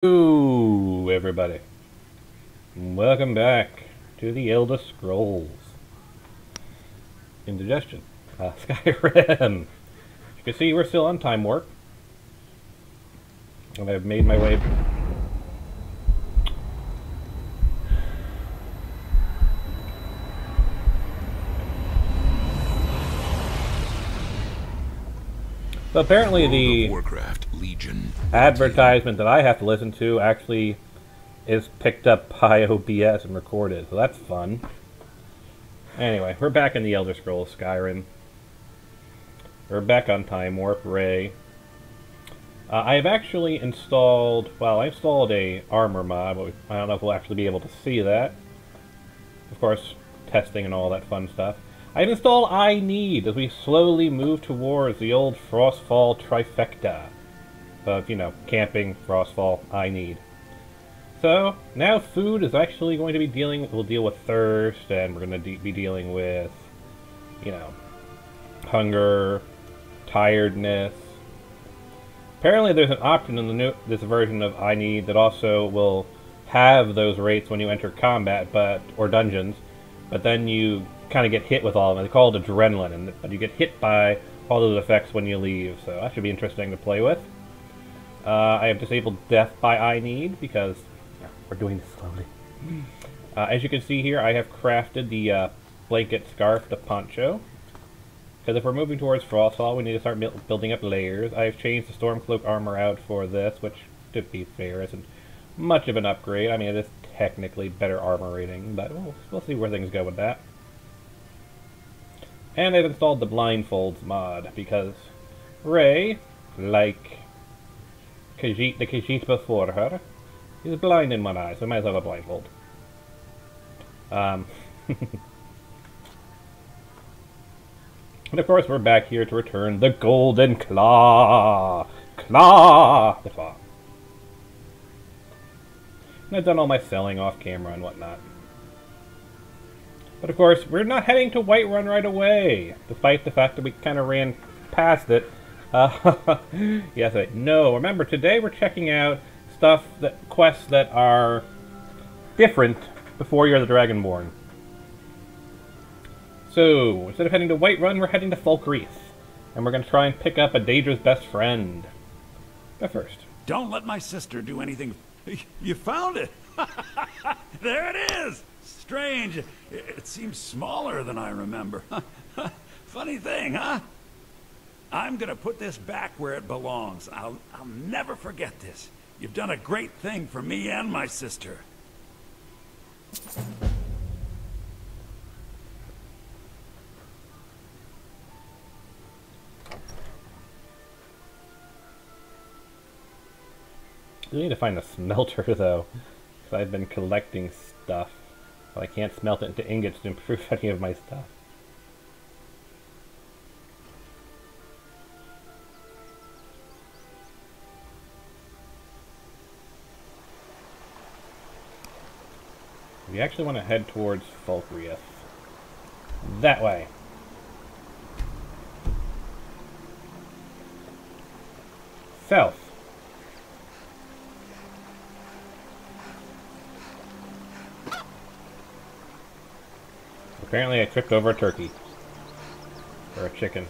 Hello, everybody. Welcome back to the Elder Scrolls Indigestion. Skyrim. As you can see, we're still on time warp. And I've made my way... So apparently the Warcraft Legion advertisement that I have to listen to actually is picked up by OBS and recorded, so that's fun. Anyway, we're back in the Elder Scrolls Skyrim. We're back on Time Warp Ray. I have actually installed, I installed a armor mod, but I don't know if we'll actually be able to see that. Of course, testing and all that fun stuff. I've installed I Need as we slowly move towards the old Frostfall trifecta of, camping, Frostfall, I Need. So, now food is actually going to be we'll deal with thirst, and we're going to be dealing with, hunger, tiredness. Apparently there's an option in this version of I Need that also will have those rates when you enter combat, or dungeons, but then you kind of get hit with all of them. They call it adrenaline, but you get hit by all those effects when you leave, so that should be interesting to play with. I have disabled Death by I Need because we're doing this slowly. As you can see here, I have crafted the blanket scarf, the poncho. Because if we're moving towards Frostfall, we need to start building up layers. I've changed the Stormcloak armor out for this, which, to be fair, isn't much of an upgrade. I mean, it is technically better armor rating, but we'll see where things go with that. And I've installed the Blindfolds mod, because Ray, like the Khajiit before her, is blind in one eye, so I might as well have a blindfold. And of course, we're back here to return the Golden Claw! The Claw! And I've done all my selling off camera and whatnot. But of course, we're not heading to Whiterun right away, despite the fact that we kind of ran past it. Yes, no. Remember, today we're checking out quests that are different before you're the Dragonborn. So, instead of heading to Whiterun, we're heading to Falkreath. And we're going to try and pick up Daedra's best friend. But first. Don't let my sister do anything. You found it! There it is! Strange. It seems smaller than I remember. Funny thing, huh? I'm gonna put this back where it belongs. I'll never forget this. You've done a great thing for me and my sister. I need to find a smelter, though, because I've been collecting stuff, but I can't smelt it into ingots to improve any of my stuff. We actually want to head towards Falkreath. That way. South. Apparently I tripped over a turkey. Or a chicken.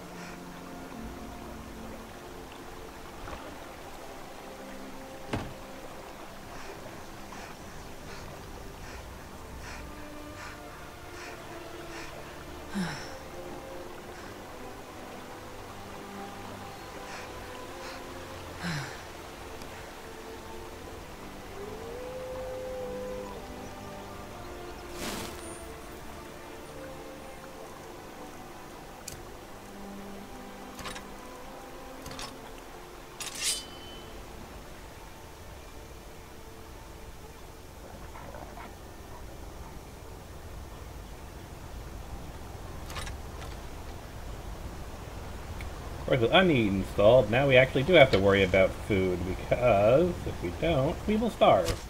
Of course, with I Need installed, now we actually do have to worry about food, because if we don't, we will starve.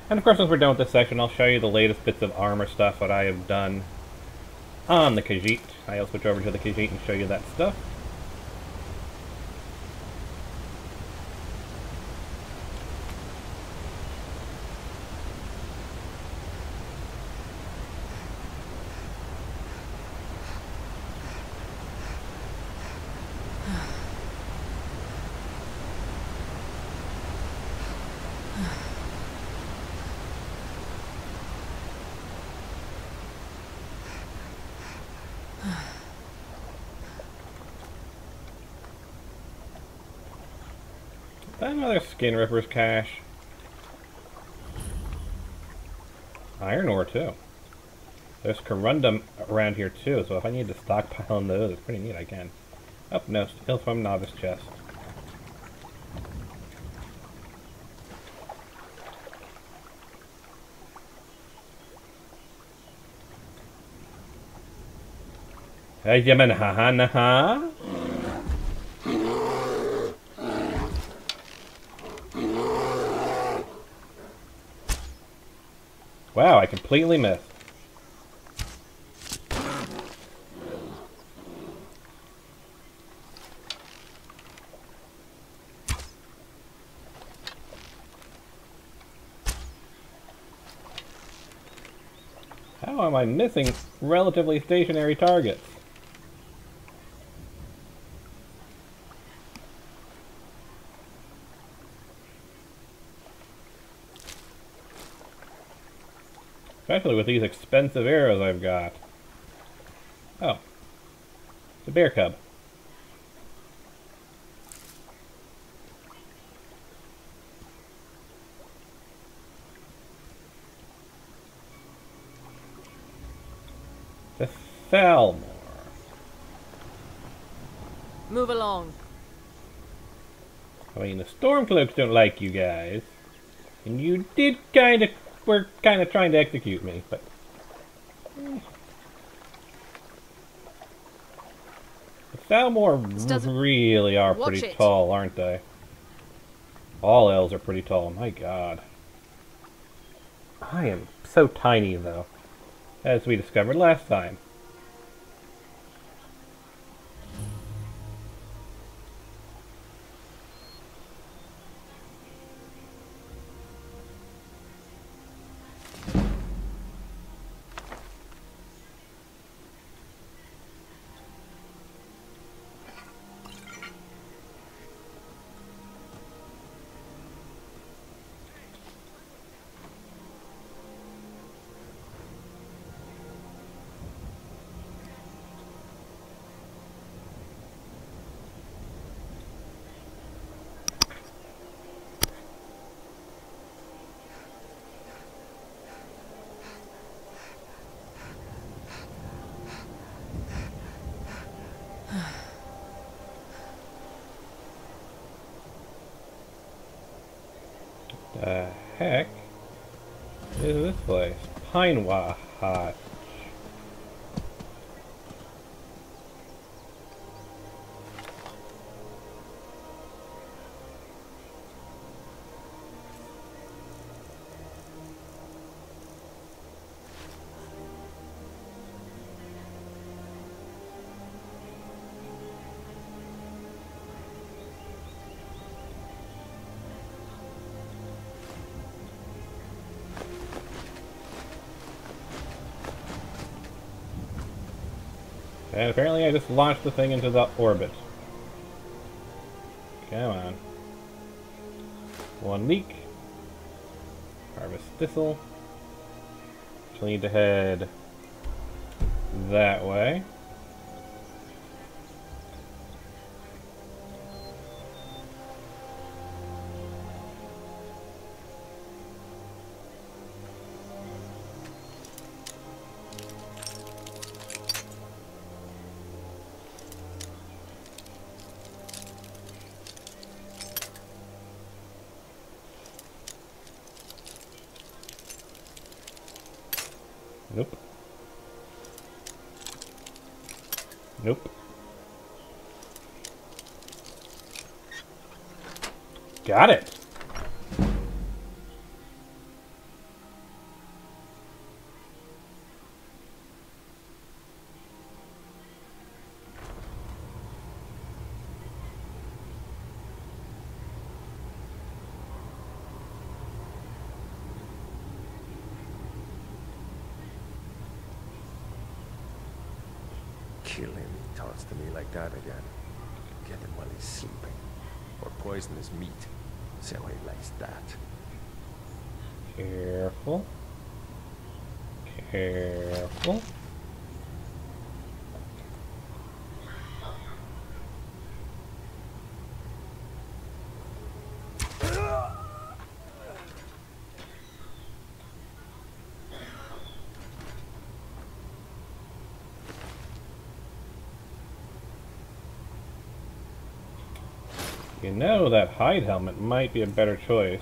And of course, once we're done with this section, I'll show you the latest bits of armor stuff that I have done on the Khajiit. I'll switch over to the Khajiit and show you that stuff. that another Skin Ripper's cache? Iron ore, too. There's corundum around here, too, so if I need to stockpile on those, it's pretty neat, I can. Oh, no, still from Novice chest. Hey, Yaman, haha, naha. Wow, I completely missed. How am I missing relatively stationary targets? Especially with these expensive arrows I've got. Oh. It's a bear cub. The Thalmor. Move along. I mean, the Stormcloaks don't like you guys. And you did were kind of trying to execute me, but... The Thalmor really are pretty tall, aren't they? All elves are pretty tall, my god. I am so tiny, though. As we discovered last time. The heck is this place? Pinewa. And apparently I just launched the thing into the orbit. Come on. One leak. Harvest thistle. She'll need to head that way. Nope. Nope. Got it. Kill him, he talks to me like that again. Get him while he's sleeping. Or poison his meat. See how he likes that. Careful. Careful. You know, that hide helmet might be a better choice.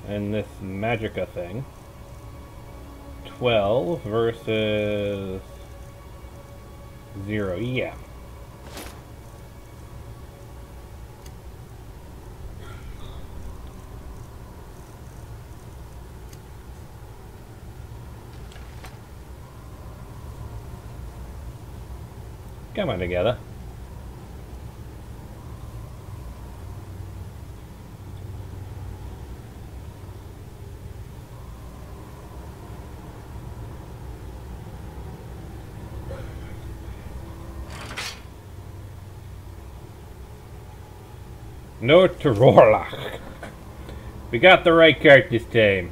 And this Magica thing. 12 versus 0. Yeah. Come on together. Note to Rorlach. We got the right cart this time.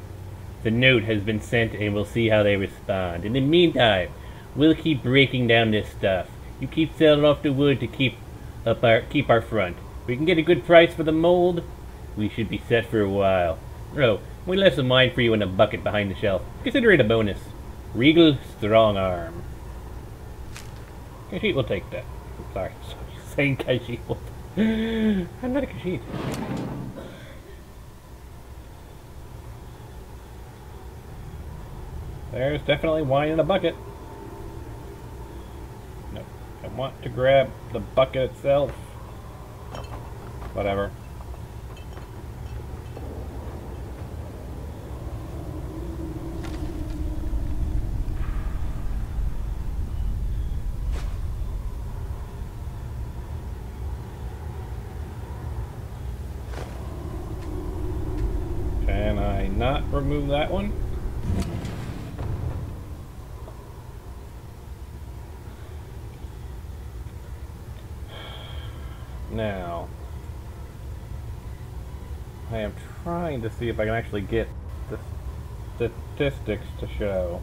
The note has been sent and we'll see how they respond. In the meantime, we'll keep breaking down this stuff. You keep selling off the wood to keep our front. We can get a good price for the mold. We should be set for a while. Oh, we left some wine for you in a bucket behind the shelf. Consider it a bonus. Regal Strong Arm. Khajiit will take that. Sorry, saying Khajiit will. I'm not a Khajiit. There's definitely wine in a bucket. No, I want to grab the bucket itself. Whatever. Can I not remove that one? Now, I am trying to see if I can actually get the statistics to show.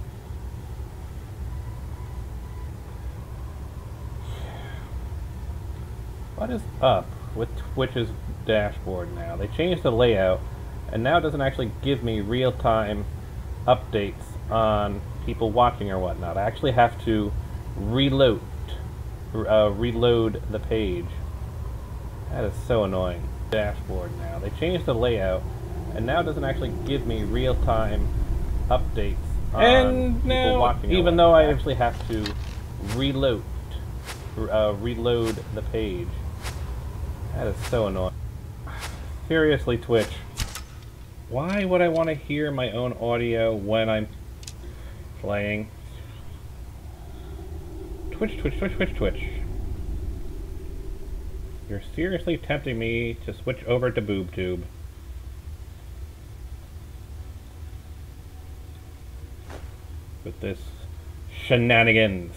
What is up with Twitch's dashboard now? They changed the layout, and now it doesn't actually give me real-time updates on people watching or whatnot. I actually have to reload the page. That is so annoying. Dashboard now. They changed the layout, and now it doesn't actually give me real-time updates on people watching. Even though I actually have to reload the page. That is so annoying. Seriously, Twitch. Why would I want to hear my own audio when I'm playing? Twitch, Twitch, Twitch, Twitch, Twitch. You're seriously tempting me to switch over to BoobTube. With this shenanigans.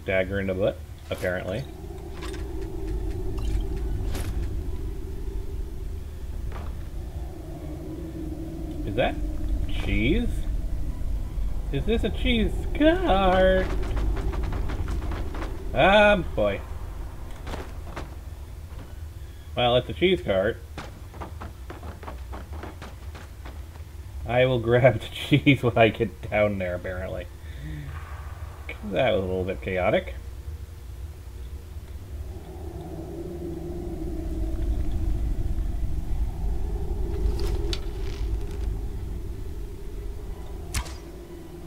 Dagger in the butt, apparently. Is that cheese? Is this a cheese cart? Ah, boy. Well, it's a cheese cart. I will grab the cheese when I get down there, apparently. That was a little bit chaotic.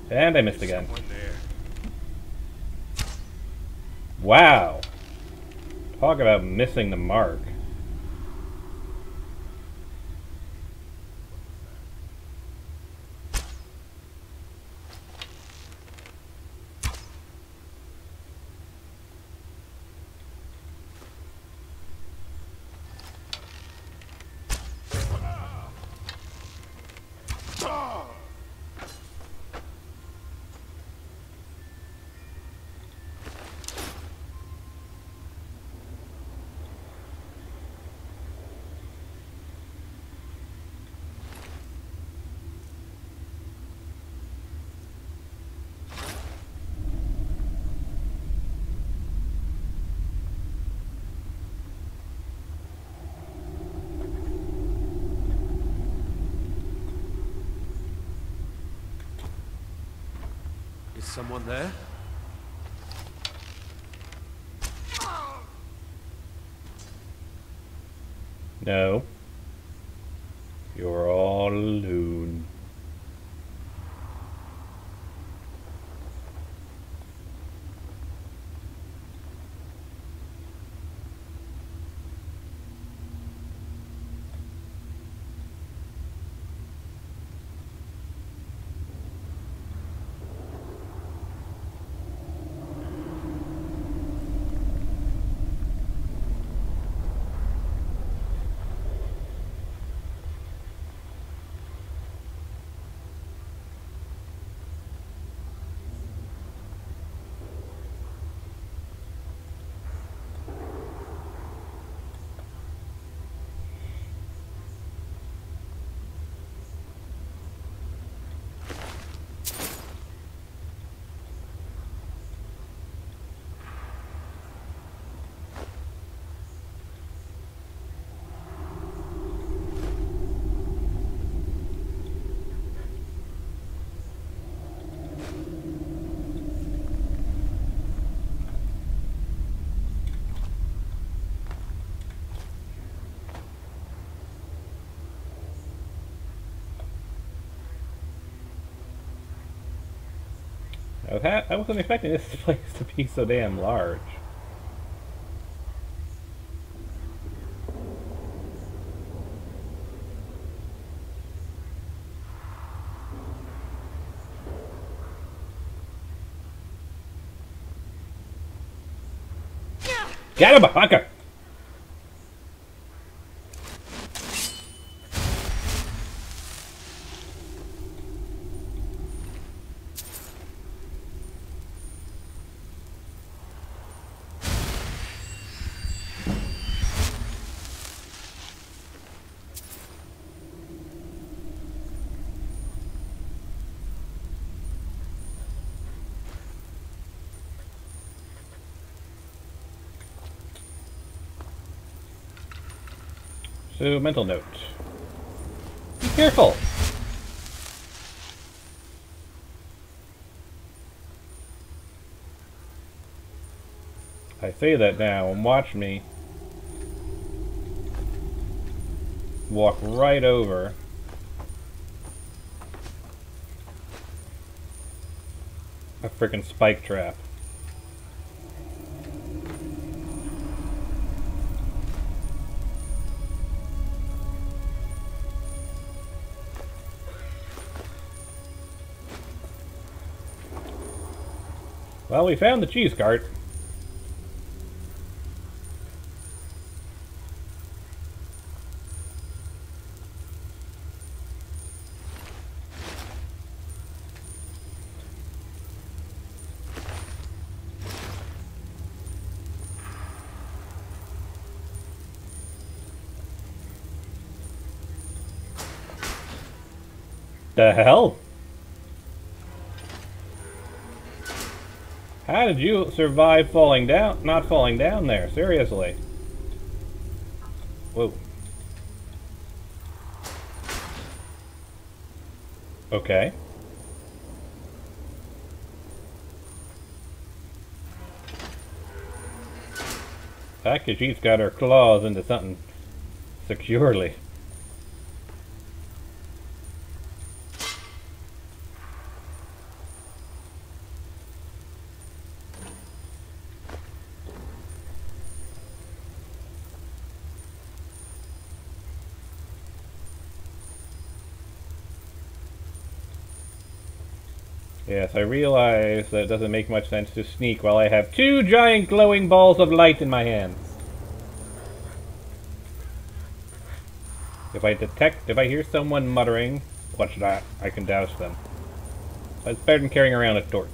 And I missed again. Wow. Talk about missing the mark. Is someone there? No. You're all alone. I wasn't expecting this place to be so damn large. Get him, fucker! So, mental note. Be careful! I say that now, and watch me walk right over a freaking spike trap. Well, we found the cheese cart. The hell? How did you survive falling down? Not falling down there, seriously. Whoa. Okay. Fact is, she's got her claws into something securely. Yes, I realize that it doesn't make much sense to sneak while I have two giant glowing balls of light in my hands. If I hear someone muttering, watch that, I can douse them. That's better than carrying around a torch.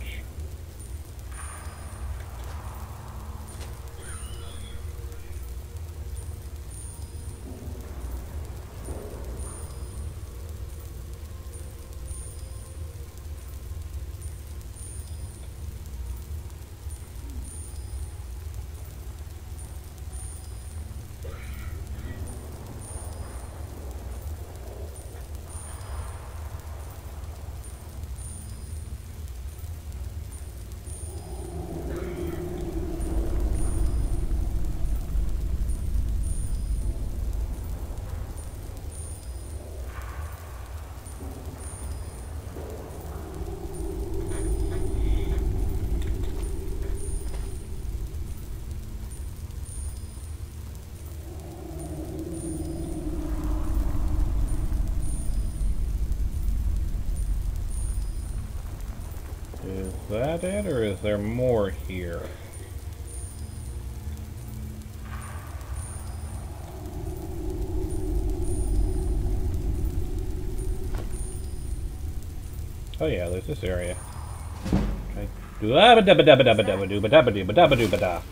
that it, or is there more here? Oh yeah, there's this area. Okay. Do-a-ba-da-ba-da-ba-da-ba-da-ba-da-ba-da-ba-da-ba-da.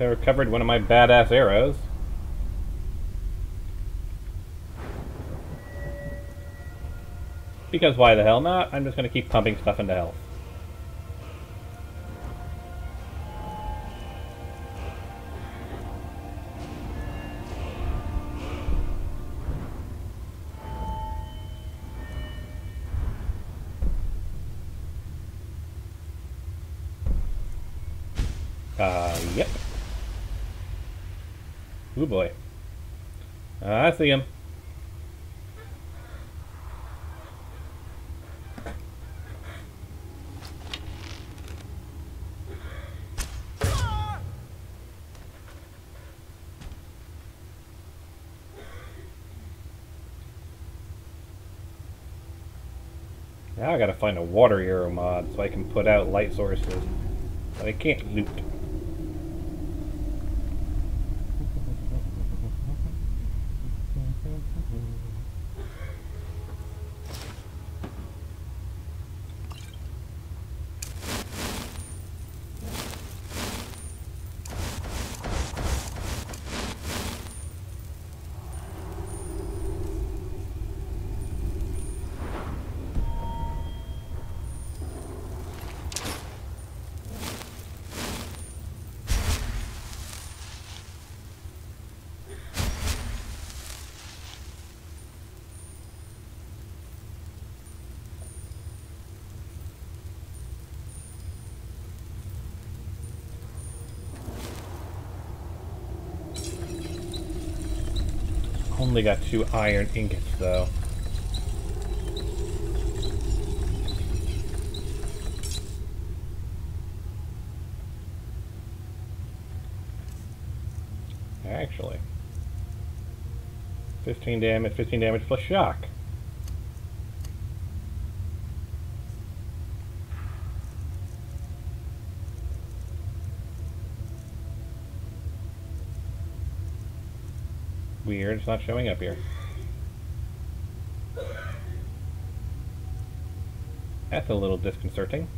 I recovered one of my badass arrows. Because why the hell not? I'm just going to keep pumping stuff into health. Yep. Ooh boy. I see him. Now I gotta find a water arrow mod so I can put out light sources that I can't loot. Only got 2 iron ingots though. Actually, 15 damage plus shock. Weird, it's not showing up here. That's a little disconcerting.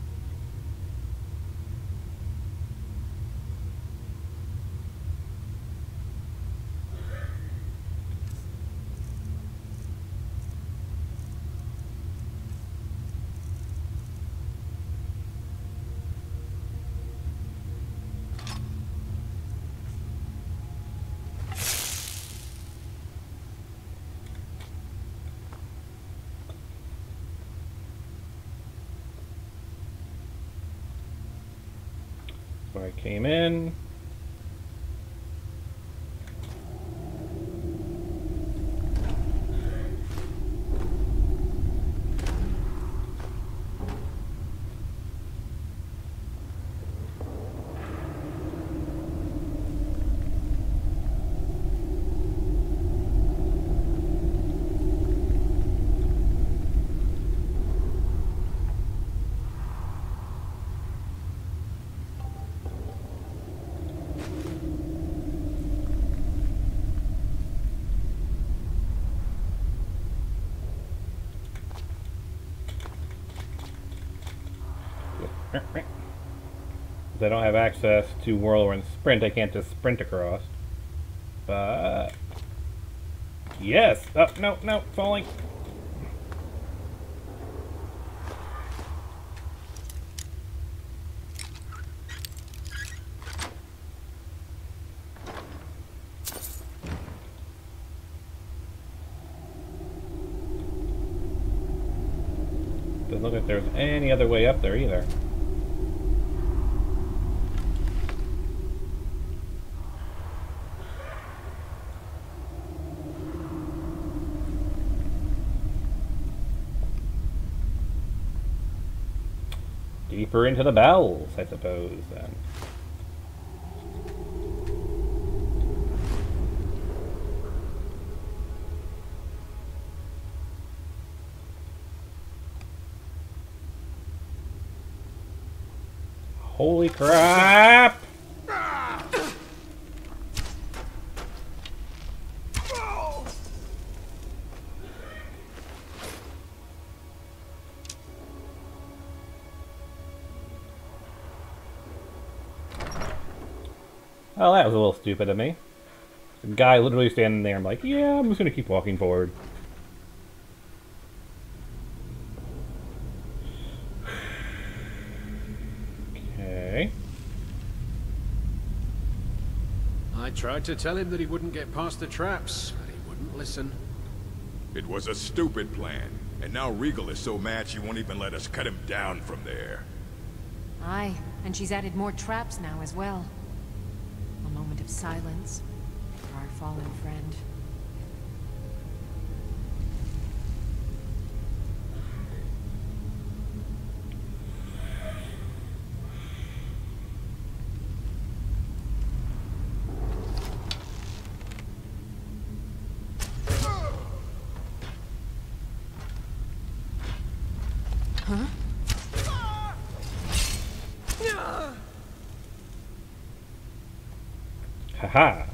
Where I came in. I don't have access to Whirlwind Sprint, I can't just sprint across. But... yes! Oh, no, no, falling! Doesn't look like there's any other way up there either. Deeper into the bowels, I suppose, then. Holy crap! Well, that was a little stupid of me. The guy literally standing there, I'm like, yeah, I'm just gonna keep walking forward. Okay. I tried to tell him that he wouldn't get past the traps, but he wouldn't listen. It was a stupid plan, and now Regal is so mad she won't even let us cut him down from there. Aye, and she's added more traps now as well. A moment of silence for our fallen friend. Huh? Haha.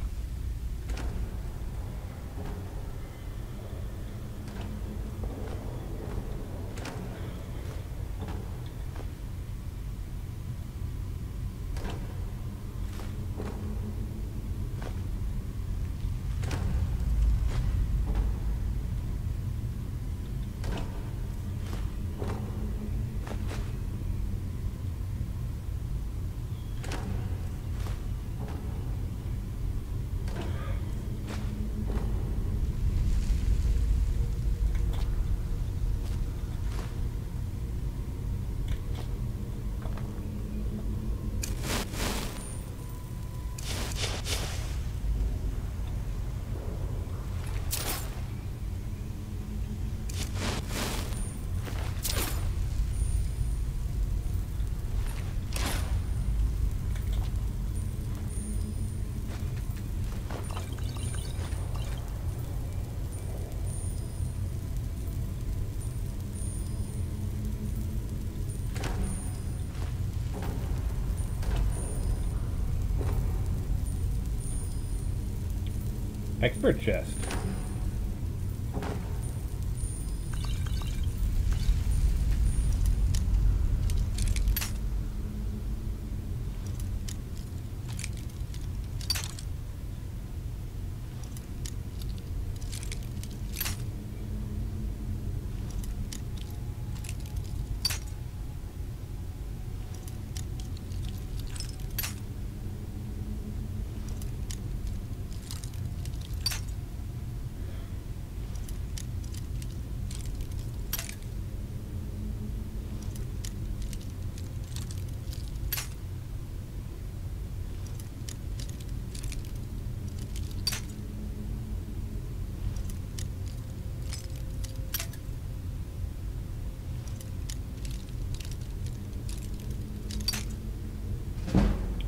Expert chest.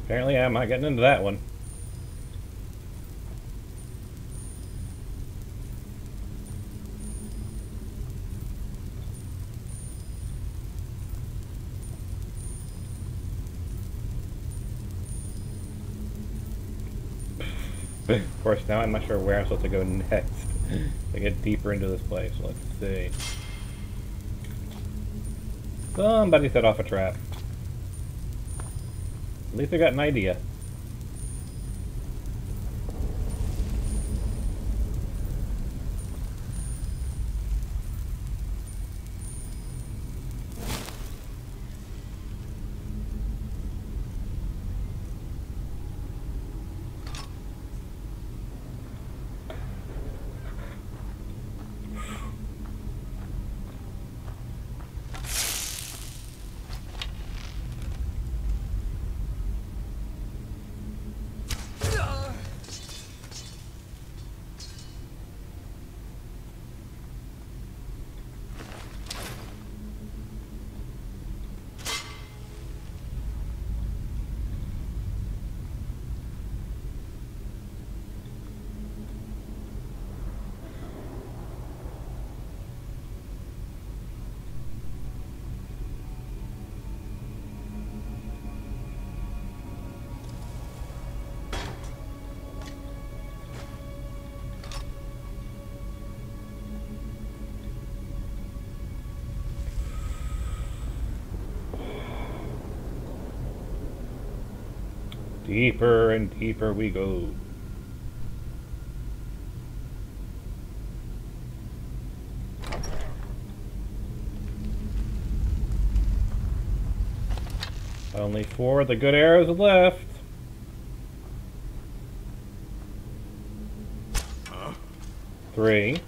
Apparently I'm not getting into that one. Of course, now I'm not sure where I'm supposed to go next to get deeper into this place. Let's see. Somebody set off a trap. At least I got an idea. Deeper and deeper we go. Only 4 of the good arrows left. Huh? 3.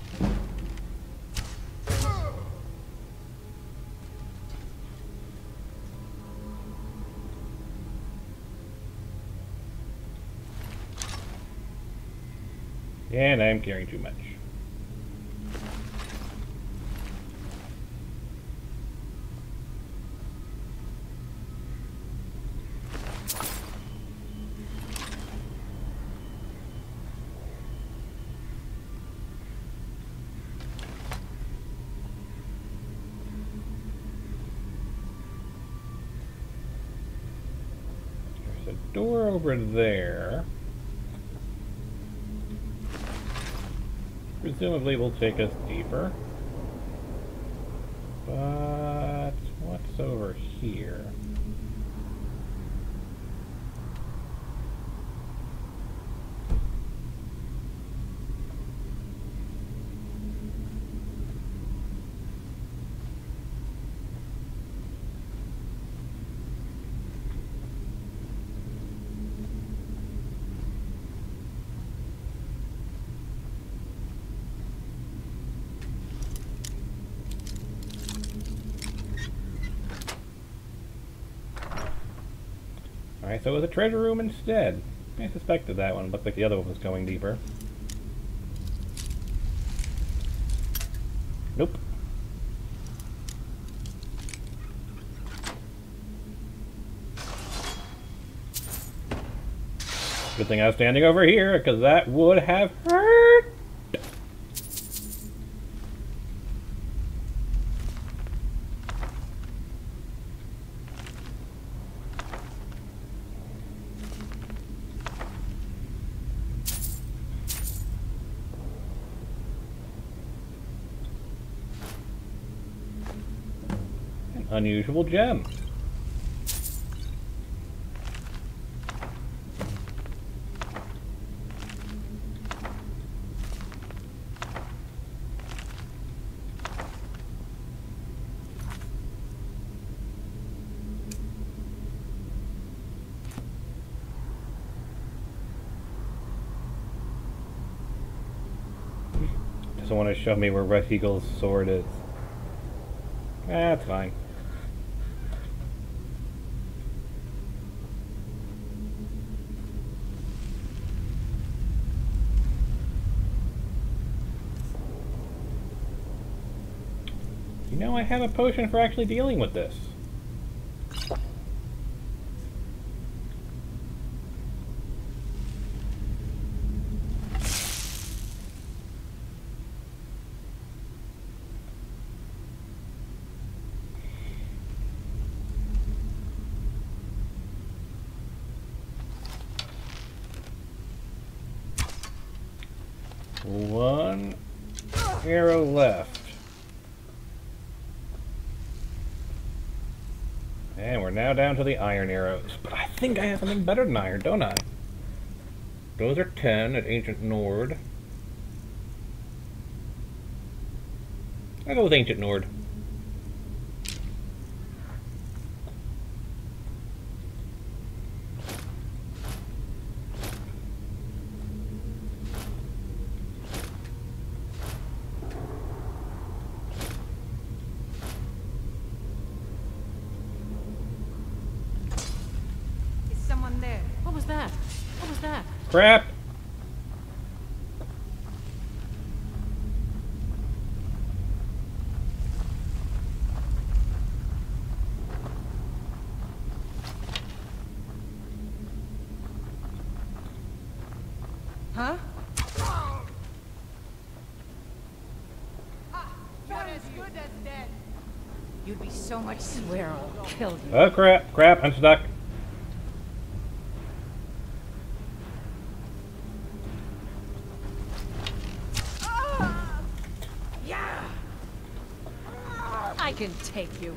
And I'm carrying too much. There's a door over there. Presumably will take us deeper. But what's over here? Alright, so it was a treasure room instead. I suspected that one. Looked like the other one was going deeper. Nope. Good thing I was standing over here, because that would have hurt. Unusual gem. Doesn't want to show me where Red Eagle's sword is. That's fine. You know, I have a potion for actually dealing with this. One arrow left. And we're now down to the iron arrows. But I think I have something better than iron, don't I? Those are 10 at Ancient Nord. I'll go with Ancient Nord. Crap! Huh? You're as good as dead. You'd be so much swear I'll kill you. Oh crap, crap, I'm stuck. I can take you.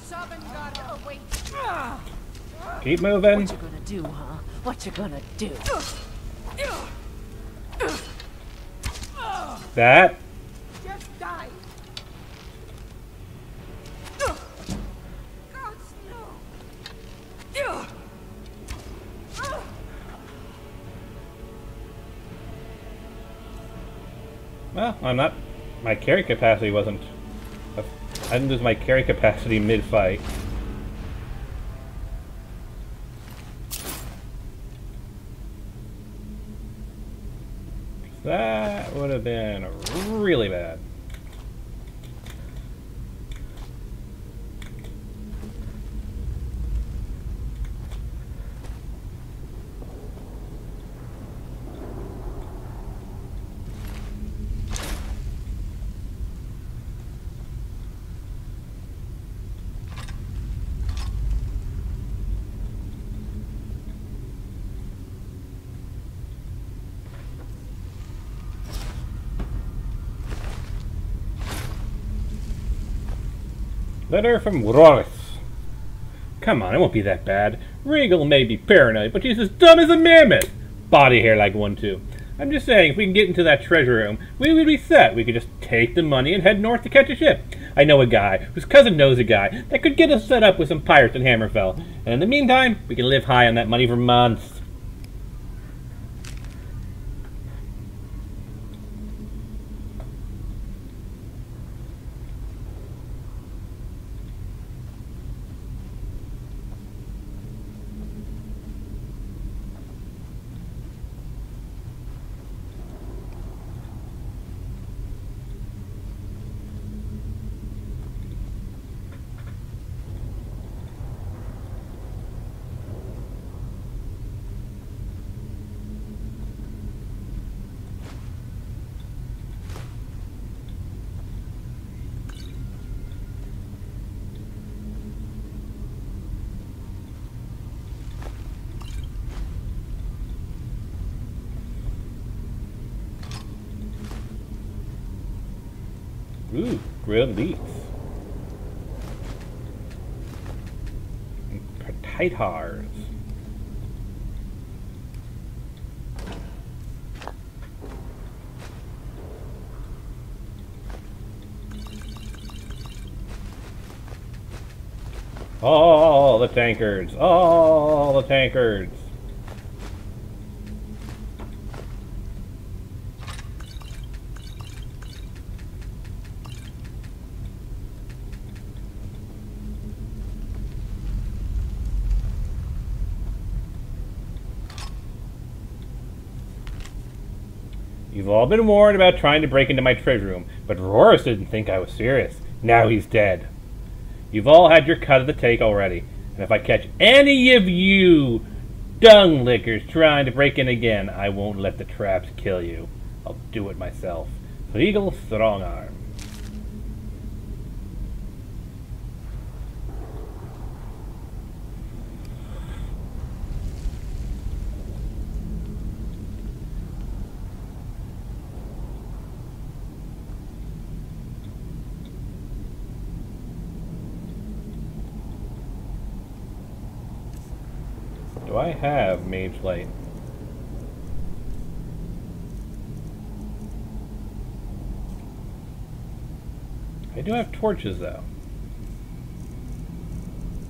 Sovngarde awaits. Keep moving. What you gonna do, huh? What you gonna do? That? Just die. God, no. Well, I'm not. My carry capacity wasn't. I didn't lose my carry capacity mid-fight. That would have been really bad. Letter from Roris. Come on, it won't be that bad. Regal may be paranoid, but she's as dumb as a mammoth. Body hair like one too. I'm just saying, if we can get into that treasure room, we would be set. We could just take the money and head north to catch a ship. I know a guy, whose cousin knows a guy, that could get us set up with some pirates in Hammerfell. And in the meantime, we can live high on that money for months. Ooh, grilled leeks. Potatoes. All the tankards. All the tankards. You've all been warned about trying to break into my treasure room, but Roris didn't think I was serious. Now he's dead. You've all had your cut of the take already, and if I catch any of you dung lickers trying to break in again, I won't let the traps kill you. I'll do it myself. Regal Strongarm. Do I have Mage Light? I do have torches, though.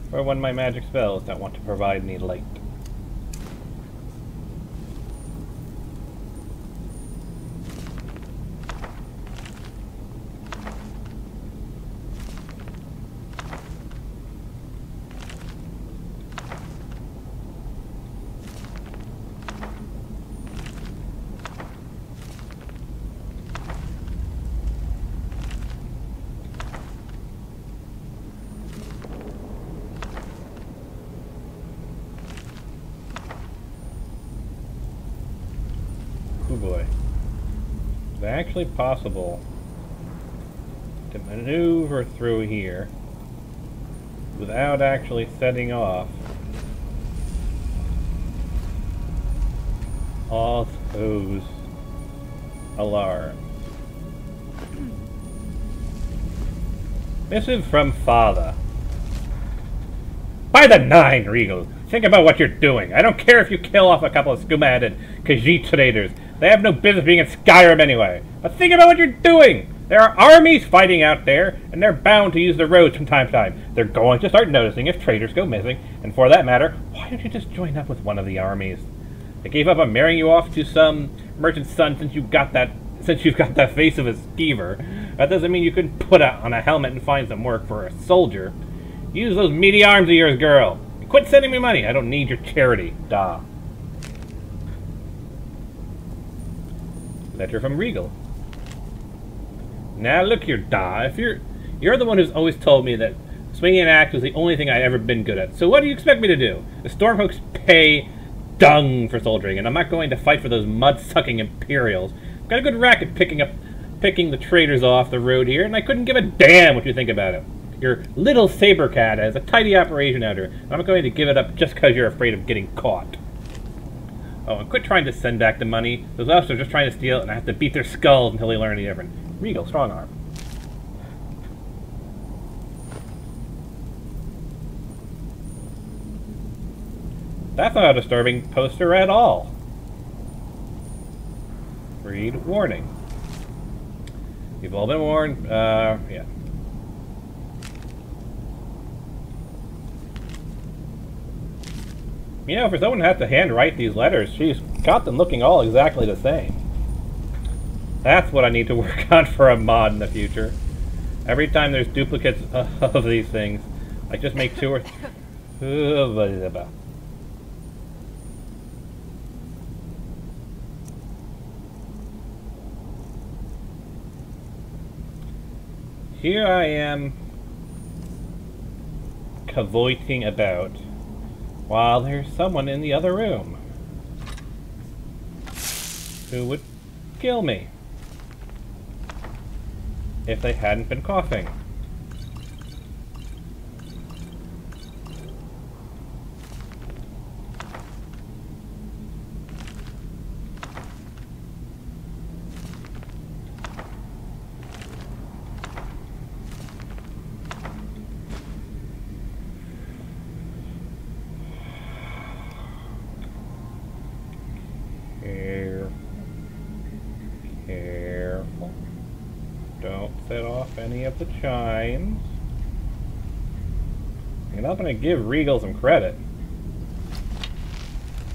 For when my magic spells don't want to provide me light. Oh boy. Is it actually possible to maneuver through here without actually setting off all those alarms? Missive from Father. By the 9, Regal! Think about what you're doing. I don't care if you kill off a couple of skooma-headed Khajiit traitors. They have no business being in Skyrim anyway. But think about what you're doing! There are armies fighting out there, and they're bound to use the roads from time to time. They're going to start noticing if traitors go missing, and for that matter, why don't you just join up with one of the armies? I gave up on marrying you off to some merchant's son since you've got that face of a skeever. That doesn't mean you couldn't put on a helmet and find some work for a soldier. Use those meaty arms of yours, girl. And quit sending me money. I don't need your charity. Da. Letter from Regal. Now look here, Da. If you're the one who's always told me that swinging an axe was the only thing I'd ever been good at. So what do you expect me to do? The Stormhooks pay dung for soldiering, and I'm not going to fight for those mud-sucking Imperials. I've got a good racket picking the traitors off the road here, and I couldn't give a damn what you think about it. Your little saber cat has a tidy operation out here, and I'm not going to give it up just because you're afraid of getting caught. Oh, and quit trying to send back the money. Those officers are just trying to steal it, and I have to beat their skulls until they learn any different. Regal, strong arm. That's not a disturbing poster at all. Read warning. You've all been warned. Yeah. You know, for someone who has to handwrite these letters, she's got them looking all exactly the same. That's what I need to work on for a mod in the future. Every time there's duplicates of these things, I just make two or three. Here I am cavoiting about while there's someone in the other room who would kill me if they hadn't been coughing. Careful. Don't set off any of the chimes. And I'm going to give Regal some credit.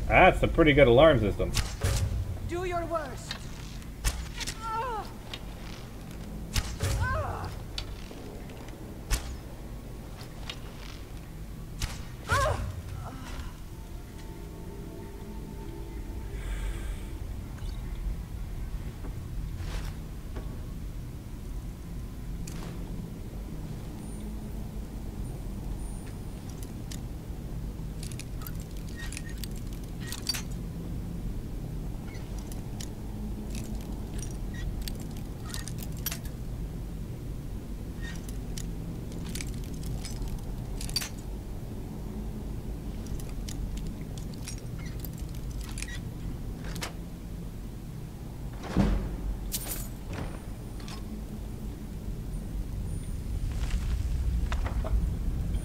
That's a pretty good alarm system. Do your worst.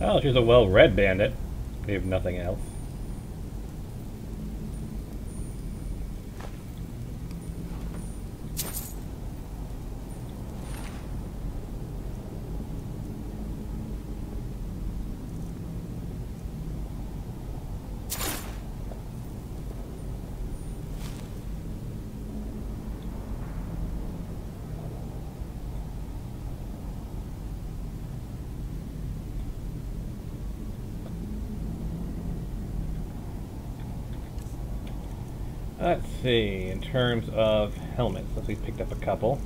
Oh, she's a well-read bandit, if nothing else. Let's see, in terms of helmets, let's see, picked up a couple.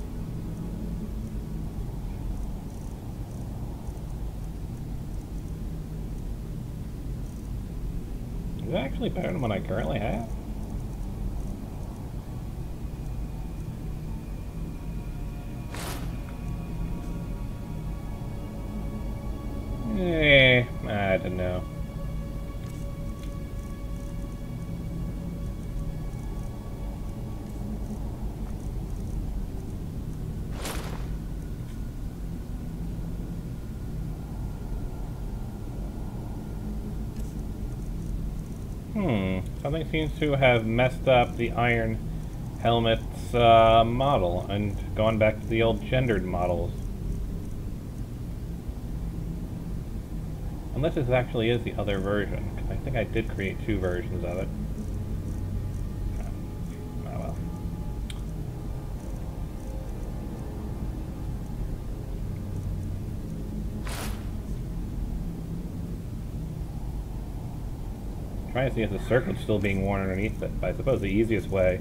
Is it actually better than what I currently have? I don't know. Something seems to have messed up the Iron Helmet's model and gone back to the old gendered models. Unless this actually is the other version, 'cause I think I did create 2 versions of it. Oh well. Trying to see if the circlet's still being worn underneath it, but I suppose the easiest way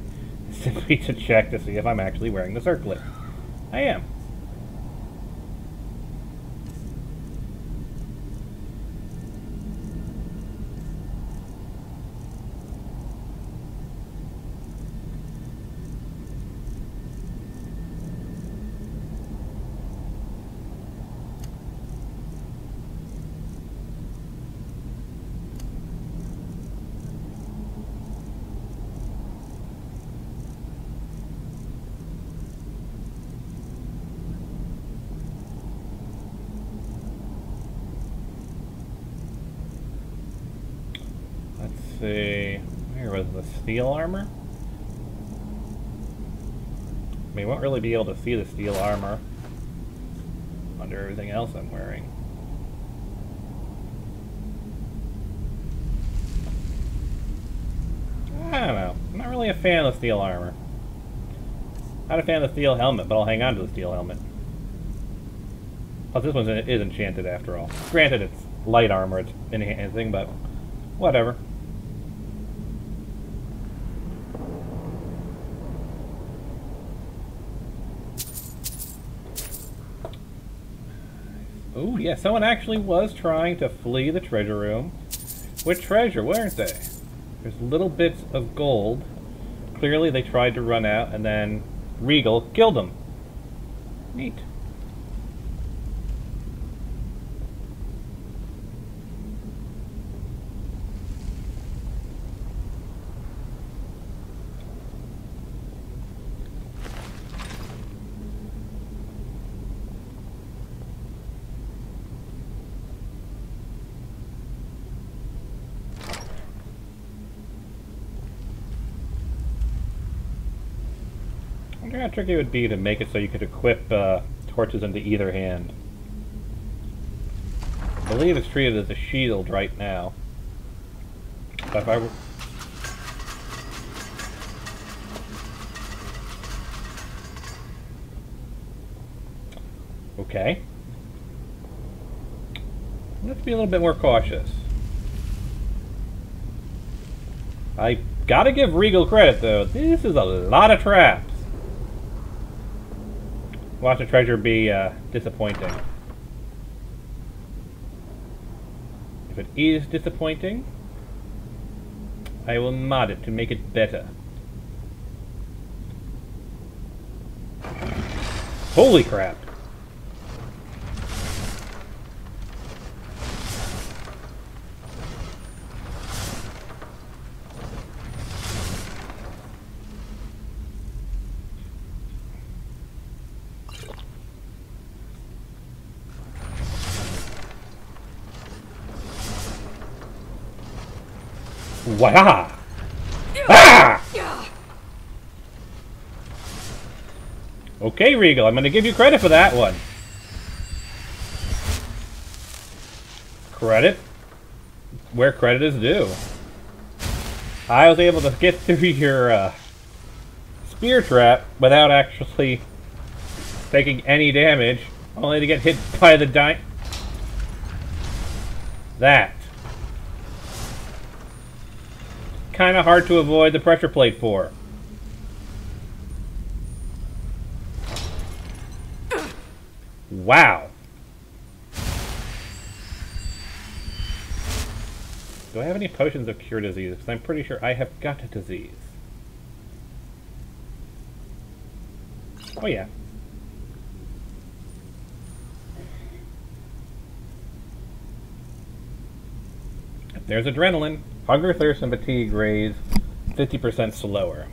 is simply to check to see if I'm actually wearing the circlet. I am. See, where was the steel armor? I mean, you won't really be able to see the steel armor under everything else I'm wearing. I don't know. I'm not really a fan of the steel armor. Not a fan of the steel helmet, but I'll hang on to the steel helmet. Plus, this one is enchanted after all. Granted, it's light armor, it's enhancing, but whatever. Oh, yeah, someone actually was trying to flee the treasure room with treasure, weren't they? There's little bits of gold. Clearly they tried to run out, and then Regal killed them. Neat. I wonder how tricky it would be to make it so you could equip torches into either hand. I believe it's treated as a shield right now. But if I were... Okay. Let's be a little bit more cautious. I gotta give Regal credit, though. This is a lot of traps. Watch the treasure be disappointing. If it is disappointing, I will mod it to make it better. Holy crap! Waha! Ah! Okay, Regal, I'm going to give you credit for that one. Credit where credit is due. I was able to get through your spear trap without actually taking any damage, only to get hit by the That. Kind of hard to avoid the pressure plate for. Wow. Do I have any potions of cure disease? Because I'm pretty sure I have got a disease. Oh yeah. There's adrenaline. Hunger, thirst, and fatigue raise 50% slower.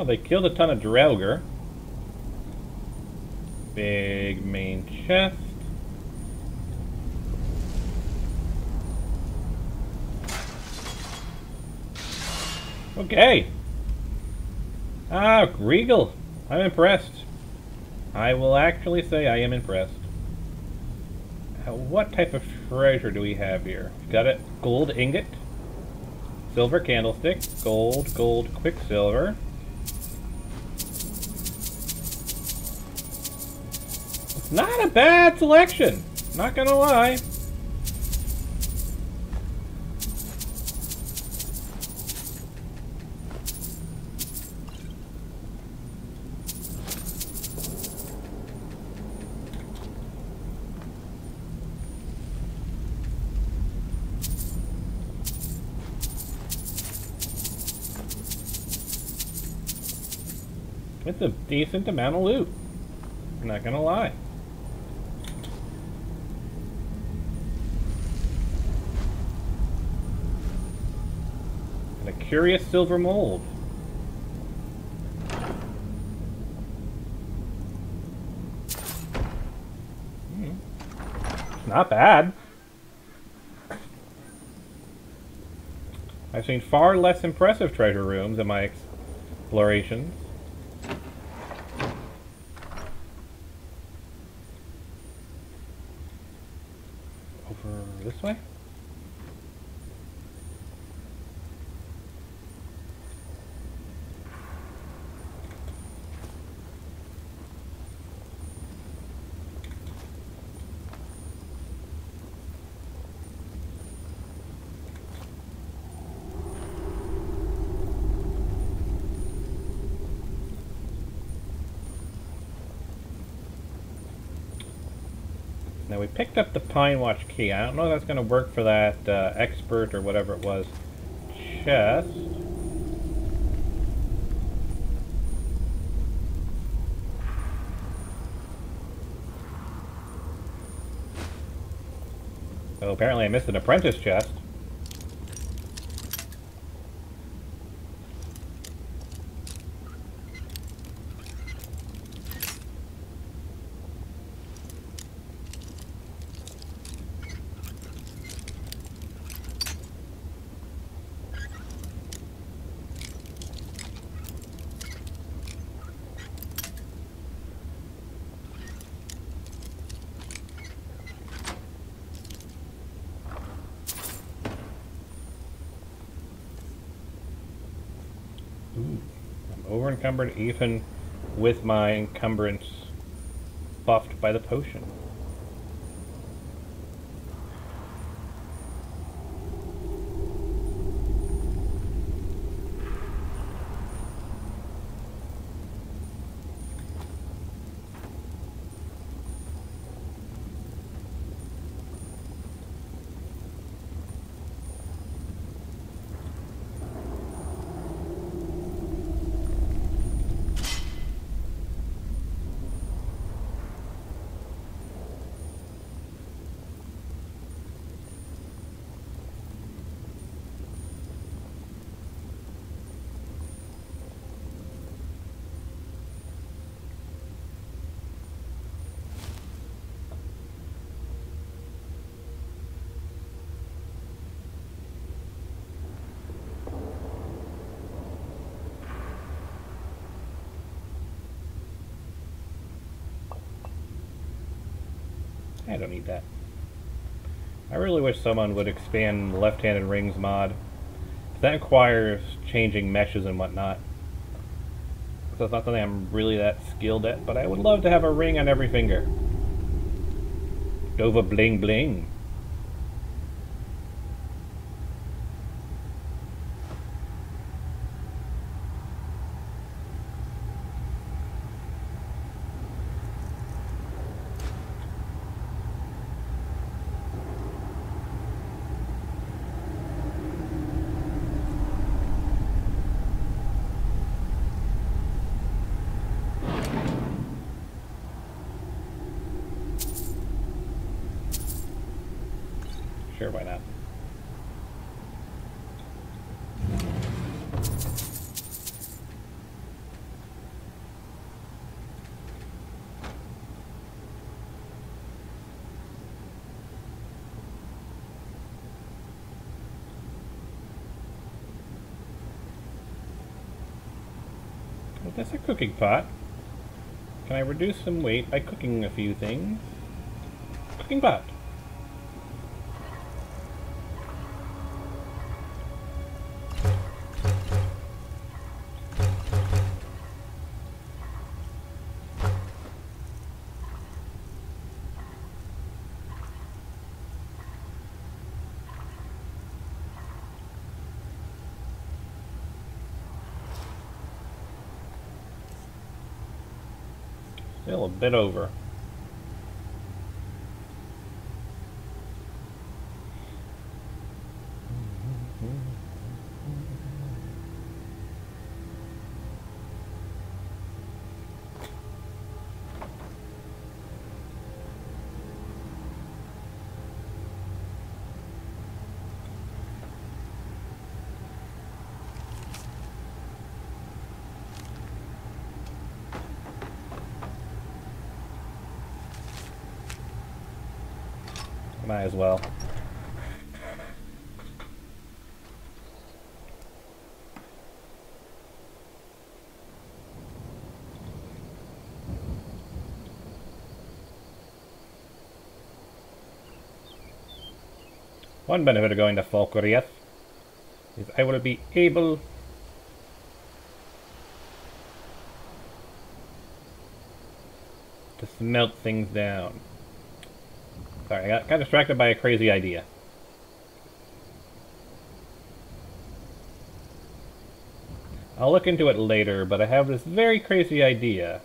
Well, they killed a ton of Draugr. Big main chest. Okay. Ah, Regal. I'm impressed. I will actually say I am impressed. What type of treasure do we have here? Got it. Gold ingot. Silver candlestick. Gold, gold, quicksilver. It's not a bad selection. Not gonna lie. It's a decent amount of loot. I'm not gonna lie. And a curious silver mold. It's not bad. I've seen far less impressive treasure rooms in my explorations. This way? Now we picked up the Pine Watch key. I don't know if that's going to work for that expert or whatever it was chest. Oh, apparently I missed an apprentice chest. Ooh, I'm over-encumbered even with my encumbrance buffed by the potion. I don't need that. I really wish someone would expand the left-handed rings mod. That requires changing meshes and whatnot. So it's not something I'm really that skilled at, but I would love to have a ring on every finger. Dova bling bling. Sure, why not? that's a cooking pot. Can I reduce some weight by cooking a few things? Cooking pot. Still a bit over. Might as well. One benefit of going to Falkreath is I will be able to smelt things down. Sorry, I got distracted by a crazy idea. I'll look into it later, but I have this very crazy idea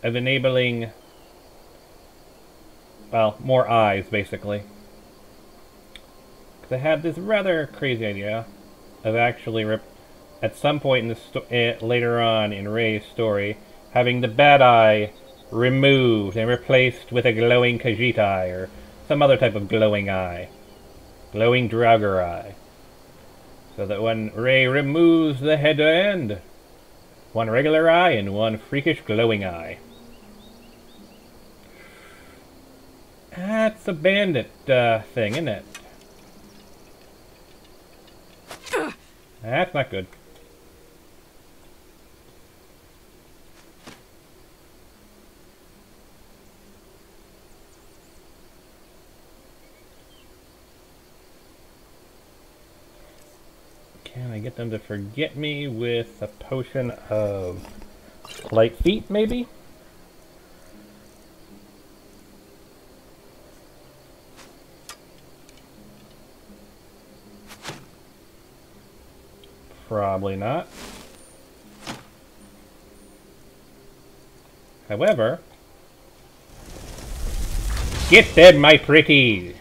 of enabling, well, more eyes, basically. Because I had this rather crazy idea of actually, at some point in the later on in Ray's story, having the bad eye removed and replaced with a glowing Khajiit eye, or some other type of glowing eye. Glowing Draugr eye. So that when Ray removes the head end, one regular eye and one freakish glowing eye. That's a bandit thing, isn't it? That's not good. Can I get them to forget me with a potion of light feet, maybe? Probably not. However, get them, my pretties!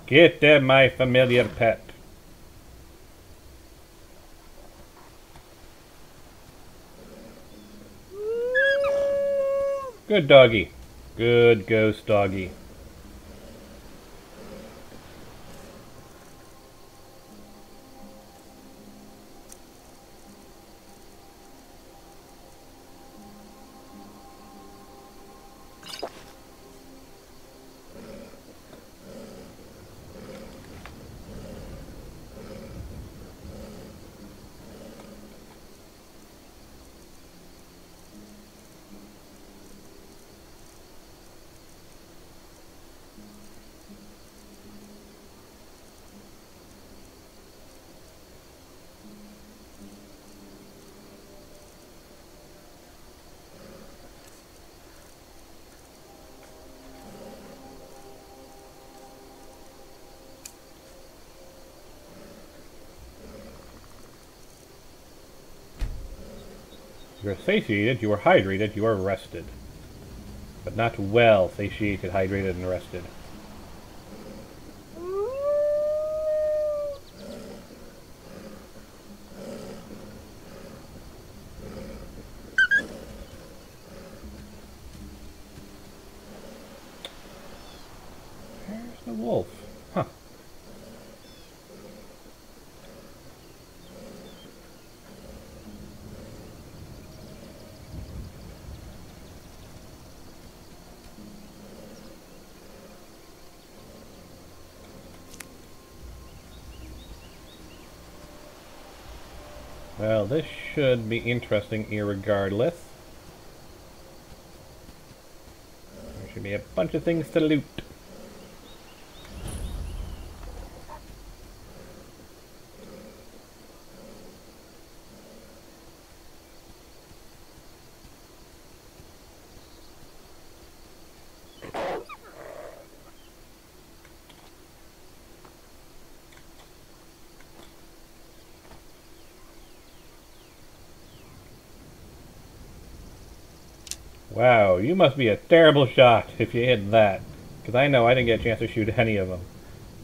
Get them, my familiar pet. Good doggy. Good ghost doggy. You're satiated, you are hydrated, you are rested. But not well satiated, hydrated, and rested. There's the wolf. Huh. Well, this should be interesting irregardless. There should be a bunch of things to loot. Wow, you must be a terrible shot if you hit that. Because I know I didn't get a chance to shoot any of them.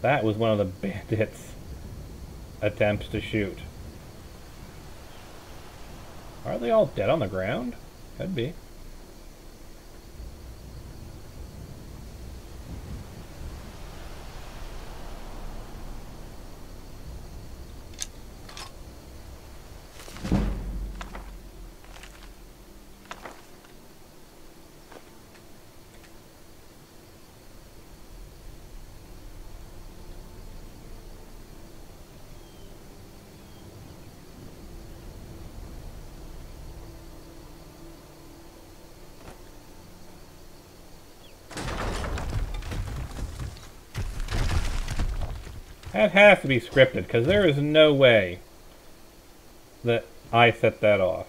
That was one of the bandits' attempts to shoot. Are they all dead on the ground? Could be. That has to be scripted, because there is no way that I set that off.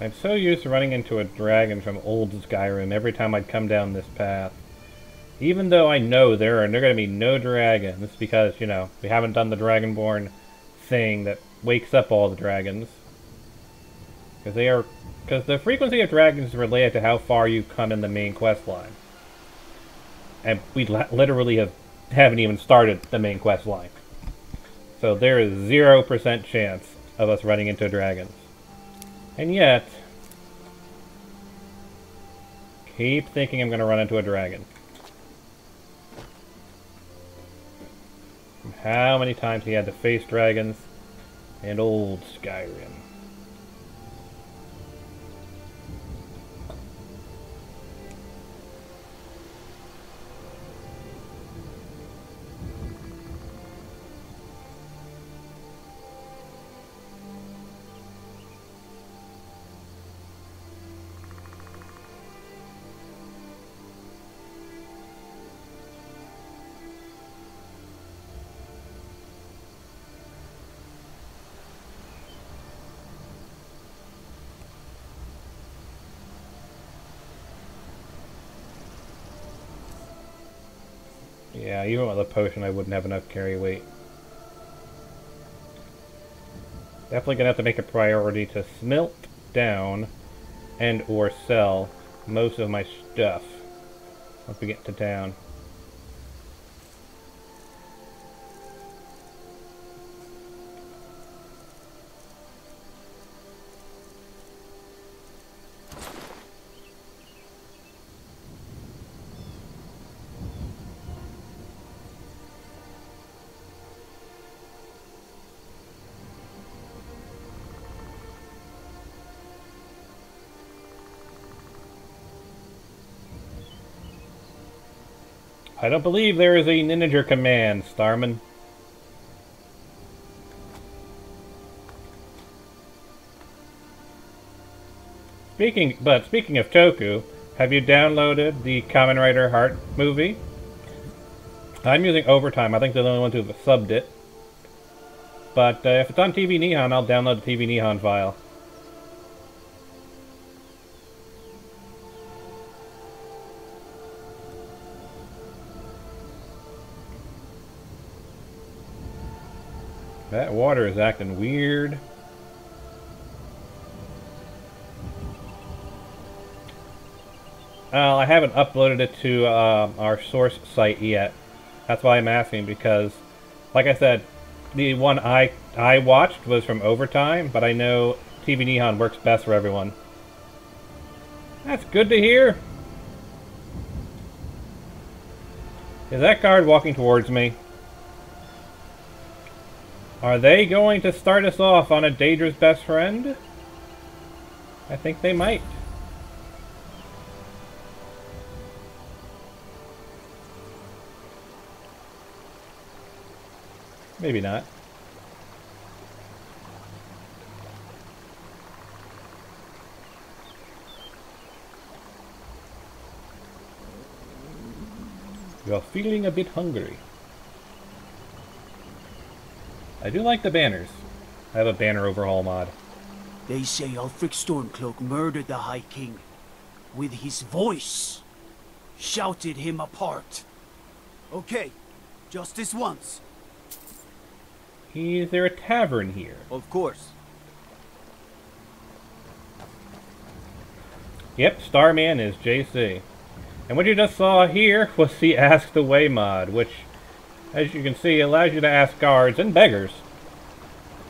I'm so used to running into a dragon from old Skyrim every time I'd come down this path. Even though I know there are going to be no dragons, because, you know, we haven't done the Dragonborn thing that wakes up all the dragons. Because the frequency of dragons is related to how far you come in the main quest line. And we literally haven't even started the main quest line. So there is 0% chance of us running into dragons. And yet, keep thinking I'm going to run into a dragon. How many times he had to face dragons in old Skyrim. Yeah, even with a potion, I wouldn't have enough carry weight. Definitely gonna have to make a priority to smelt down and or sell most of my stuff once we get to town. I don't believe there is a Ninja command, Starman. Speaking of Toku, have you downloaded the Kamen Rider Heart movie? I'm using Overtime. I think they're the only ones who have subbed it. But if it's on TV Nihon, I'll download the TV Nihon file. That water is acting weird. I haven't uploaded it to our source site yet. That's why I'm asking, because, like I said, the one I watched was from Overtime, but I know TV Nihon works best for everyone. That's good to hear. Is that guard walking towards me? Are they going to start us off on a Daedra's best friend? I think they might. Maybe not. You're feeling a bit hungry. I do like the banners. I have a banner overhaul mod. They say Ulfric Stormcloak murdered the High King. With his voice. Shouted him apart. Okay, just this once. Is there a tavern here? Of course. Yep, Starman is JC. And what you just saw here was the Ask the Way mod, which, as you can see, allows you to ask guards and beggars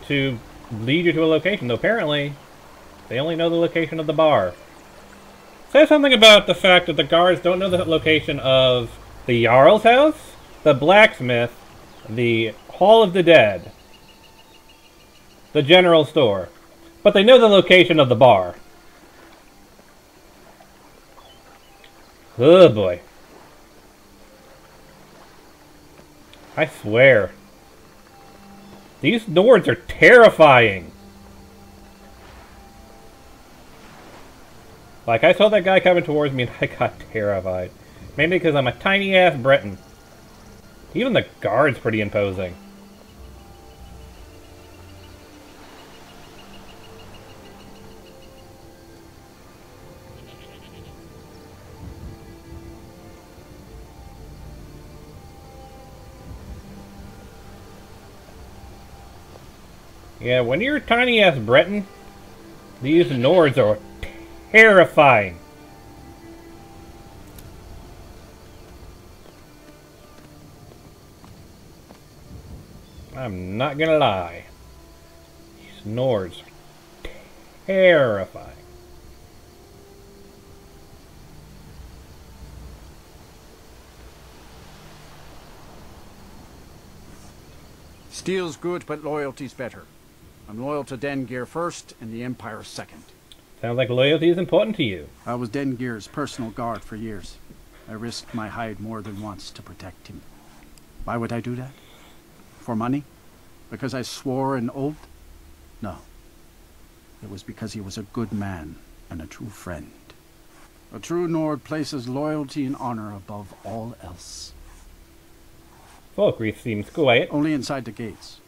to lead you to a location. Though apparently, they only know the location of the bar. Says something about the fact that the guards don't know the location of the Jarl's house, the blacksmith, the Hall of the Dead, the general store. But they know the location of the bar. Oh boy. I swear. These Nords are terrifying. Like, I saw that guy coming towards me and I got terrified. Maybe because I'm a tiny-ass Breton. Even the guard's pretty imposing. Yeah, when you're a tiny-ass Breton, these Nords are terrifying. I'm not gonna lie. These Nords are terrifying. Steel's good, but loyalty's better. I'm loyal to Dengeir first, and the Empire second. Sounds like loyalty is important to you. I was Dengeir's personal guard for years. I risked my hide more than once to protect him. Why would I do that? For money? Because I swore an oath? No. It was because he was a good man and a true friend. A true Nord places loyalty and honor above all else. Falkreath seems quiet. Only inside the gates.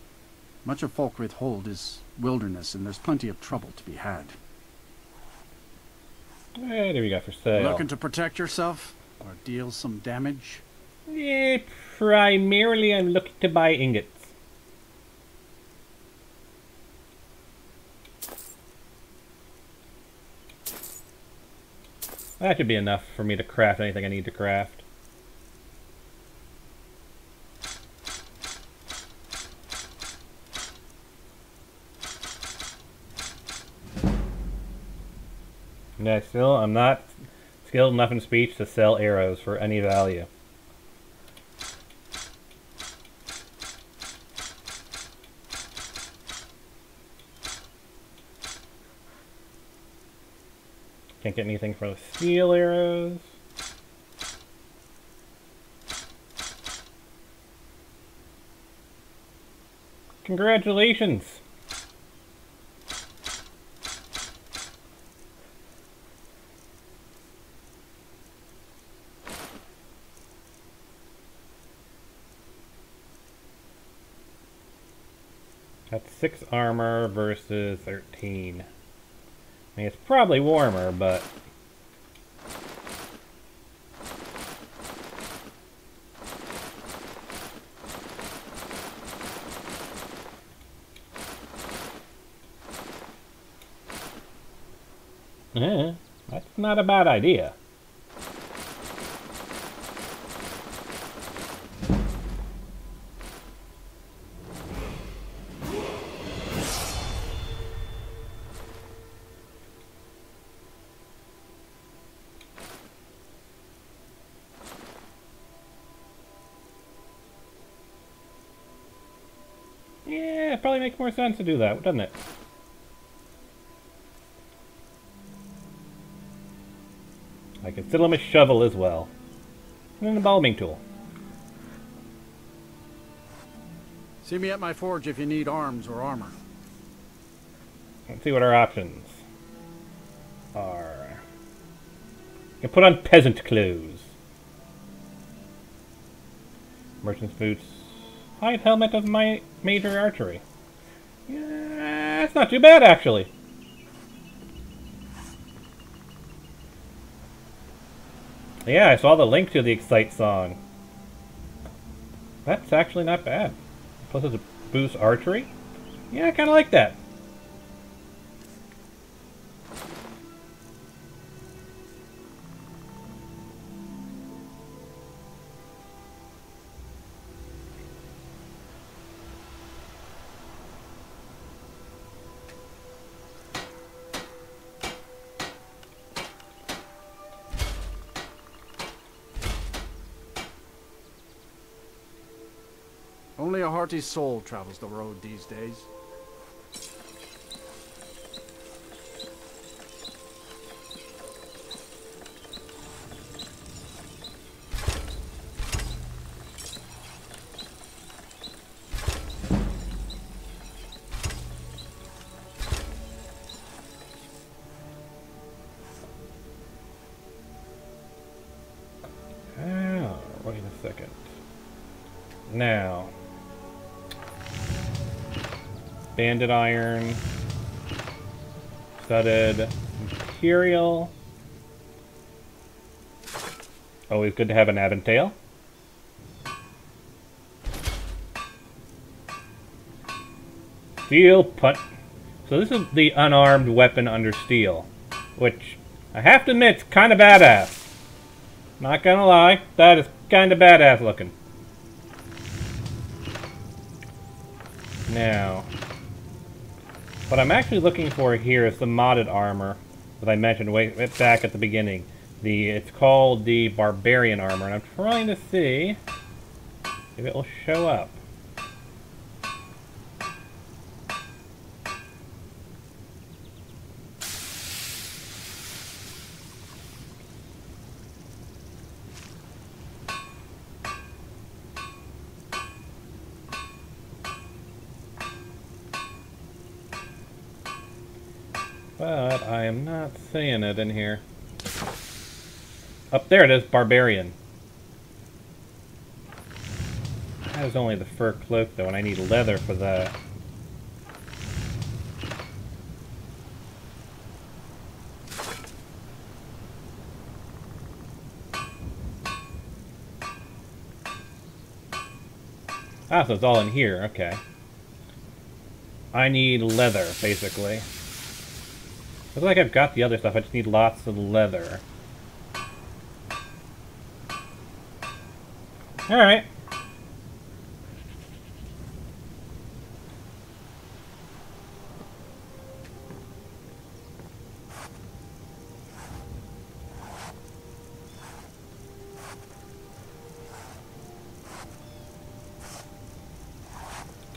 Much of Falkreath Hold is wilderness, and there's plenty of trouble to be had. What do we got for sale? Looking to protect yourself? Or deal some damage? Primarily I'm looking to buy ingots. That should be enough for me to craft anything I need to craft. Yeah, still, I'm not skilled enough in speech to sell arrows for any value. Can't get anything from the steel arrows. Congratulations! That's 6 armor versus 13. I mean, it's probably warmer, but... that's not a bad idea. Yeah, it probably makes more sense to do that, doesn't it? I can fiddle him a shovel as well. And an embalming tool. See me at my forge if you need arms or armor. Let's see what our options are. You can put on peasant clothes. Merchant's boots. Hide helmet of my major archery. Yeah, that's not too bad actually. Yeah, I saw the link to the Excite song. That's actually not bad. Plus it's a boost archery. Yeah, I kind of like that. Only a hearty soul travels the road these days. Oh, wait a second. Now. Banded iron, studded material. Always good to have an Aventail. Steel punch. So this is the unarmed weapon under steel, which I have to admit is kind of badass. Not gonna lie, that is kind of badass looking. Now. What I'm actually looking for here is the modded armor that I mentioned way back at the beginning. It's called the Barbarian armor, and I'm trying to see if it will show up. But I am not seeing it in here. Up there it is, Barbarian. That is only the fur cloak though, and I need leather for that. Ah, so it's all in here. Okay. I need leather, basically. Looks like I've got the other stuff. I just need lots of leather. Alright.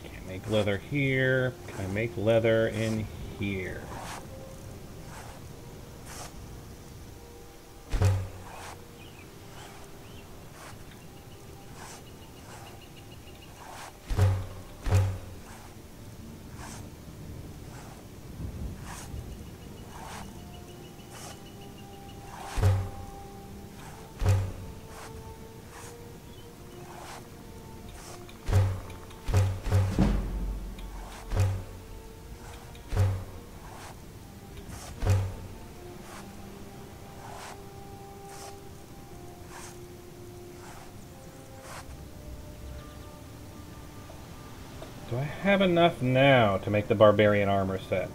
Can't make leather here. Can I make leather in here? Do I have enough now to make the barbarian armor set?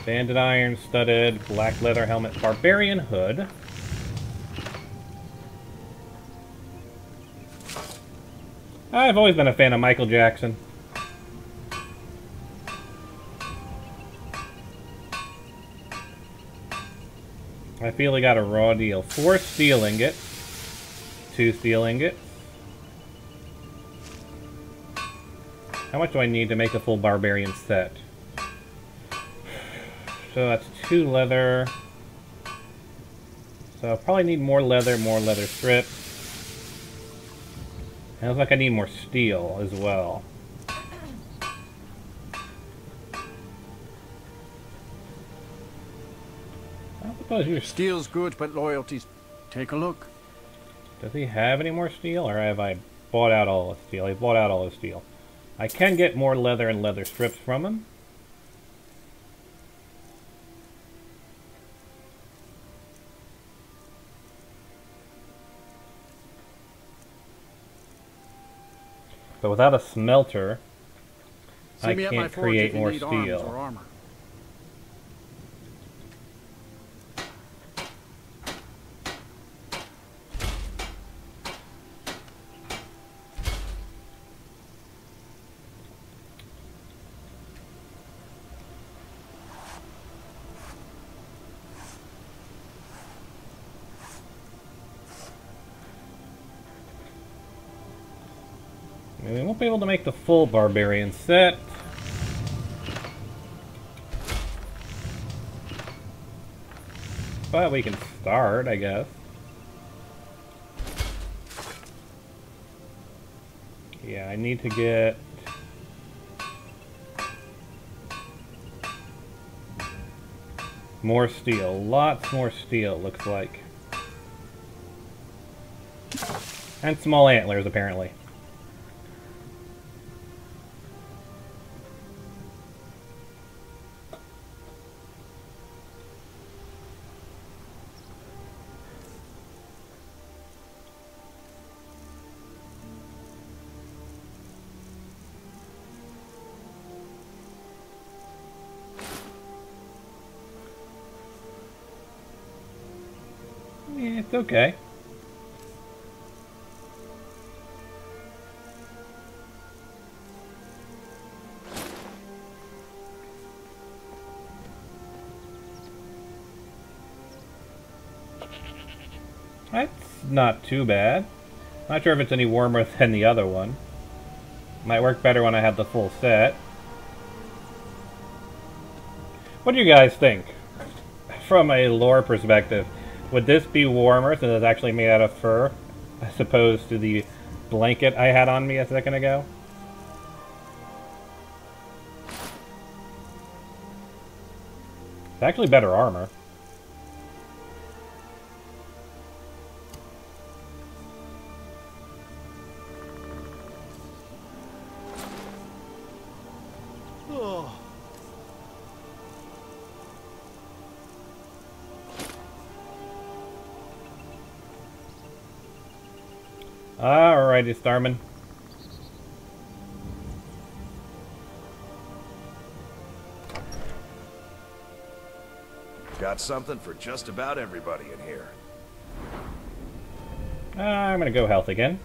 Banded iron, studded, black leather helmet, barbarian hood. I've always been a fan of Michael Jackson. I feel I got a raw deal. 4 steel ingots, 2 steel ingots. How much do I need to make a full barbarian set? So that's 2 leather. So I'll probably need more leather strips. And it looks like I need more steel as well. I suppose you're... Steel's good, but loyalty's... Take a look. Does he have any more steel, or have I bought out all his steel? I bought out all his steel. I can get more leather and leather strips from him. But without a smelter, I can't create more steel. We won't be able to make the full barbarian set. But we can start, I guess. Yeah, I need to get... more steel. Lots more steel, looks like. And small antlers, apparently. Yeah, it's okay. That's not too bad. Not sure if it's any warmer than the other one. Might work better when I have the full set. What do you guys think? From a lore perspective, would this be warmer since it's actually made out of fur, as opposed to the blanket I had on me a second ago? It's actually better armor. Alrighty, Starman. Got something for just about everybody in here. I'm gonna go health again.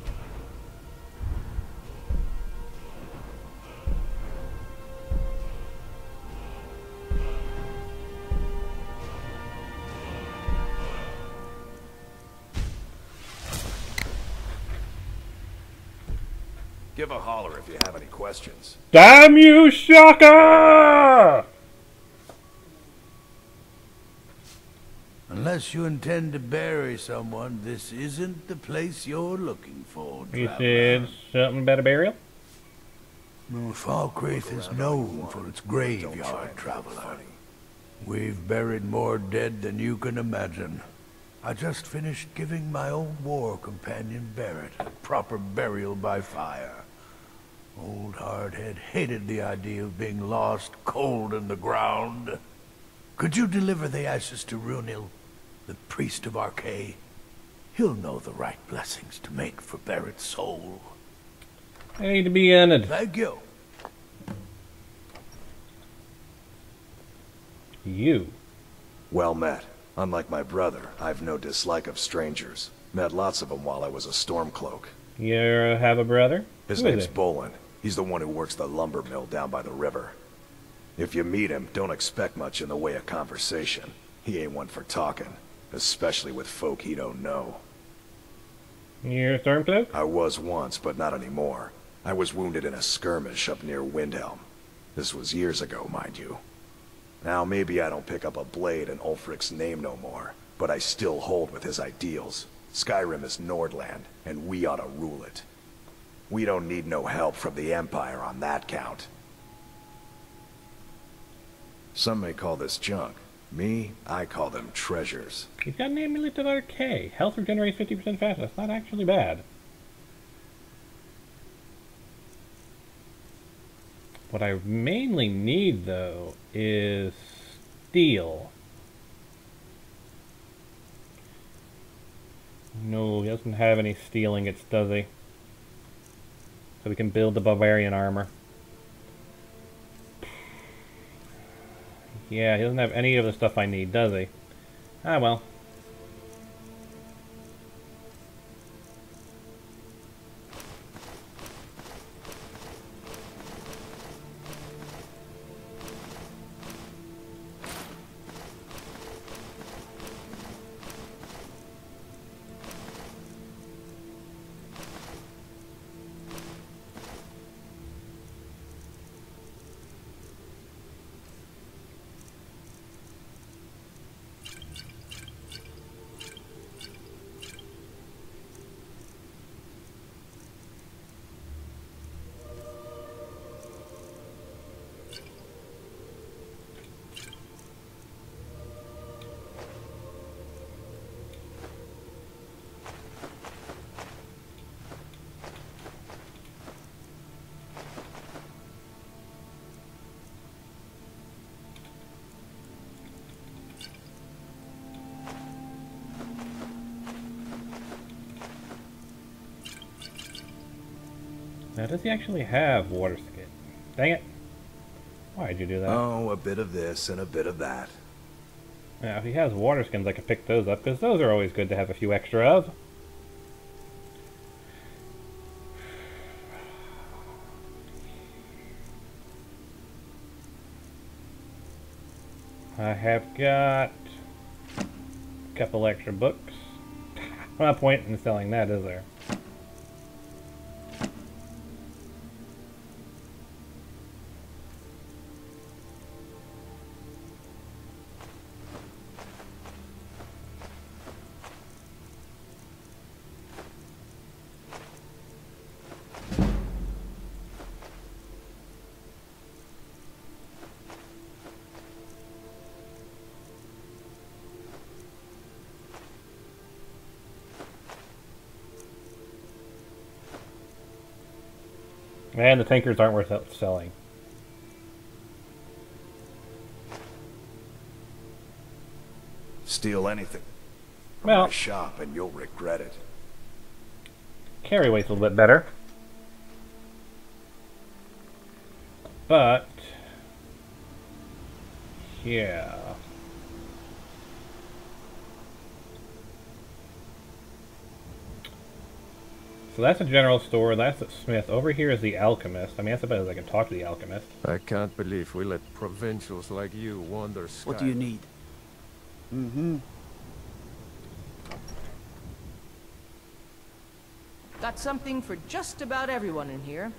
Give a holler if you have any questions. Damn you, Shaka! Unless you intend to bury someone, this isn't the place you're looking for, You traveler. said something about a burial? Well, Falkreath is known for its graveyard, traveler. We've buried more dead than you can imagine. I just finished giving my old war companion Barrett a proper burial by fire. Old Hardhead hated the idea of being lost cold in the ground. Could you deliver the ashes to Runil, the priest of Arkay? He'll know the right blessings to make for Barrett's soul. I need to be honored. Thank you. You. Well met. Unlike my brother, I've no dislike of strangers. Met lots of them while I was a Stormcloak. You have a brother? His Who is name's it? Bolin. He's the one who works the lumber mill down by the river. If you meet him, don't expect much in the way of conversation. He ain't one for talking, especially with folk he don't know. You're a Stormcloak? I was once, but not anymore. I was wounded in a skirmish up near Windhelm. This was years ago, mind you. Now, maybe I don't pick up a blade in Ulfric's name no more, but I still hold with his ideals. Skyrim is Nordland, and we ought to rule it. We don't need no help from the Empire on that count. Some may call this junk. Me, I call them treasures. He's got an amulet of Arkay. Health regenerates 50% faster. That's not actually bad. What I mainly need, though, is steel. No, he doesn't have any steel ingots, does he? So we can build the barbarian armor. Yeah, he doesn't have any of the stuff I need, does he? Ah, well. Now, does he actually have water skin? Dang it. Why'd you do that? Oh, a bit of this and a bit of that. Now, if he has water skins, I could pick those up, because those are always good to have a few extra of. I have got a couple extra books. No point in selling that, is there? And the tankers aren't worth selling. Steal anything from Well, my shop and you'll regret it. carry weight's a little bit better. But yeah. So that's a general store, that's a smith. Over here is the alchemist. I mean, I suppose I can talk to the alchemist. I can't believe we let provincials like you wander sky. What do you need? Mm-hmm. Got something for just about everyone in here.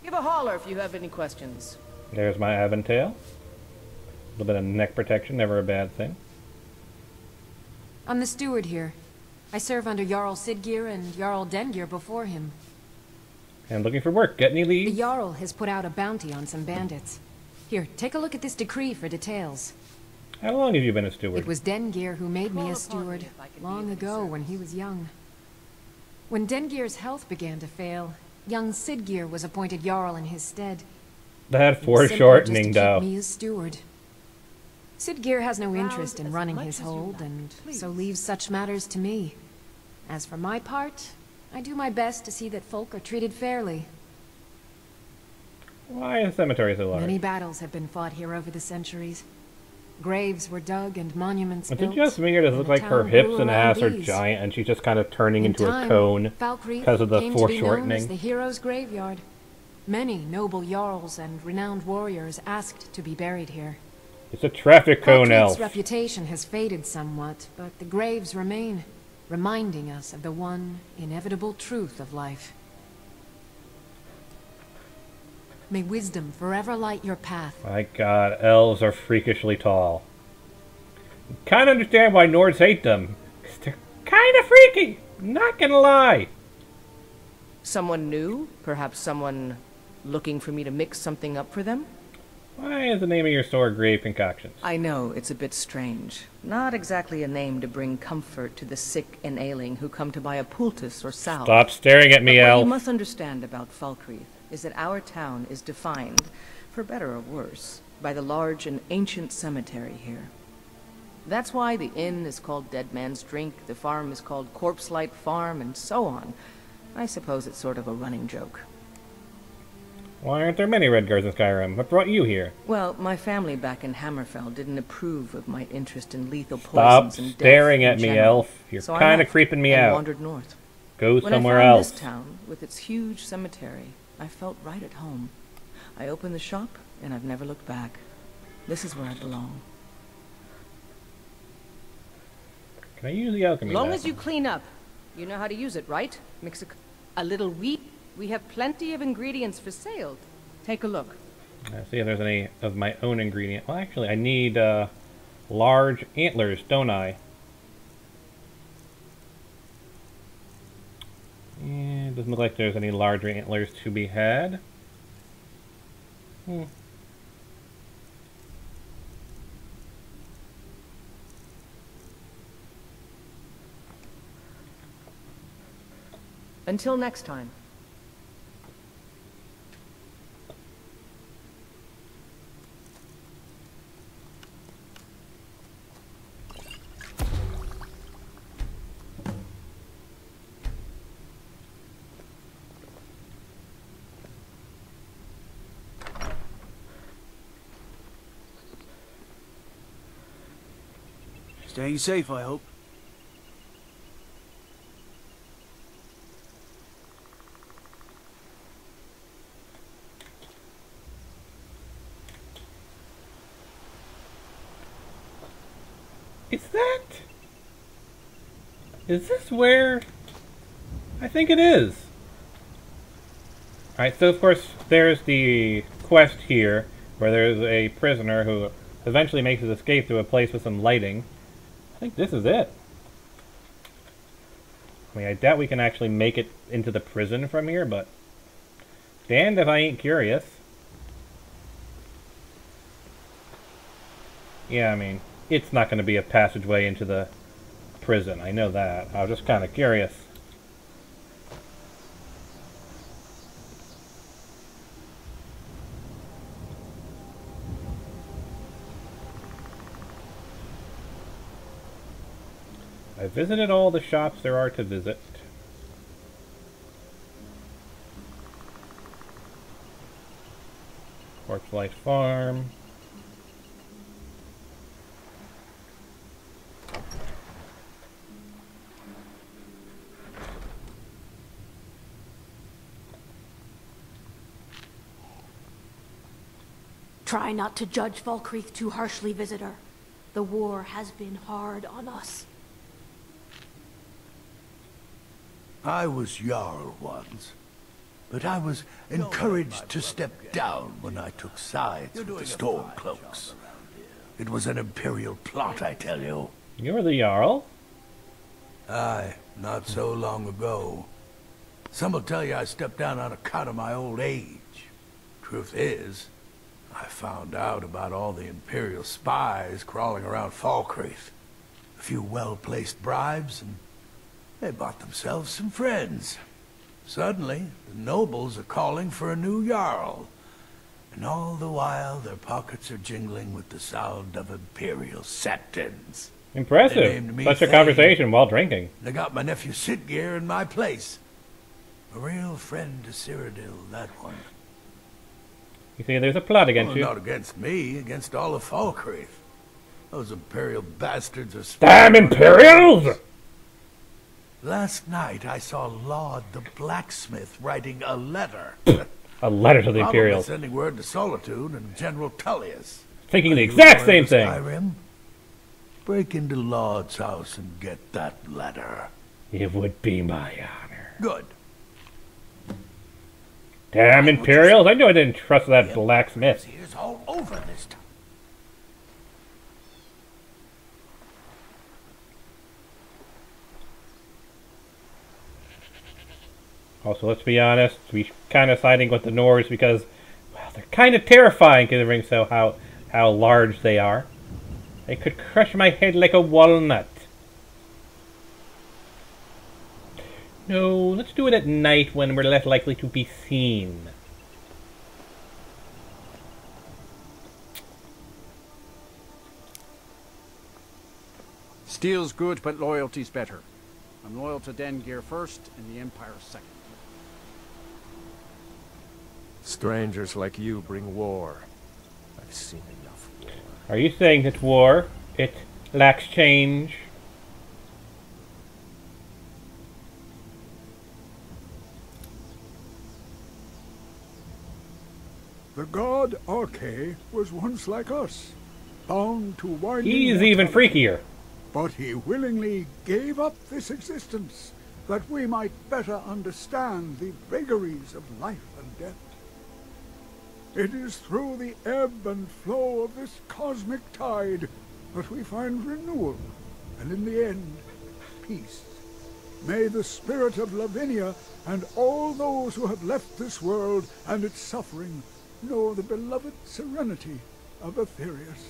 Give a holler if you have any questions. There's my Aventail. A little bit of neck protection, never a bad thing. I'm the steward here. I serve under Jarl Siggeir and Jarl Dengeir before him. And looking for work. Get any leads? The Jarl has put out a bounty on some bandits. Here, take a look at this decree for details. How long have you been a steward? It was Dengeir who made me a steward, long ago when he was young. When Dengeir's health began to fail, young Siggeir was appointed Jarl in his stead. That foreshortening, though. Keep me as steward. Siggeir has no interest in running his hold, and so leaves such matters to me. As for my part, I do my best to see that folk are treated fairly. Why is the cemetery so large? Many battles have been fought here over the centuries. Graves were dug and monuments Is built. it just me, or does it look like her hips and ass are giant and she's just kind of turning into a cone because of the foreshortening? As the hero's graveyard. Many noble jarls and renowned warriors asked to be buried here. It's a traffic cone elf. Falkreath's reputation has faded somewhat, but the graves remain, reminding us of the one inevitable truth of life. May wisdom forever light your path. My god, elves are freakishly tall. Can't understand why Nords hate them. 'Cause they're kind of freaky, not gonna lie. Someone new? Perhaps someone looking for me to mix something up for them? Why is the name of your store Grave Concoctions? I know, it's a bit strange. Not exactly a name to bring comfort to the sick and ailing who come to buy a poultice or salve. Stop staring at me, But what elf. you must understand about Falkreath is that our town is defined, for better or worse, by the large and ancient cemetery here. That's why the inn is called Dead Man's Drink, the farm is called Corpse Light Farm, and so on. I suppose it's sort of a running joke. Why aren't there many Redguards in Skyrim? What brought you here? Well, my family back in Hammerfell didn't approve of my interest in lethal Stop poisons and death staring at in me, general. elf. You're So I kind of left creeping me and out. wandered north. Go When somewhere I found else. this town, with its huge cemetery, I felt right at home. I opened the shop, and I've never looked back. This is where I belong. Can I use the alchemy? Long knife? as you clean up. You know how to use it, right? Mix a little wheat. We have plenty of ingredients for sale. Take a look. See if there's any of my own ingredient. Well, actually, I need large antlers, don't I? Yeah, it doesn't look like there's any larger antlers to be had. Until next time. Staying safe, I hope. Is this where... I think it is. Alright, so of course there's the quest here, where there's a prisoner who eventually makes his escape to a place with some lighting. I think this is it. I mean, I doubt we can actually make it into the prison from here, but... damned if I ain't curious. Yeah, I mean, it's not going to be a passageway into the prison. I know that. I was just kind of curious. I visited all the shops there are to visit. Corpselight Farm. Try not to judge Falkreath too harshly, visitor. The war has been hard on us. I was Jarl once, but I was encouraged to step down when I took sides with the Stormcloaks. It was an Imperial plot, I tell you. You were the Jarl? Aye, not so long ago. Some will tell you I stepped down on account of my old age. Truth is, I found out about all the Imperial spies crawling around Falkreath. A few well-placed bribes, and they bought themselves some friends. Suddenly, the nobles are calling for a new Jarl. And all the while, their pockets are jingling with the sound of Imperial septons. Impressive. Such a conversation while drinking. They got my nephew Sitgeir in my place. A real friend to Cyrodiil, that one. You see, there's a plot against you. Not against me, against all of Falkreath. Those Imperial bastards are... Damn Imperials! Last night I saw Laud the blacksmith writing a letter. A letter to the Imperials. Sending word to Solitude and General Tullius. Thinking the exact same thing. Skyrim? Break into Laud's house and get that letter. It would be my honor. Good. Damn Imperials! I knew I didn't trust that blacksmith. It's all over this time. Also, let's be honest, we kind of siding with the Nords because, well, they're kind of terrifying considering how large they are. They could crush my head like a walnut. No, let's do it at night when we're less likely to be seen. Steel's good, but loyalty's better. I'm loyal to Dengeir first, and the Empire second. Strangers like you bring war. I've seen enough war. Are you saying that war, it lacks change? The god Arkay was once like us, bound to winding He's even freakier. But he willingly gave up this existence, that we might better understand the vagaries of life and death. It is through the ebb and flow of this cosmic tide that we find renewal, and in the end, peace. May the spirit of Lavinia and all those who have left this world and its suffering know the beloved serenity of Aetherius.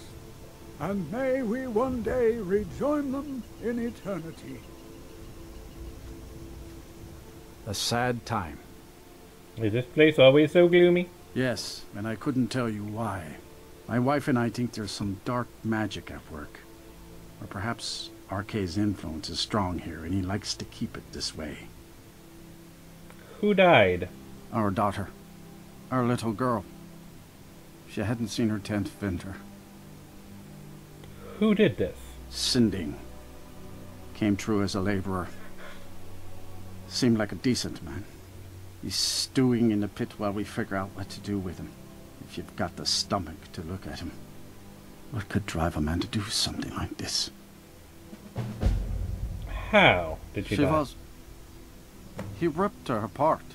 And may we one day rejoin them in eternity. A sad time. Is this place always so gloomy? Yes, and I couldn't tell you why. My wife and I think there's some dark magic at work. Or perhaps Arkay's influence is strong here, and he likes to keep it this way. Who died? Our daughter. Our little girl. She hadn't seen her 10th winter. Who did this? Sinding. Came through as a laborer. Seemed like a decent man. He's stewing in the pit while we figure out what to do with him. If you've got the stomach to look at him. What could drive a man to do something like this? How did she die? He ripped her apart.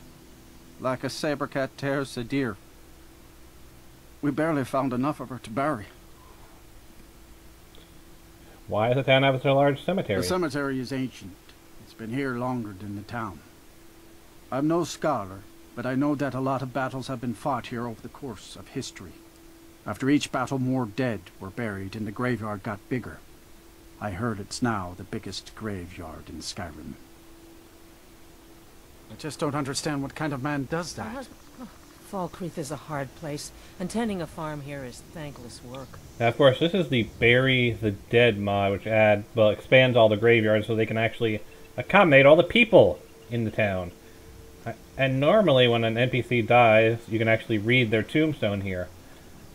Like a saber cat tears a deer. We barely found enough of her to bury. Why does the town have such a large cemetery? The cemetery is ancient. It's been here longer than the town. I'm no scholar, but I know that a lot of battles have been fought here over the course of history. After each battle, more dead were buried and the graveyard got bigger. I heard it's now the biggest graveyard in Skyrim. I just don't understand what kind of man does that. Falkreath is a hard place, and tending a farm here is thankless work. Now, of course, this is the Bury the Dead mod, which expands all the graveyards so they can actually accommodate all the people in the town. And normally when an NPC dies, you can actually read their tombstone here.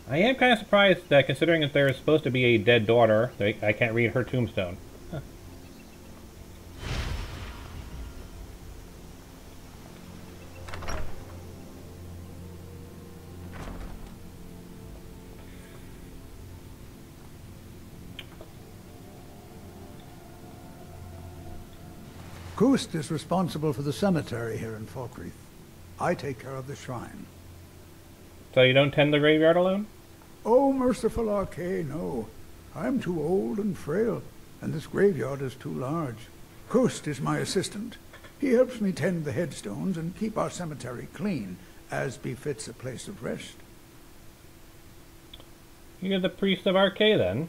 I am kind of surprised that considering that there is supposed to be a dead daughter, I can't read her tombstone. Huh. Kust is responsible for the cemetery here in Falkreath. I take care of the shrine. So you don't tend the graveyard alone? Oh, merciful Arkay, no. I'm too old and frail, and this graveyard is too large. Kust is my assistant. He helps me tend the headstones and keep our cemetery clean, as befits a place of rest. You're the priest of Arkay, then?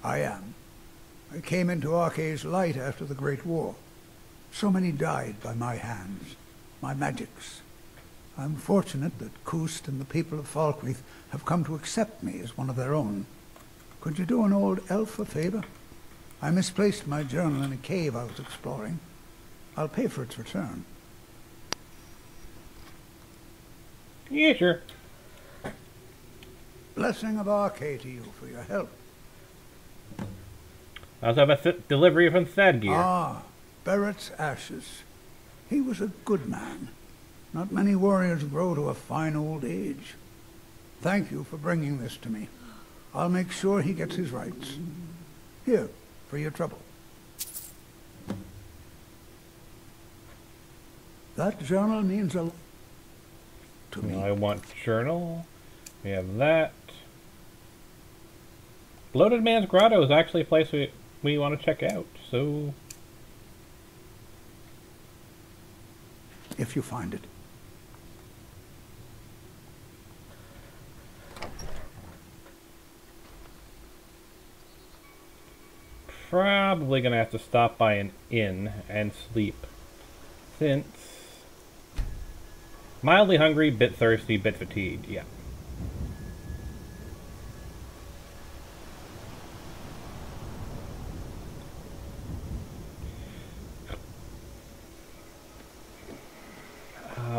I am. I came into Arkay's light after the Great War. So many died by my hands, my magics. I'm fortunate that Kust and the people of Falkreath have come to accept me as one of their own. Could you do an old elf a favor? I misplaced my journal in a cave I was exploring. I'll pay for its return. Yeah, sure. Blessing of Arkay to you for your help. I also have a delivery from Thadgeir. Ah, Barrett's ashes. He was a good man. Not many warriors grow to a fine old age. Thank you for bringing this to me. I'll make sure he gets his rights. Here, for your trouble. That journal means a lot to me. I want journal. We have that. Bloated Man's Grotto is actually a place we want to check out, so... If you find it. Probably gonna have to stop by an inn and sleep. Since... Mildly hungry, bit thirsty, bit fatigued, yeah.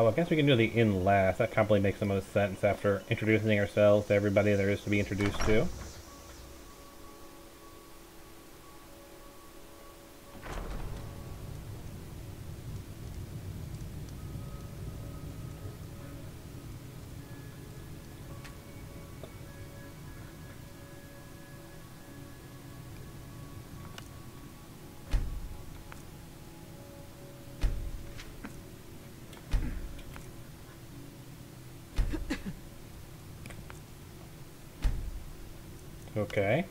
I guess we can do the inn last. That probably makes the most sense after introducing ourselves to everybody there is to be introduced to. Okay.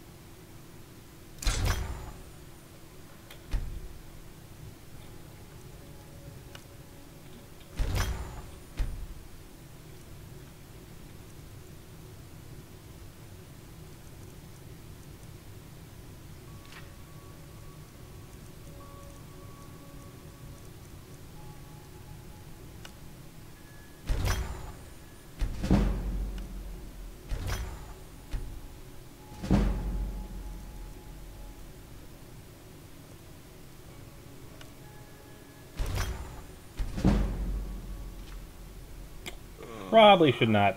Probably should not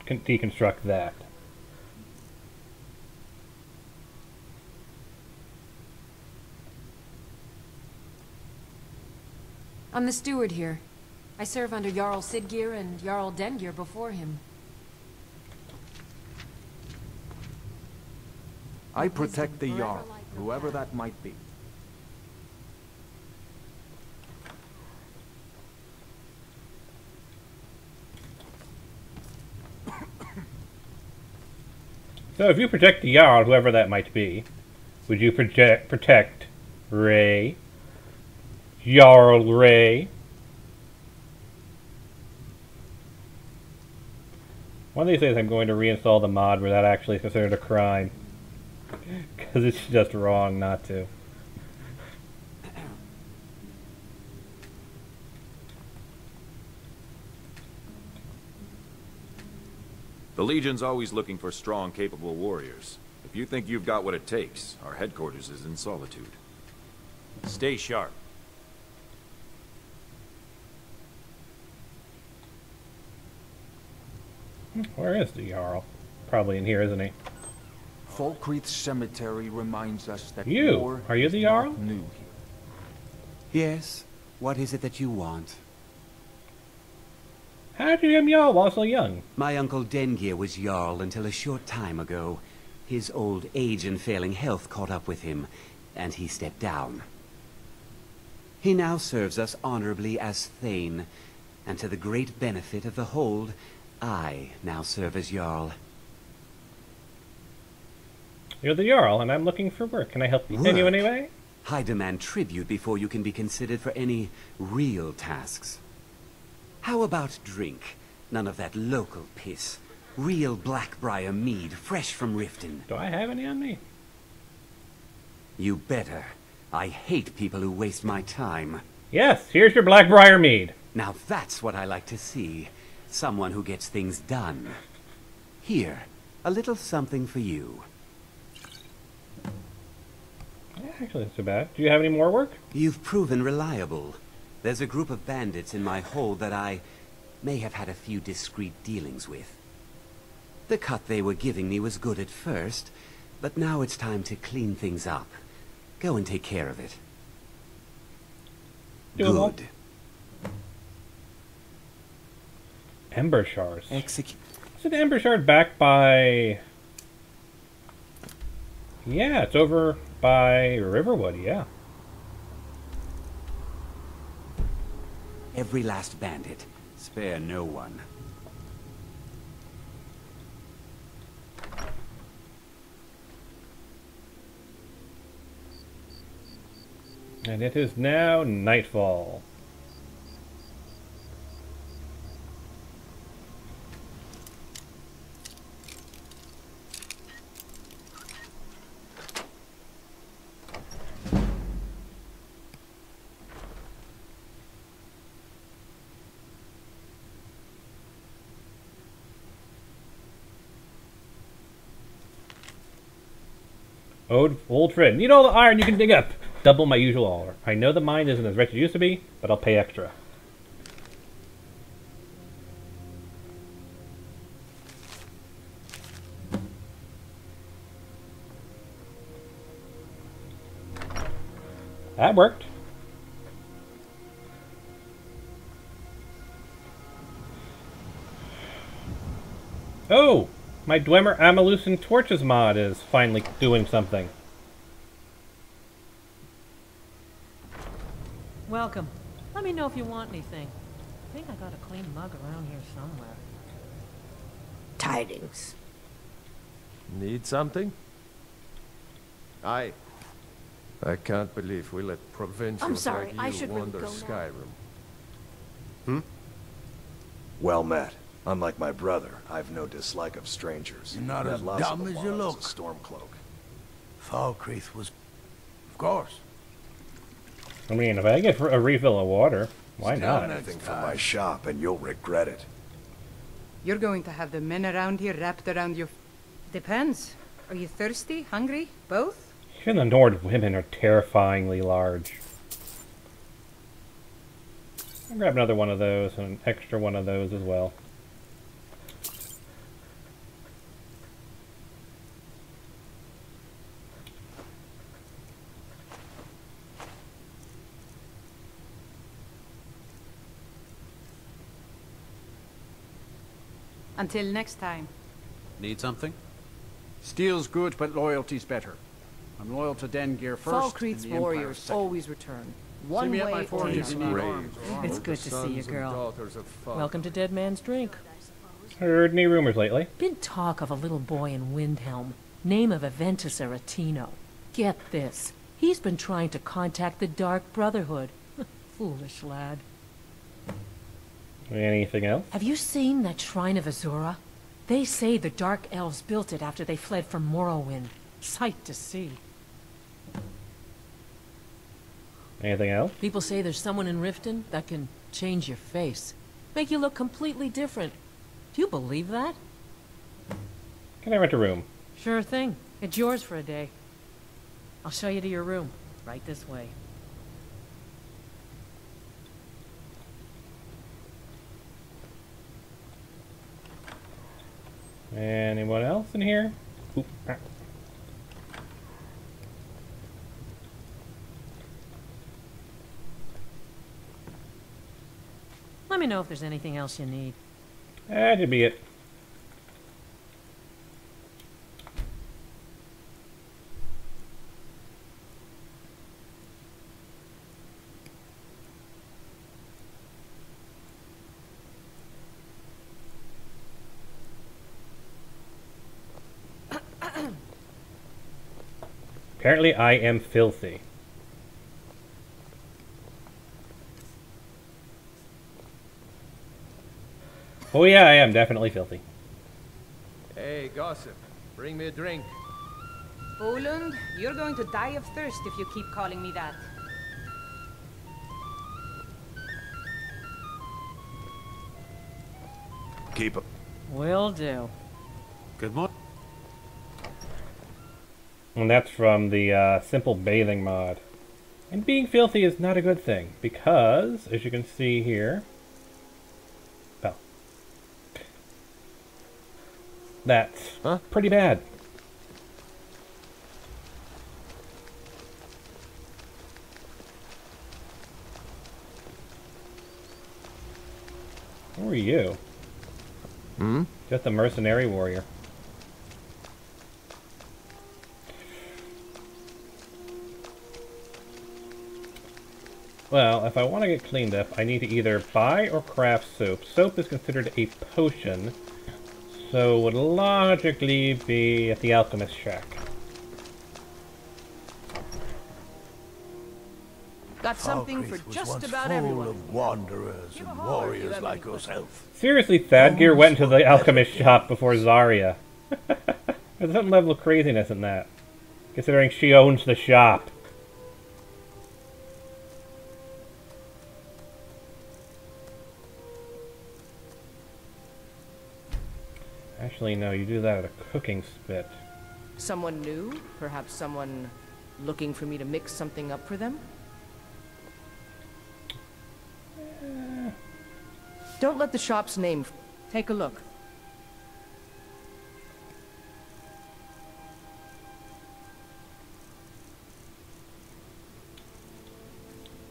deconstruct that. I'm the steward here. I serve under Jarl Siggeir and Jarl Dengeir before him. I protect the Jarl, whoever that might be. So if you protect the Jarl, whoever that might be, would you protect Ray? Jarl Ray? One of these days I'm going to reinstall the mod where that actually is considered a crime. Because it's just wrong not to. The Legion's always looking for strong, capable warriors. If you think you've got what it takes, our headquarters is in Solitude. Stay sharp. Where is the Jarl? Probably in here, isn't he? Falkreath Cemetery reminds us that You! Are you the Jarl? New. Yes. What is it that you want? How did you become Jarl while so young? My uncle Dengir was Jarl until a short time ago. His old age and failing health caught up with him, and he stepped down. He now serves us honorably as Thane, and to the great benefit of the Hold, I now serve as Jarl. You're the Jarl, and I'm looking for work. Can I help you in any way? I demand tribute before you can be considered for any real tasks. How about drink? None of that local piss. Real Blackbriar mead, fresh from Riften. Do I have any on me? You better. I hate people who waste my time. Yes, here's your Blackbriar mead. Now that's what I like to see. Someone who gets things done. Here, a little something for you. Yeah, actually, that's too bad. Do you have any more work? You've proven reliable. There's a group of bandits in my hold that I may have had a few discreet dealings with. The cut they were giving me was good at first, but now it's time to clean things up. Go and take care of it. Doable. Good. Ember shards. Execute. Is it Ember shard back by... Yeah, it's over by Riverwood, yeah. Every last bandit. Spare no one. And it is now nightfall. Old friend, need all the iron you can dig up. Double my usual ore. I know the mine isn't as rich as it used to be, but I'll pay extra. That worked. Oh! My Dwemer Amalucent Torches mod is finally doing something. Welcome. Let me know if you want anything. I think I got a clean mug around here somewhere. Tidings. Need something? I can't believe we let provincials sorry, like I you should really wander go now. Hmm? Well met. Unlike my brother, I've no dislike of strangers. You're not Red as Lasso dumb as you belongs look. to Stormcloak. Falkreath was... Of course. I mean, if I get a refill of water, why Steal not? anything from my shop and you'll regret it. You're going to have the men around here wrapped around your... Depends. Are you thirsty? Hungry? Both? Even the Nord women are terrifyingly large. I'll grab another one of those and an extra one of those as well. Until next time. Need something? Steel's good, but loyalty's better. I'm loyal to Dengir first. Falkreath's and the Empire warriors second. always return. See One me way at my or forge if you need another. arms. It's good to see you, girl. Welcome to Dead Man's Drink. Heard any rumors lately? Been talk of a little boy in Windhelm. Name of Aventus Aretino. Get this. He's been trying to contact the Dark Brotherhood. Foolish lad. Anything else? Have you seen that Shrine of Azura? They say the Dark Elves built it after they fled from Morrowind. Sight to see. Anything else? People say there's someone in Riften that can change your face. Make you look completely different. Do you believe that? Can I rent a room? Sure thing. It's yours for a day. I'll show you to your room. Right this way. Anyone else in here? Oop. Ah. Let me know if there's anything else you need. That should be it. Apparently I am filthy. Oh yeah, I am definitely filthy. Hey, gossip. Bring me a drink. Olund, you're going to die of thirst if you keep calling me that. Keep it. Will do. Good morning. And that's from the Simple Bathing mod. And being filthy is not a good thing, because, as you can see here, well, that's pretty bad. Who are you? Just a mercenary warrior. Well, if I want to get cleaned up, I need to either buy or craft soap. Soap is considered a potion, so would logically be at the alchemist shack. Got something for just about everyone. Of wanderers and warriors like yourself. Seriously, Thadgear went to the alchemist shop before Zarya. There's some level of craziness in that, considering she owns the shop. Actually, no, you do that at a cooking spit. Someone new? Perhaps someone looking for me to mix something up for them? Don't let the shop's name... Take a look.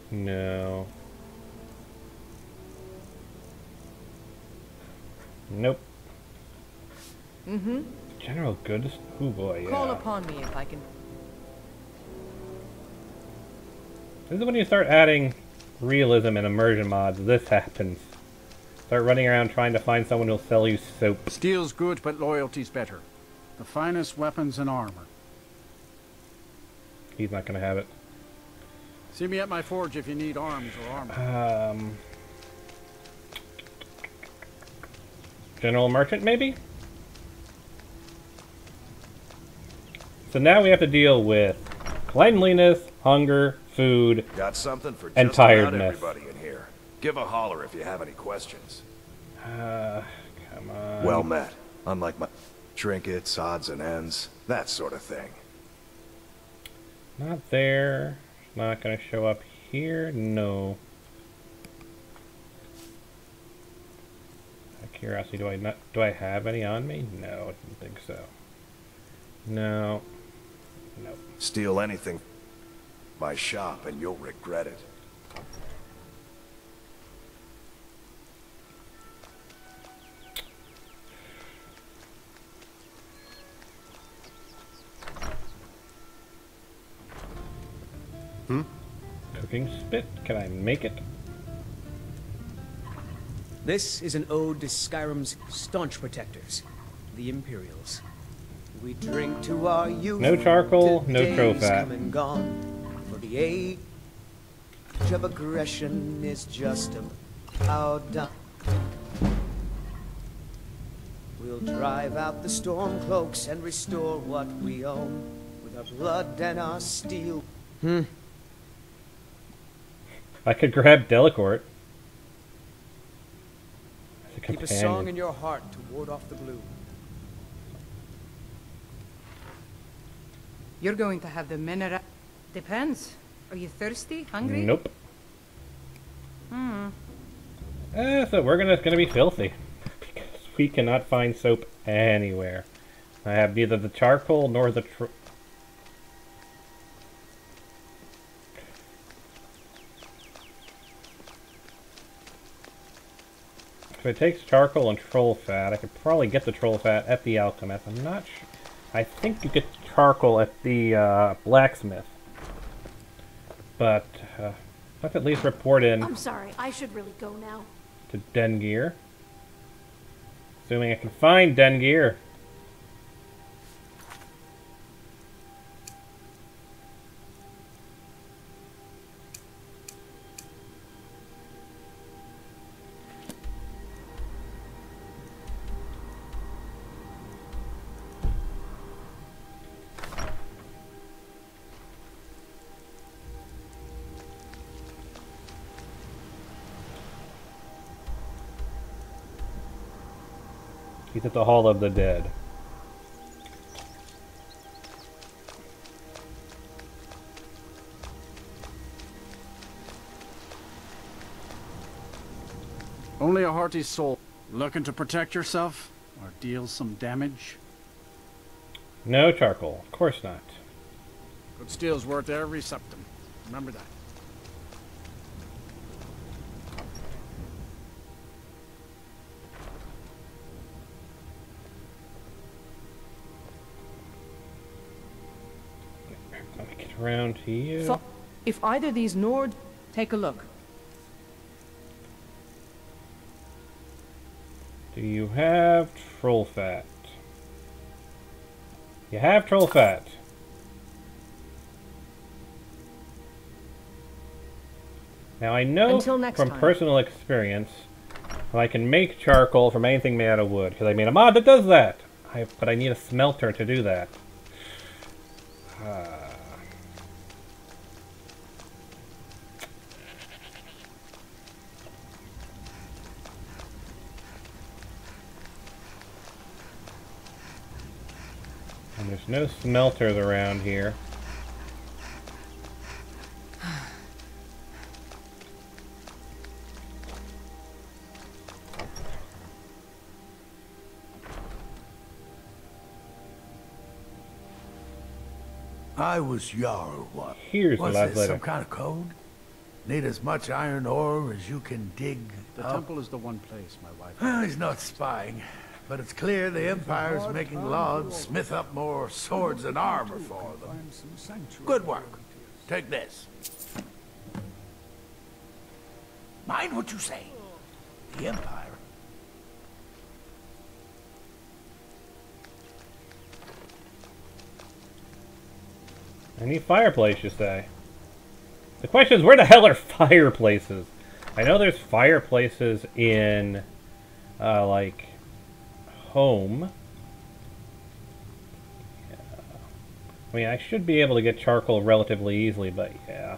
No. Nope. Mm-hmm. General goods? Oh boy, yeah. Call upon me if I can... This is when you start adding realism and immersion mods. This happens. Start running around trying to find someone who'll sell you soap. Steel's good, but loyalty's better. The finest weapons and armor. He's not gonna have it. See me at my forge if you need arms or armor. General merchant, maybe? So now we have to deal with cleanliness, hunger, food, Got something for and just about tiredness. everybody in here. Give a holler if you have any questions. Come on. Well met. Unlike my trinkets, odds and ends, that sort of thing. Not there. Not gonna show up here. No. Out of curiosity, do I have any on me? No, I don't think so. No. Nope. Steal anything my shop and you'll regret it. Cooking spit. Can I make it? This is an ode to Skyrim's staunch protectors, the Imperials. We drink to our youth. No charcoal, no days trophat. come and gone, for the age of aggression is just about done. We'll drive out the stormcloaks and restore what we own with our blood and our steel. I could grab Delacourt. As a Keep a companion. song in your heart to ward off the blue. You're going to have the men around. Depends. Are you thirsty? Hungry? Nope. Hmm. So we're gonna be filthy. Because we cannot find soap anywhere. I have neither the charcoal nor the if it takes charcoal and troll fat, I could probably get the troll fat at the alchemist. I'm not sure. I think you get charcoal at the blacksmith. But let's at least report in. I'm sorry, I should really go now. To Dengeir. Assuming I can find Dengeir. He's at the Hall of the Dead. Only a hearty soul. Looking to protect yourself? Or deal some damage? No charcoal. Of course not. Good steel's worth every septim. Remember that. Let me get around to you. If either these Nord, take a look. Do you have troll fat? You have troll fat. Now I know from personal experience that I can make charcoal from anything made out of wood, because I made a mod that does that. But I need a smelter to do that. And there's no smelters around here. I was Jarl once. Here's What's the last this, letter. some kind of code? Need as much iron ore as you can dig The up? temple is the one place my wife... Well, he's not spying. But it's clear the Empire's making Lords smith up more swords and armor for them. Good work. Take this. Mind what you say. The Empire. Any fireplace, you say? The question is, where the hell are fireplaces? I know there's fireplaces in, like, home. Yeah. I mean, I should be able to get charcoal relatively easily, but yeah.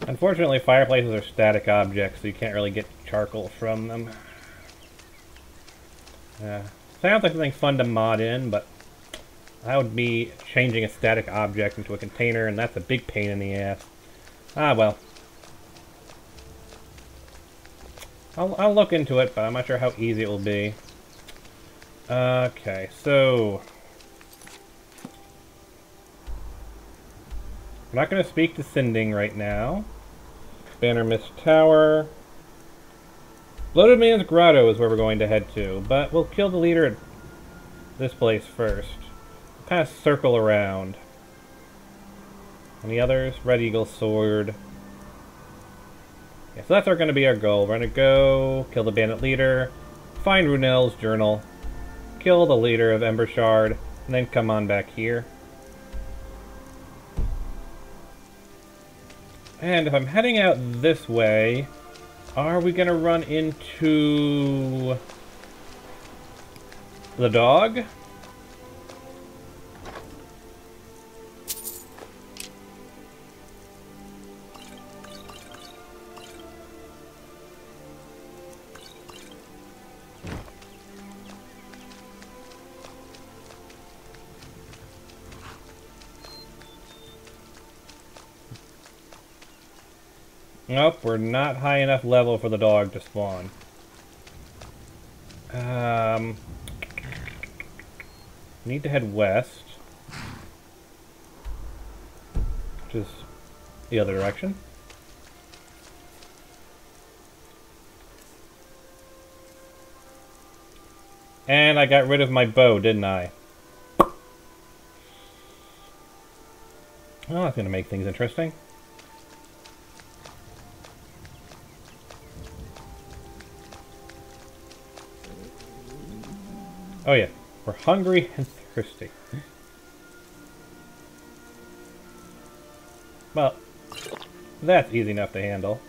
Unfortunately, fireplaces are static objects, so you can't really get charcoal from them. Sounds like something fun to mod in, but that would be changing a static object into a container, and that's a big pain in the ass. Ah, well. I'll look into it, but I'm not sure how easy it will be. Okay, so... I'm not going to speak to Sinding right now. Bannermist Tower. Bloated Man's Grotto is where we're going to head to, but we'll kill the leader at this place first. Kind of circle around. Any others? Red Eagle Sword. Yeah, so that's going to be our goal. We're going to go kill the bandit leader, find Runel's journal, kill the leader of Ember Shard, and then come on back here. And if I'm heading out this way, are we going to run into the dog? Nope, we're not high enough level for the dog to spawn. Need to head west. Which is the other direction. And I got rid of my bow, didn't I? Oh, that's gonna make things interesting. Oh yeah, we're hungry and thirsty. Well, that's easy enough to handle.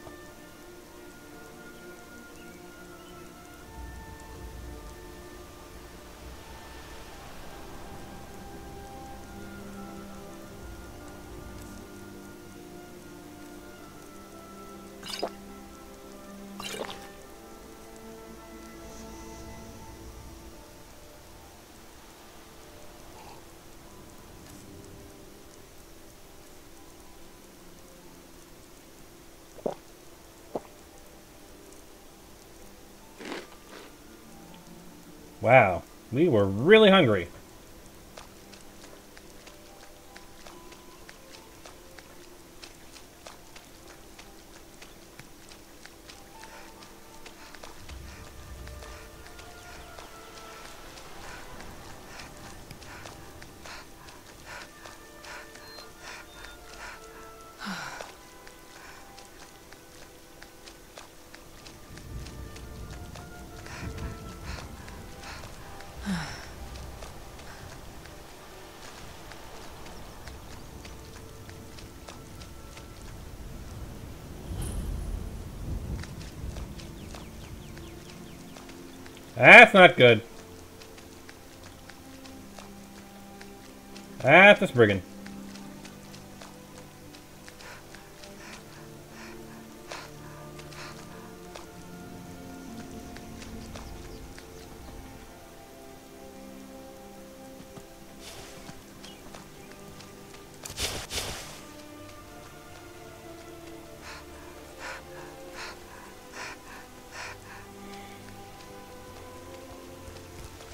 Wow, we were really hungry. That's not good. That's a Spriggan.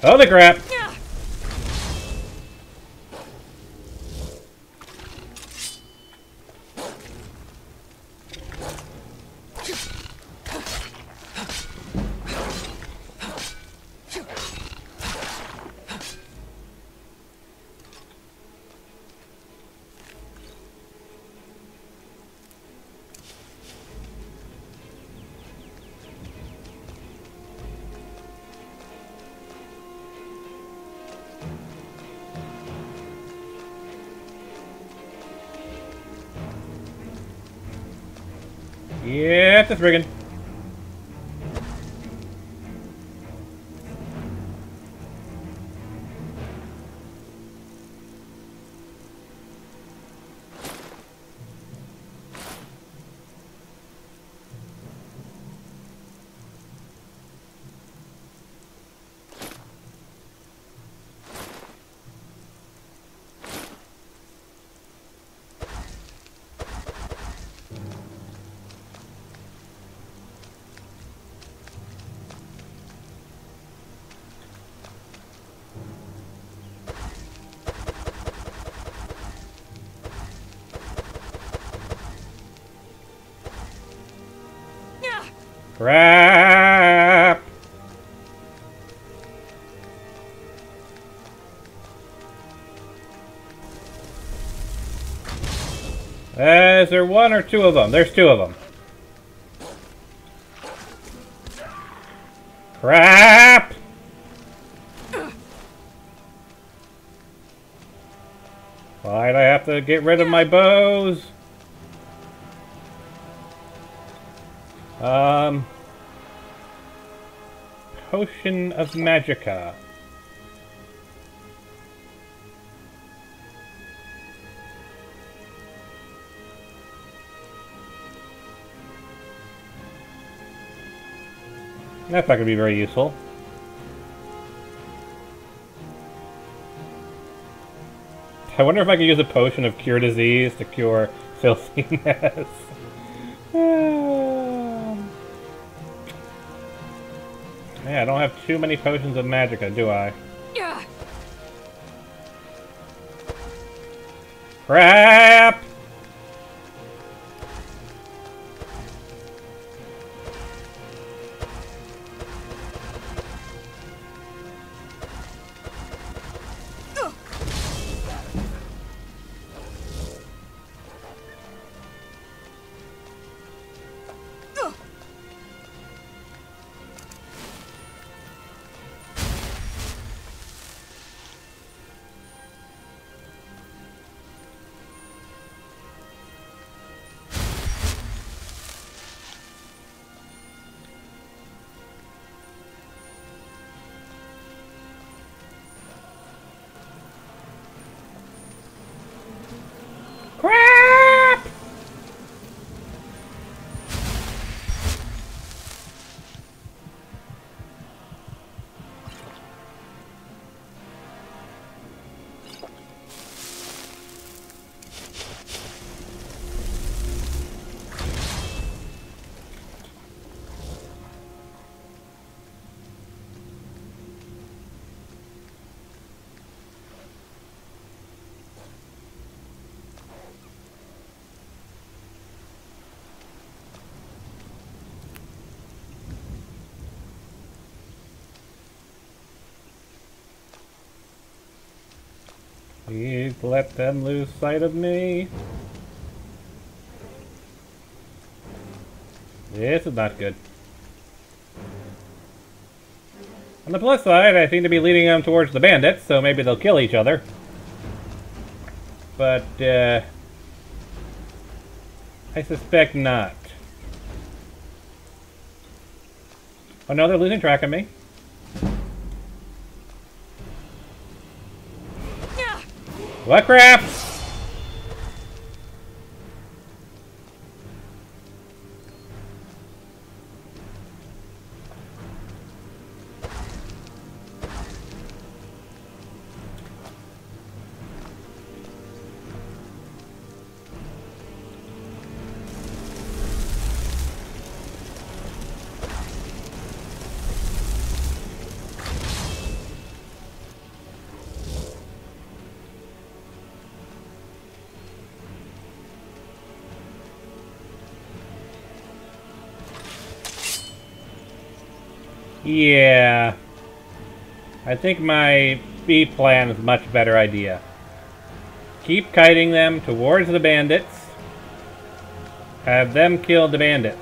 Holy crap! Yeah, it's a Spriggan. Crap! Is there one or two of them? There's two of them. Crap! Why'd I have to get rid of my bows? Potion of Magicka. That's not going to be very useful. I wonder if I could use a potion of cure disease to cure filthiness. Yeah, I don't have too many potions of magicka, do I? Yeah. Crap! Crap! Please let them lose sight of me. This is not good. On the plus side, I seem to be leading them towards the bandits, so maybe they'll kill each other. But, I suspect not. Oh no, they're losing track of me. What crap? Yeah. I think my B plan is a much better idea. Keep kiting them towards the bandits. Have them kill the bandits.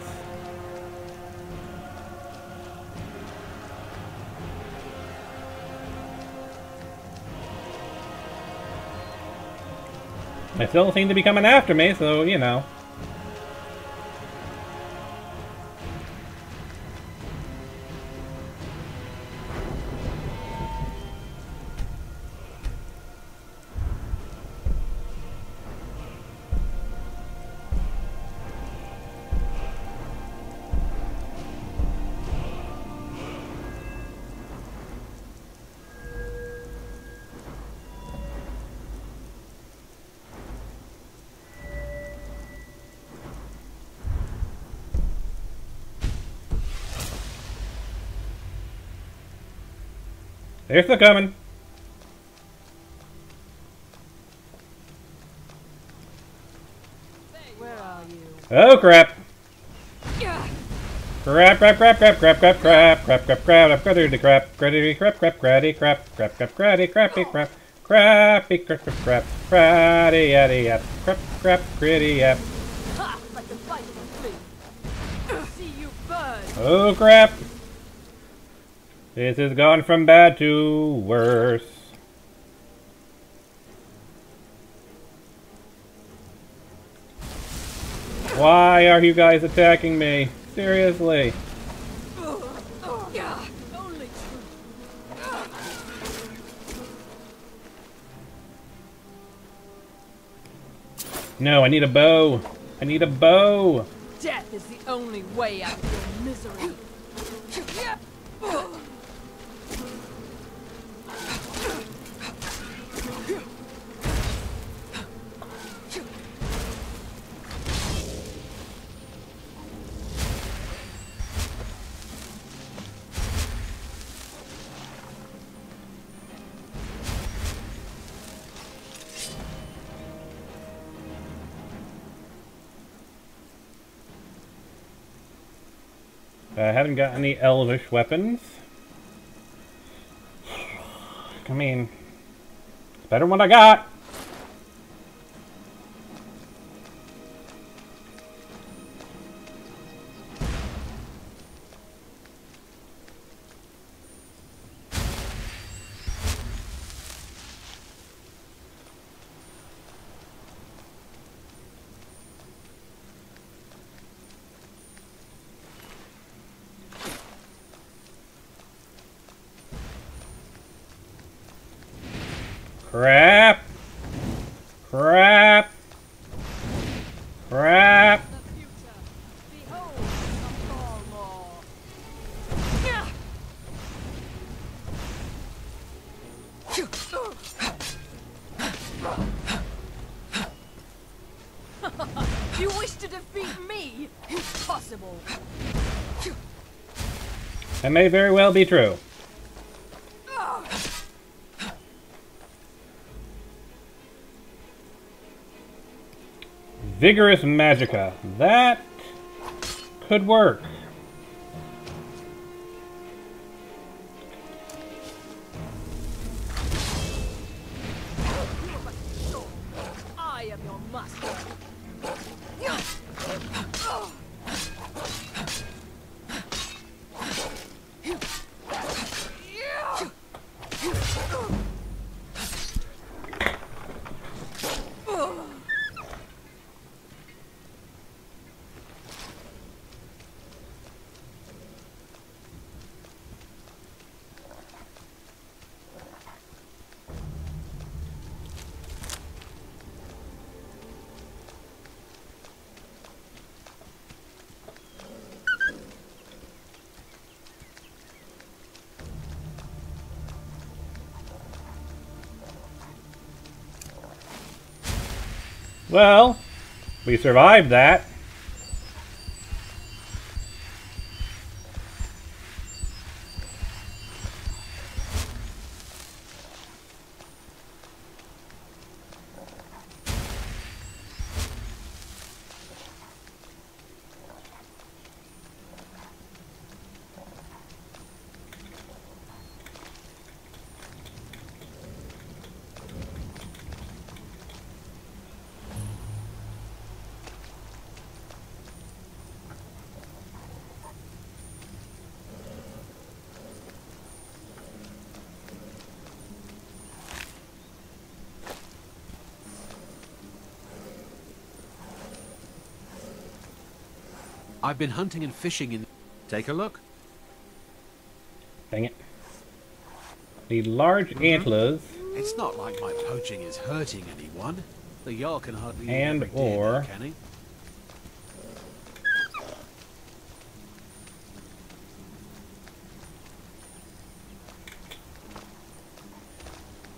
They still seem to be coming after me, so, you know. They're still coming. Where are you? Oh crap. Crap, crap, crap, crap, crap, crap, crap, crap, crap, crap, cratty, crap, cratty, crap, crap, cratty, crap, crap, crap, cratty, crappy, crap, crappy, crap, crap, crap, cratty, yaddy, yap, crap, crap, critty, yap. Ha! Like the bite of a flea. See you burn. Oh crap. This has gone from bad to worse. Why are you guys attacking me? Seriously. No, I need a bow. I need a bow. Death is the only way out of your misery. I haven't got any elvish weapons. I mean, it's better than what I got. Crap! Crap! Crap! You wish to defeat me? Impossible. That may very well be true. Vigorous Magicka. That could work. I am your master. Well, we survived that. I've been hunting and fishing in... Take a look. Dang it. The large antlers. It's not like my poaching is hurting anyone. The Jarl can hardly... And or... Can he?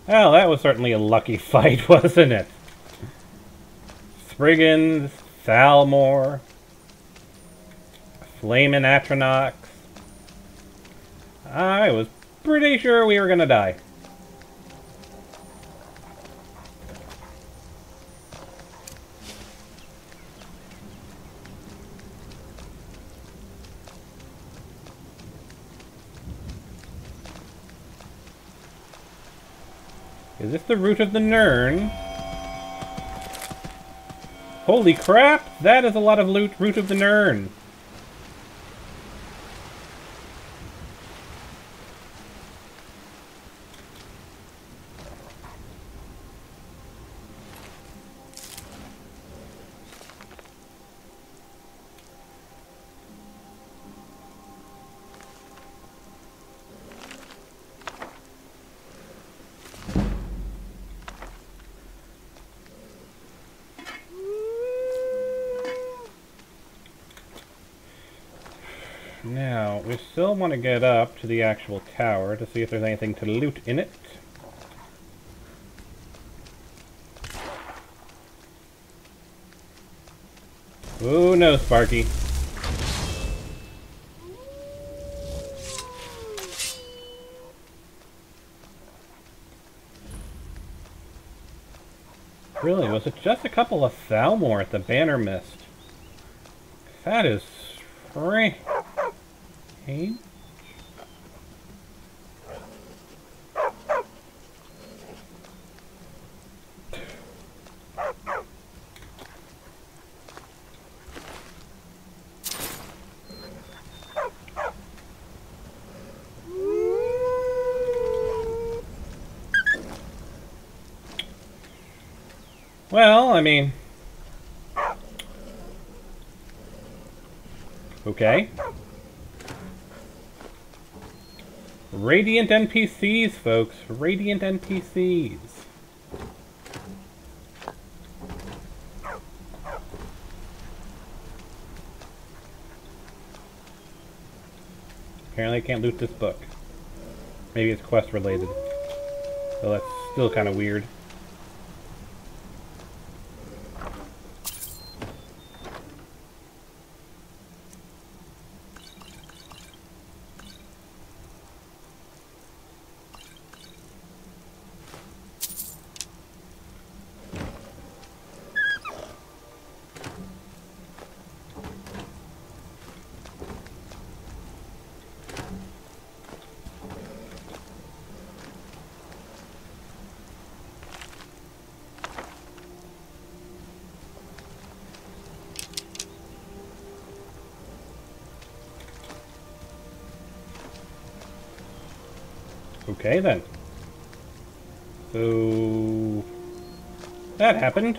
Well, that was certainly a lucky fight, wasn't it? Spriggans, Thalmor, Flamin' Atronach. I was pretty sure we were gonna die. Is this the root of the Nirn? Holy crap! That is a lot of root of the Nirn. Now, we still want to get up to the actual tower to see if there's anything to loot in it. Oh no, Sparky. Really, was it just a couple of Thalmor at the Banner Mist? That is free. change? Well, I mean... Okay. Radiant NPCs, folks. Radiant NPCs. Apparently I can't loot this book. Maybe it's quest related. So that's still kind of weird. Okay then. So that happened.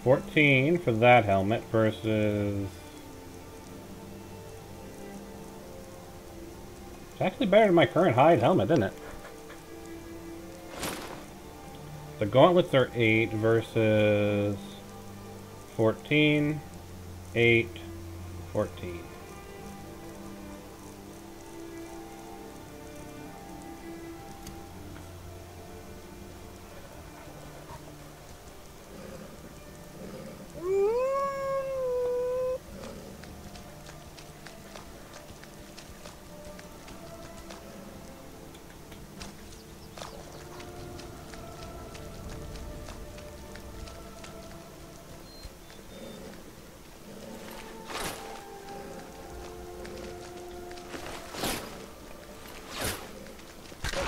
$14 for that helmet versus... It's actually better than my current hide helmet, isn't it? The gauntlets are 8 versus 14, 8, 14.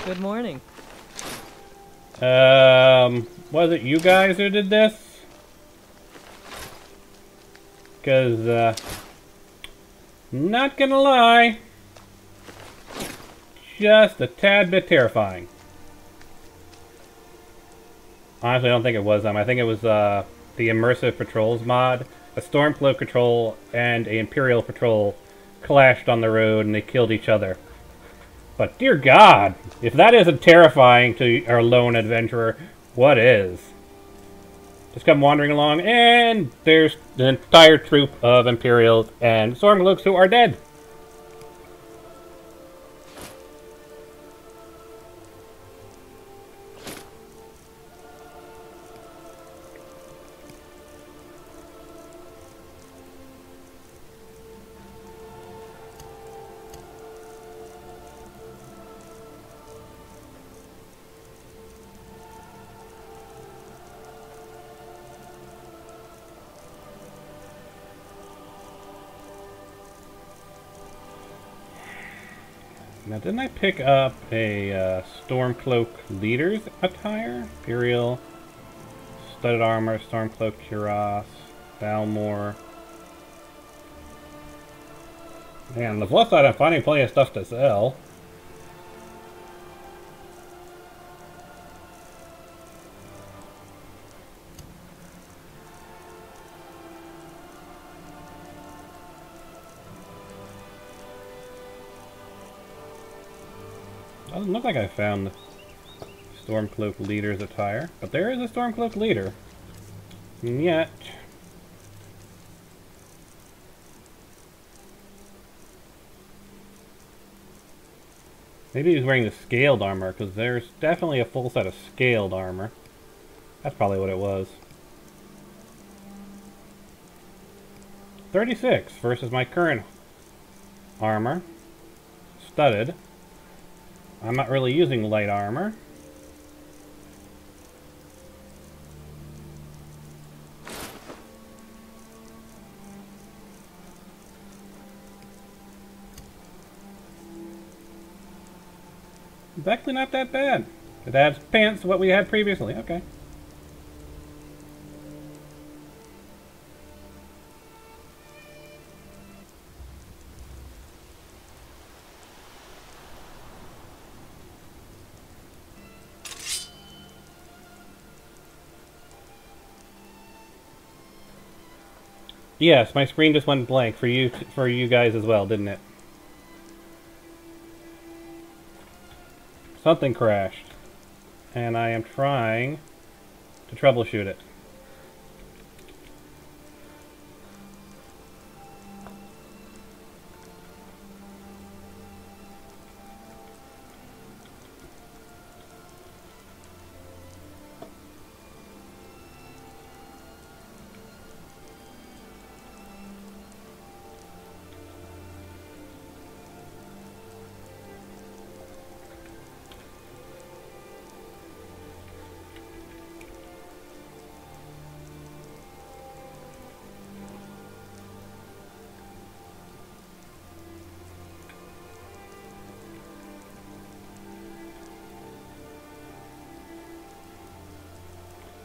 Good morning. Was it you guys who did this? Because, not gonna lie, just a tad bit terrifying. Honestly, I don't think it was them. I think it was, the Immersive Patrols mod. A Stormcloak patrol and an Imperial patrol clashed on the road and they killed each other. But dear God, if that isn't terrifying to our lone adventurer, what is? Just come wandering along, and there's an entire troop of Imperials and Stormcloaks who are dead. Now, didn't I pick up a Stormcloak leader's attire? Imperial, studded armor, Stormcloak cuirass, Balmor. Man, on the plus side, I'm finding plenty of stuff to sell. Doesn't look like I found the Stormcloak leader's attire, but there is a Stormcloak leader. And yet... maybe he's wearing the scaled armor, because there's definitely a full set of scaled armor. That's probably what it was. 36 versus my current armor. Studded. I'm not really using light armor. It's actually not that bad. It adds pants to what we had previously. Okay. Yes, my screen just went blank for you guys as well, didn't it? Something crashed, and I am trying to troubleshoot it.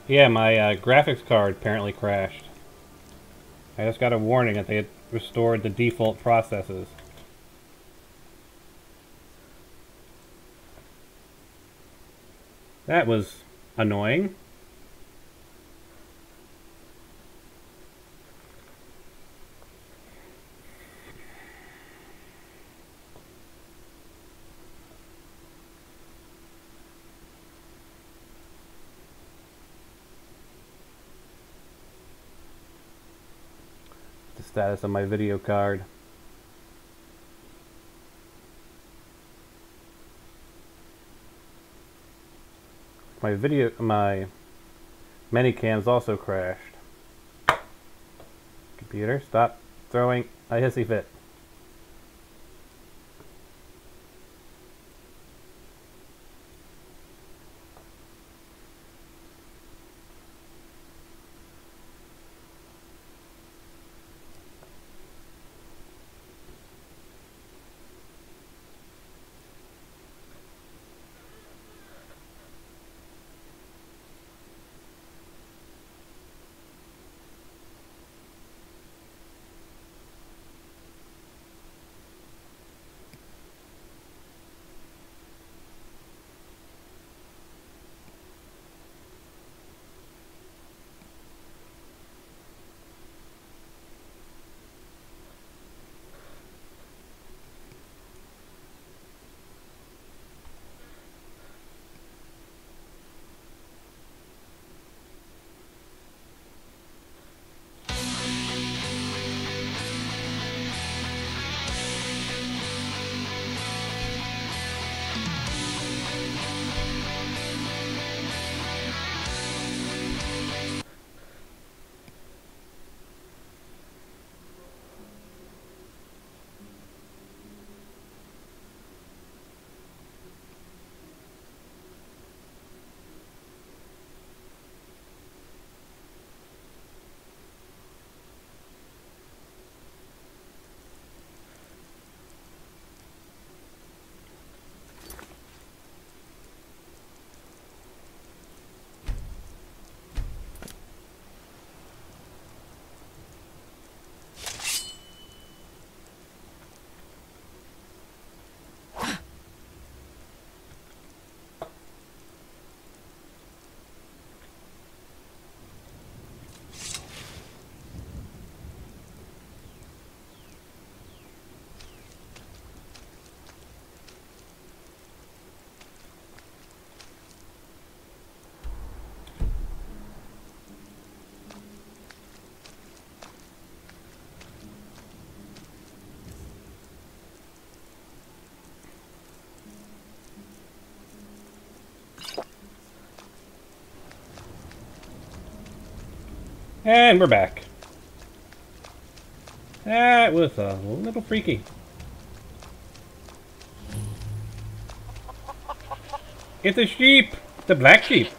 Yeah, my graphics card apparently crashed. I just got a warning that they had restored the default processes. That was annoying. The status of my video card. My Minicam's also crashed. Computer, stop throwing a hissy fit. And we're back. That was a little freaky. It's a sheep! The black sheep!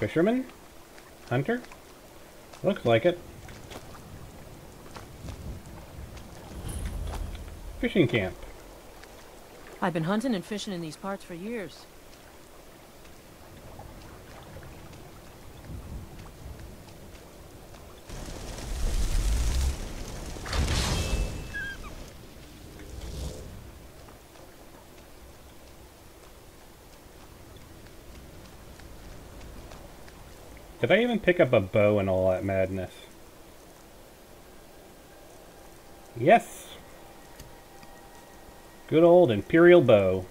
Fisherman? Hunter? Looks like it. Fishing camp. I've been hunting and fishing in these parts for years. Did I even pick up a bow and all that madness? Yes! Good old Imperial bow.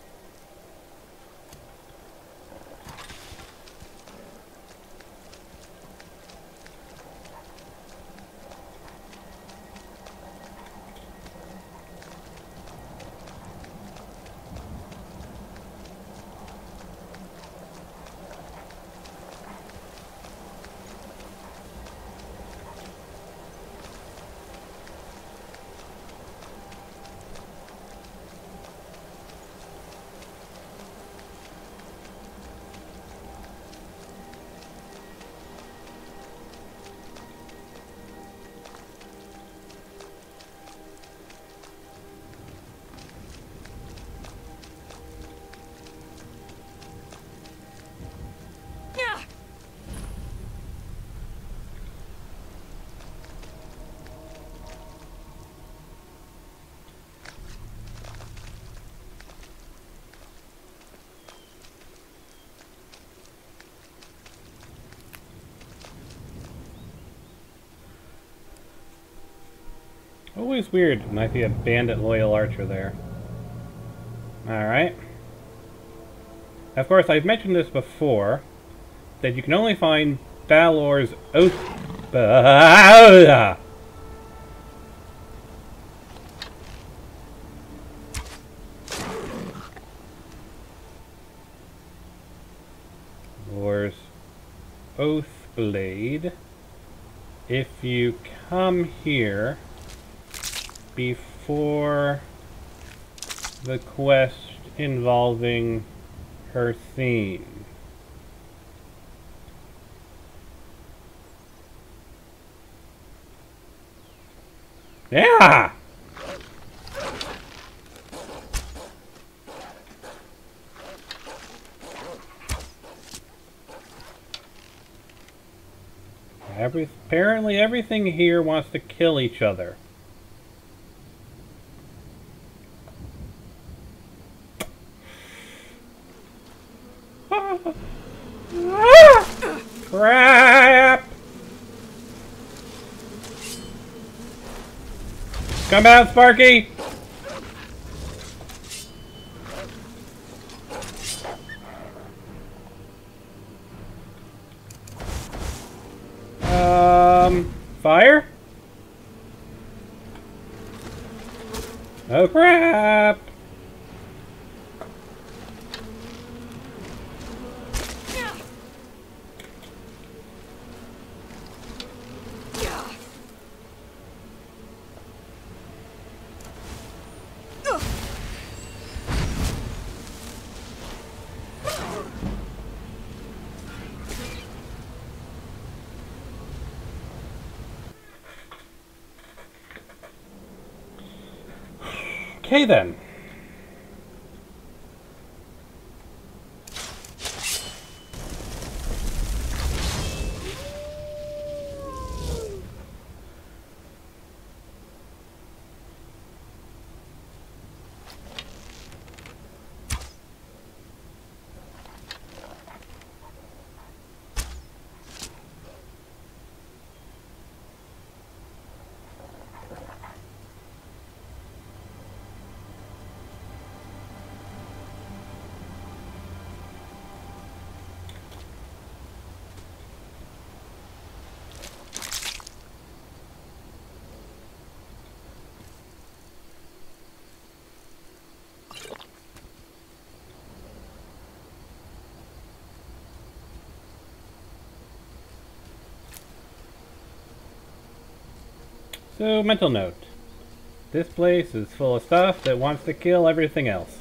Always weird when I see a bandit loyal archer there. Alright. Of course, I've mentioned this before, that you can only find Balor's Oath... Balor's Oath Blade if you come here before the quest involving her theme. Yeah! Apparently everything here wants to kill each other. Crap! Come out, Sparky! Fire? Oh crap! Okay then. So, mental note. This place is full of stuff that wants to kill everything else.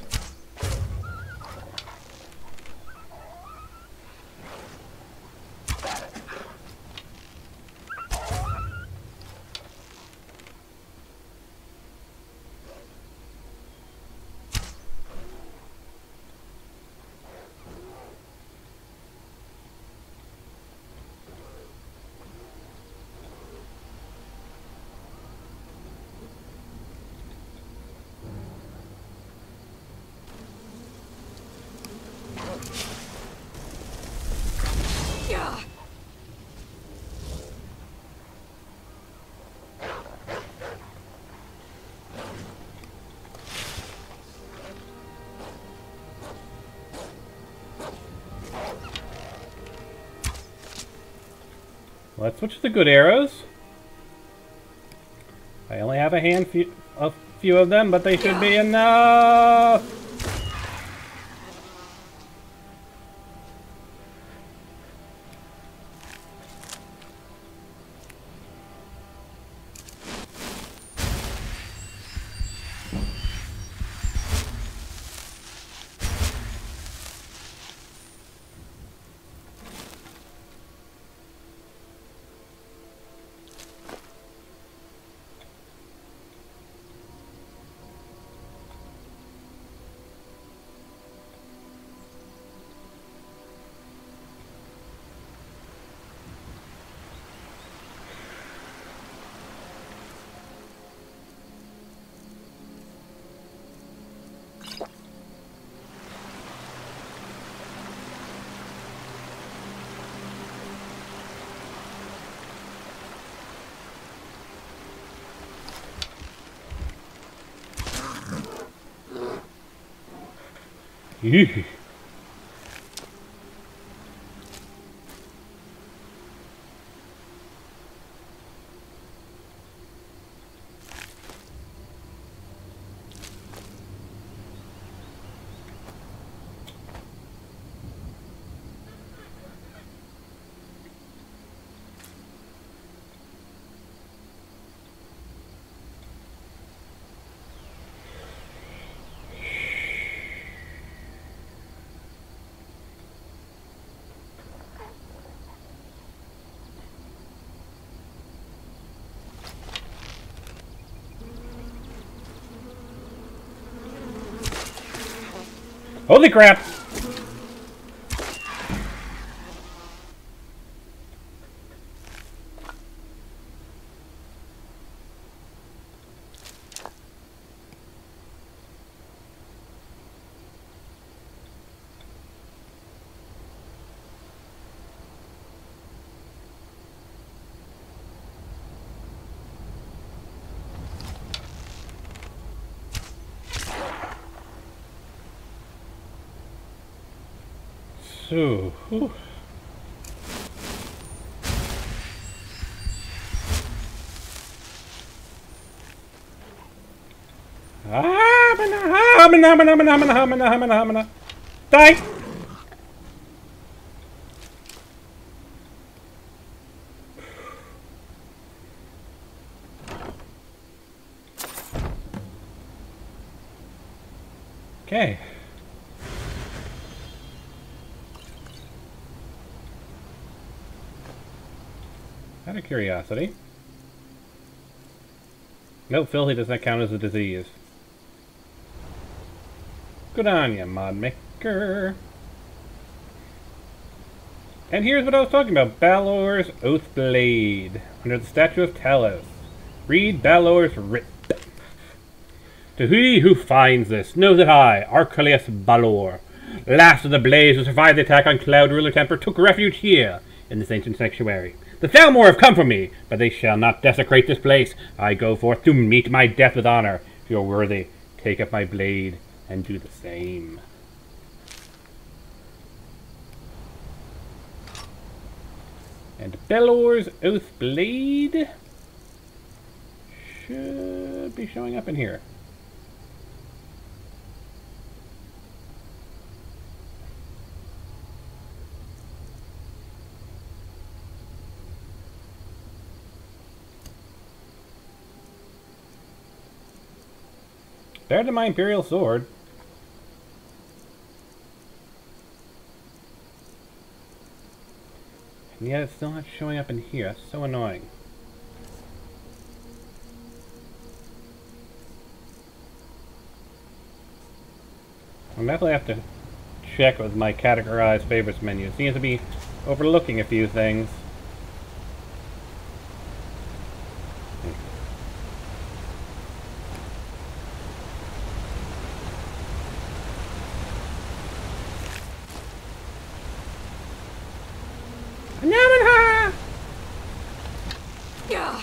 Let's switch to the good arrows. I only have a few of them, but they should be enough! Ew. Holy crap! So, whew. Die! Okay. Out of curiosity. Nope, filthy does not count as a disease. Good on ya, mod maker. And here's what I was talking about. Balor's Oathblade. Under the statue of Talos. Read Balor's writ. To he who finds this, know that I, Archelaus Balor, last of the Blaze who survived the attack on Cloud Ruler Temper, took refuge here, in this ancient sanctuary. The Thalmor have come for me, but they shall not desecrate this place. I go forth to meet my death with honor. If you're worthy, take up my blade and do the same. And Balor's Oathblade should be showing up in here. Better than my Imperial sword. And yet it's still not showing up in here. That's so annoying. I'll definitely have to check with my categorized favorites menu. It seems to be overlooking a few things. Yeah.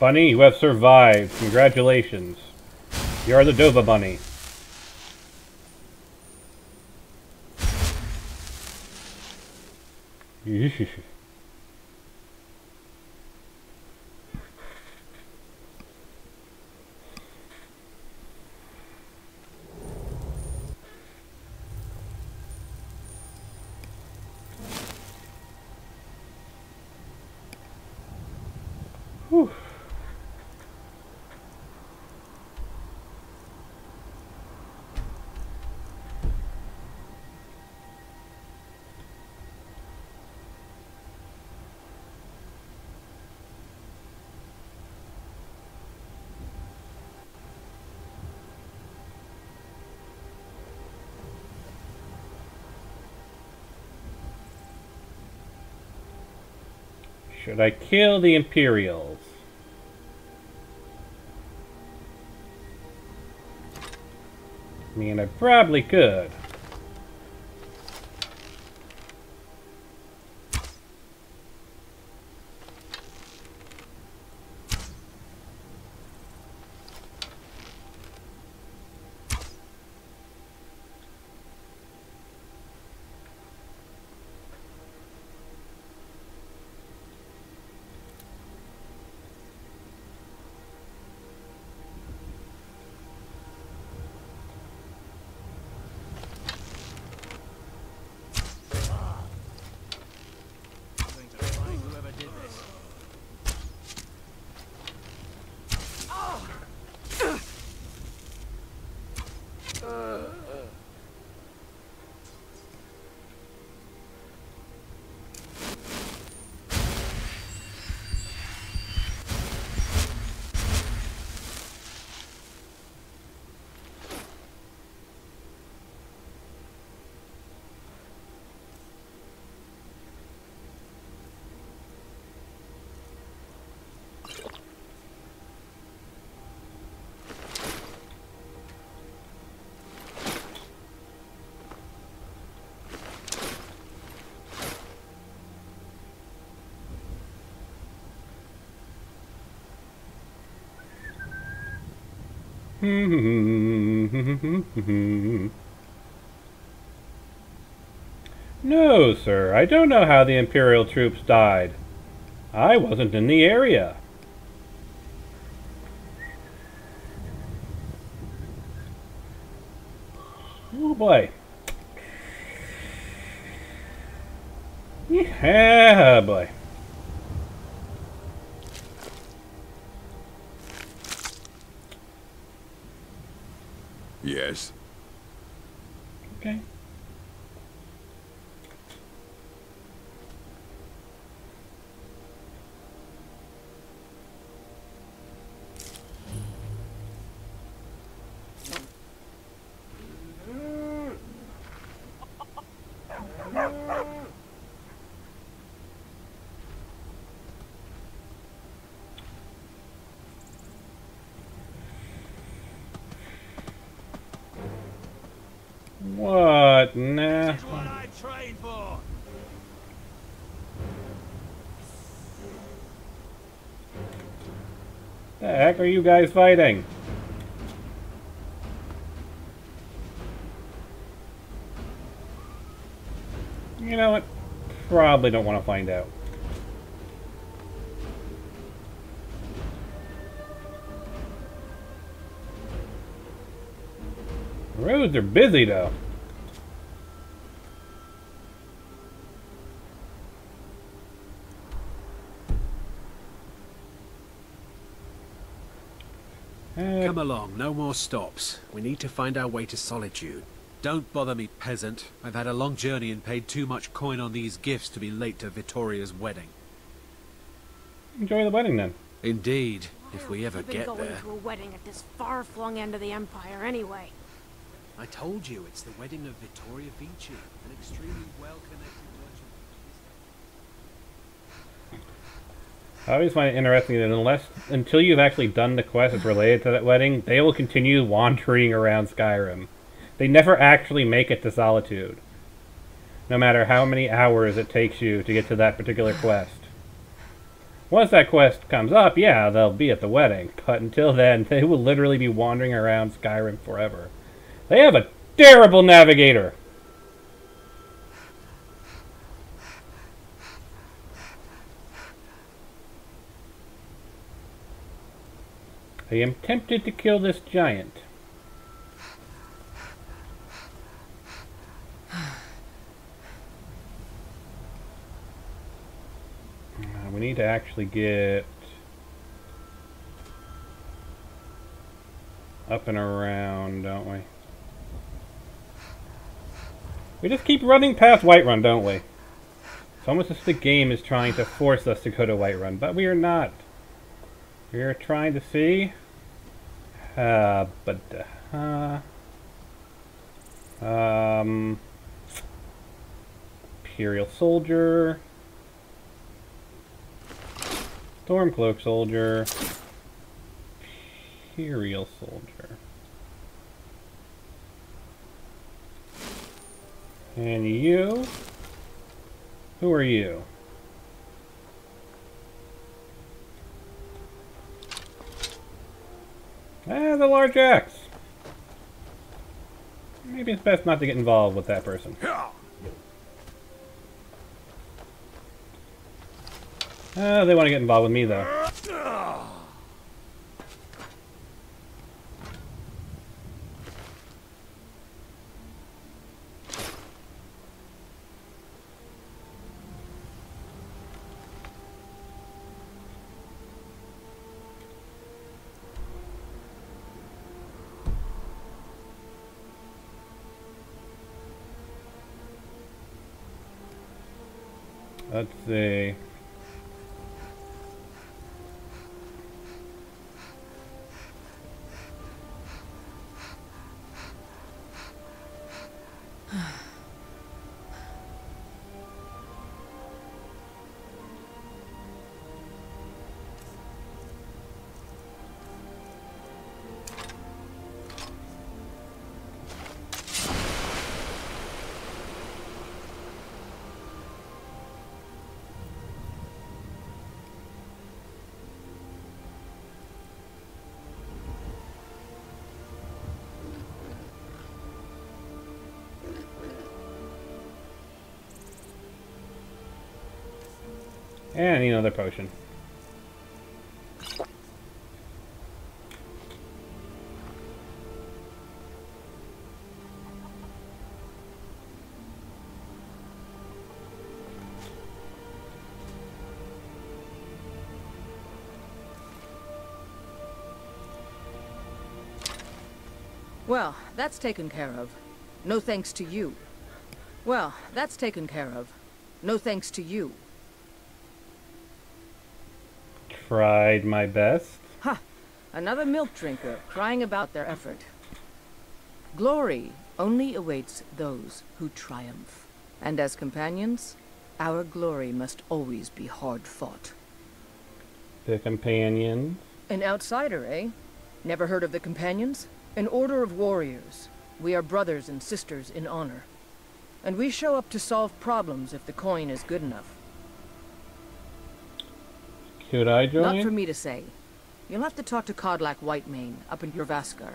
Bunny, you have survived. Congratulations. You are the Dova Bunny. Whew. Should I kill the Imperials? I mean, I probably could. No, sir. I don't know how the Imperial troops died. I wasn't in the area. Oh boy. Yeah, boy. Yes. Okay. Whoa. The heck are you guys fighting? You know what? Probably don't want to find out. Roads are busy though. Come along, no more stops. We need to find our way to Solitude. Don't bother me, peasant. I've had a long journey and paid too much coin on these gifts to be late to Vittoria's wedding. Enjoy the wedding then. Indeed, if we ever get going there. to a wedding at this far-flung end of the Empire anyway. I told you, it's the wedding of Vittoria Vici, an extremely well-connected merchant. I always find it interesting that until you've actually done the quest that's related to that wedding, they will continue wandering around Skyrim. They never actually make it to Solitude, no matter how many hours it takes you to get to that particular quest. Once that quest comes up, yeah, they'll be at the wedding, but until then, they will literally be wandering around Skyrim forever. They have a terrible navigator! I am tempted to kill this giant. We need to actually get up and around, don't we? We just keep running past Whiterun, don't we? It's almost as if the game is trying to force us to go to Whiterun, but we are not. We are trying to see. Imperial Soldier. Stormcloak Soldier. Imperial Soldier. And you? Who are you? Ah, the large axe. Maybe it's best not to get involved with that person. They want to get involved with me, though. Let's see. And I need another potion. Well, that's taken care of. No thanks to you. Well, that's taken care of. No thanks to you. Tried my best. Ha! Another milk drinker crying about their effort. Glory only awaits those who triumph. And as companions, our glory must always be hard fought. The companions? An outsider, eh? Never heard of the companions? An order of warriors. We are brothers and sisters in honor. And we show up to solve problems if the coin is good enough. Could I join? Not for me to say. You'll have to talk to Kodlak Whitemane up in Jorvaskar.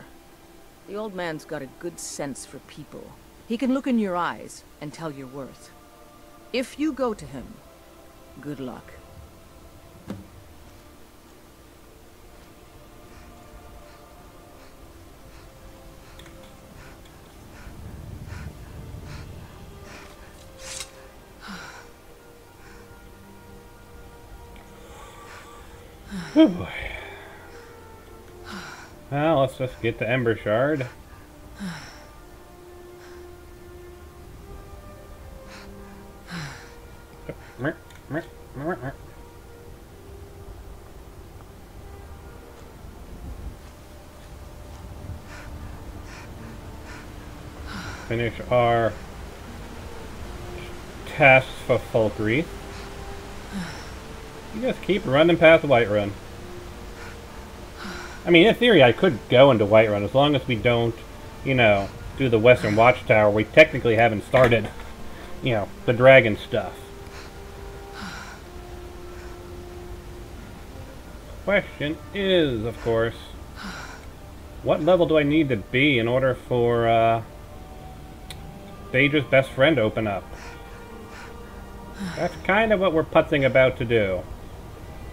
The old man's got a good sense for people. He can look in your eyes and tell your worth. If you go to him, good luck. Oh boy. Well, let's just get to Ember Shard. Finish our tasks for Falkreath. You just keep running past Whiterun. I mean, in theory, I could go into Whiterun as long as we don't, you know, do the Western Watchtower. We technically haven't started, you know, the dragon stuff. Question is, of course, what level do I need to be in order for Daedra's best friend to open up? That's kind of what we're putzing about to do.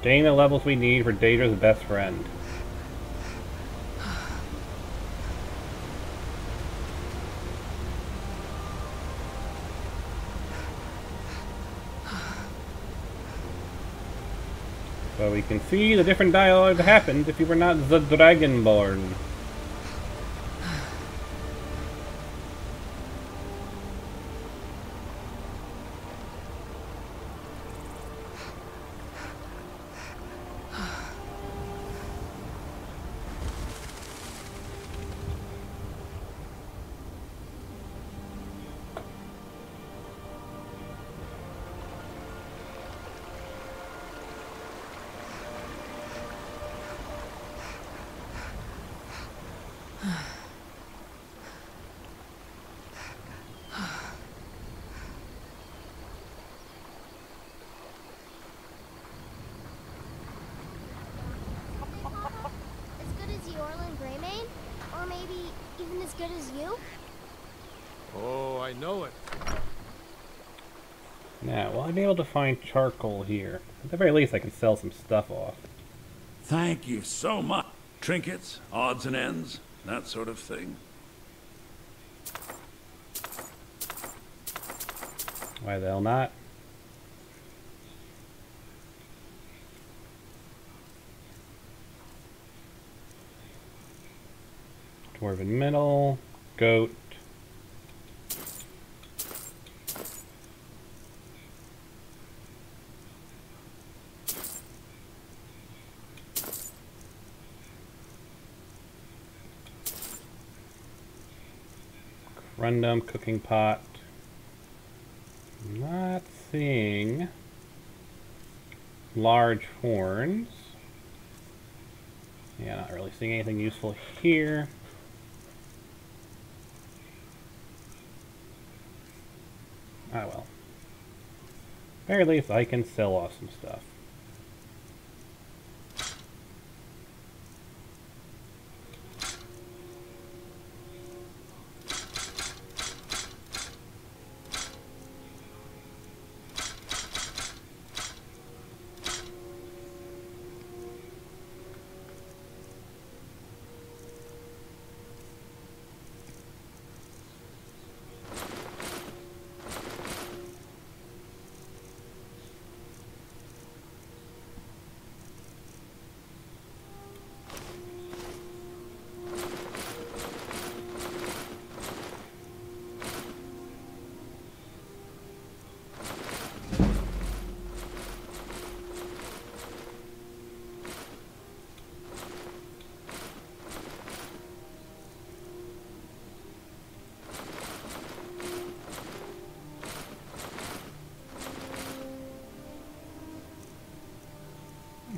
Gain the levels we need for Daedra's best friend. So we can see the different dialogue that happens if you were not the Dragonborn. good as you? Oh, I know it. Now, will I be able to find charcoal here? At the very least, I can sell some stuff off. Thank you so much. Trinkets, odds and ends, that sort of thing. Why the hell not? Dwarven metal, goat. Corundum, cooking pot. Not seeing large horns. Yeah, not really seeing anything useful here. Ah well. Very least I can sell off some stuff.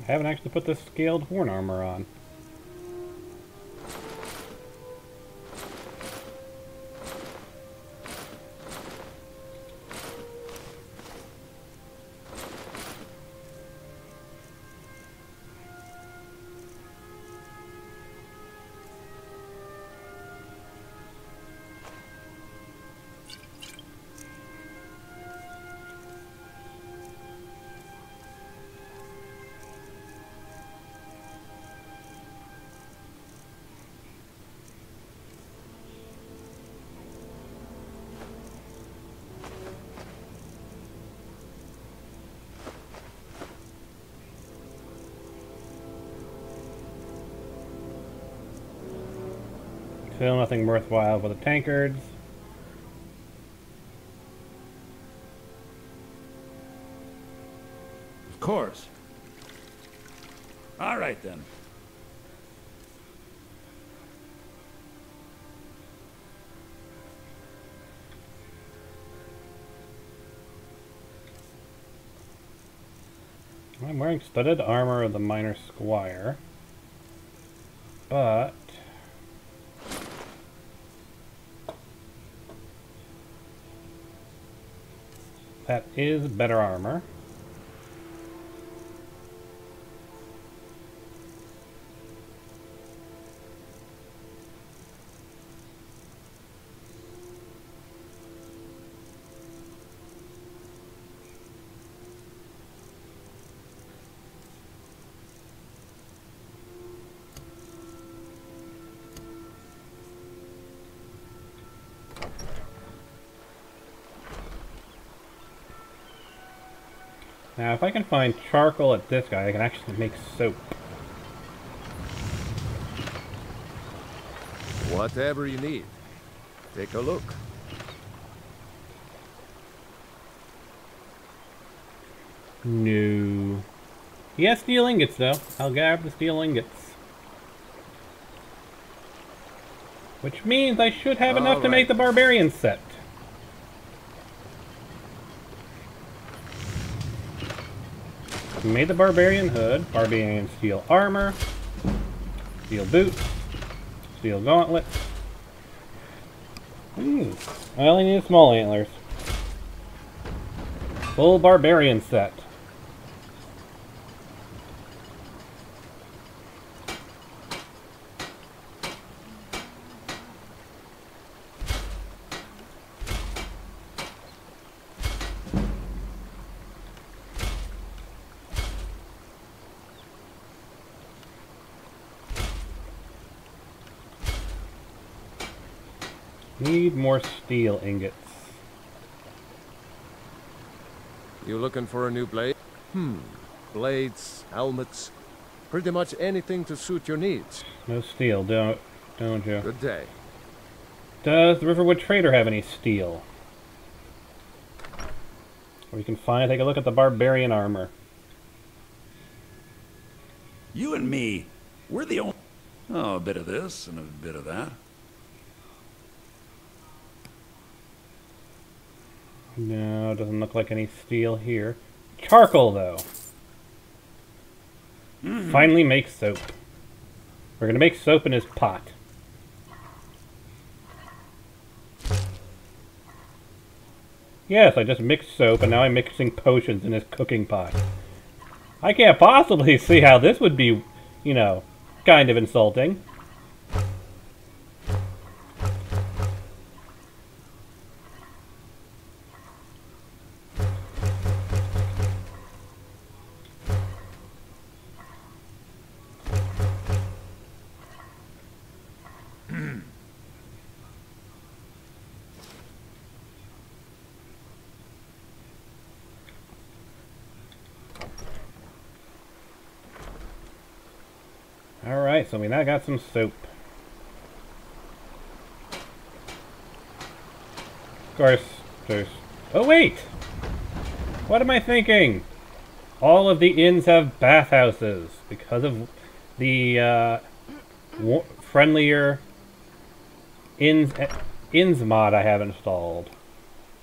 I haven't actually put the scaled horn armor on. Still nothing worthwhile for the tankards. Of course. All right, then. I'm wearing studded armor of the minor squire, but that is better armor. Now, if I can find charcoal at this guy, I can actually make soap. Whatever you need. Take a look. No. He has steel ingots, though. I'll grab the steel ingots. Which means I should have enough to make the barbarian set. Made the barbarian hood, barbarian steel armor, steel boots, steel gauntlets. I only need small antlers. Full barbarian set. Need more steel ingots. You looking for a new blade? Blades, helmets, pretty much anything to suit your needs. No steel, don't you? Good day. Does the Riverwood Trader have any steel? We can finally take a look at the barbarian armor. You and me, we're the only... Oh, a bit of this and a bit of that. No, doesn't look like any steel here. Charcoal, though. Finally make soap. We're gonna make soap in his pot. Yes, I just mixed soap, and now I'm mixing potions in his cooking pot. I can't possibly see how this would be, you know, kind of insulting. Alright, so we now got some soap. Of course, there's... Oh wait! What am I thinking? All of the inns have bathhouses because of the friendlier inns mod I have installed.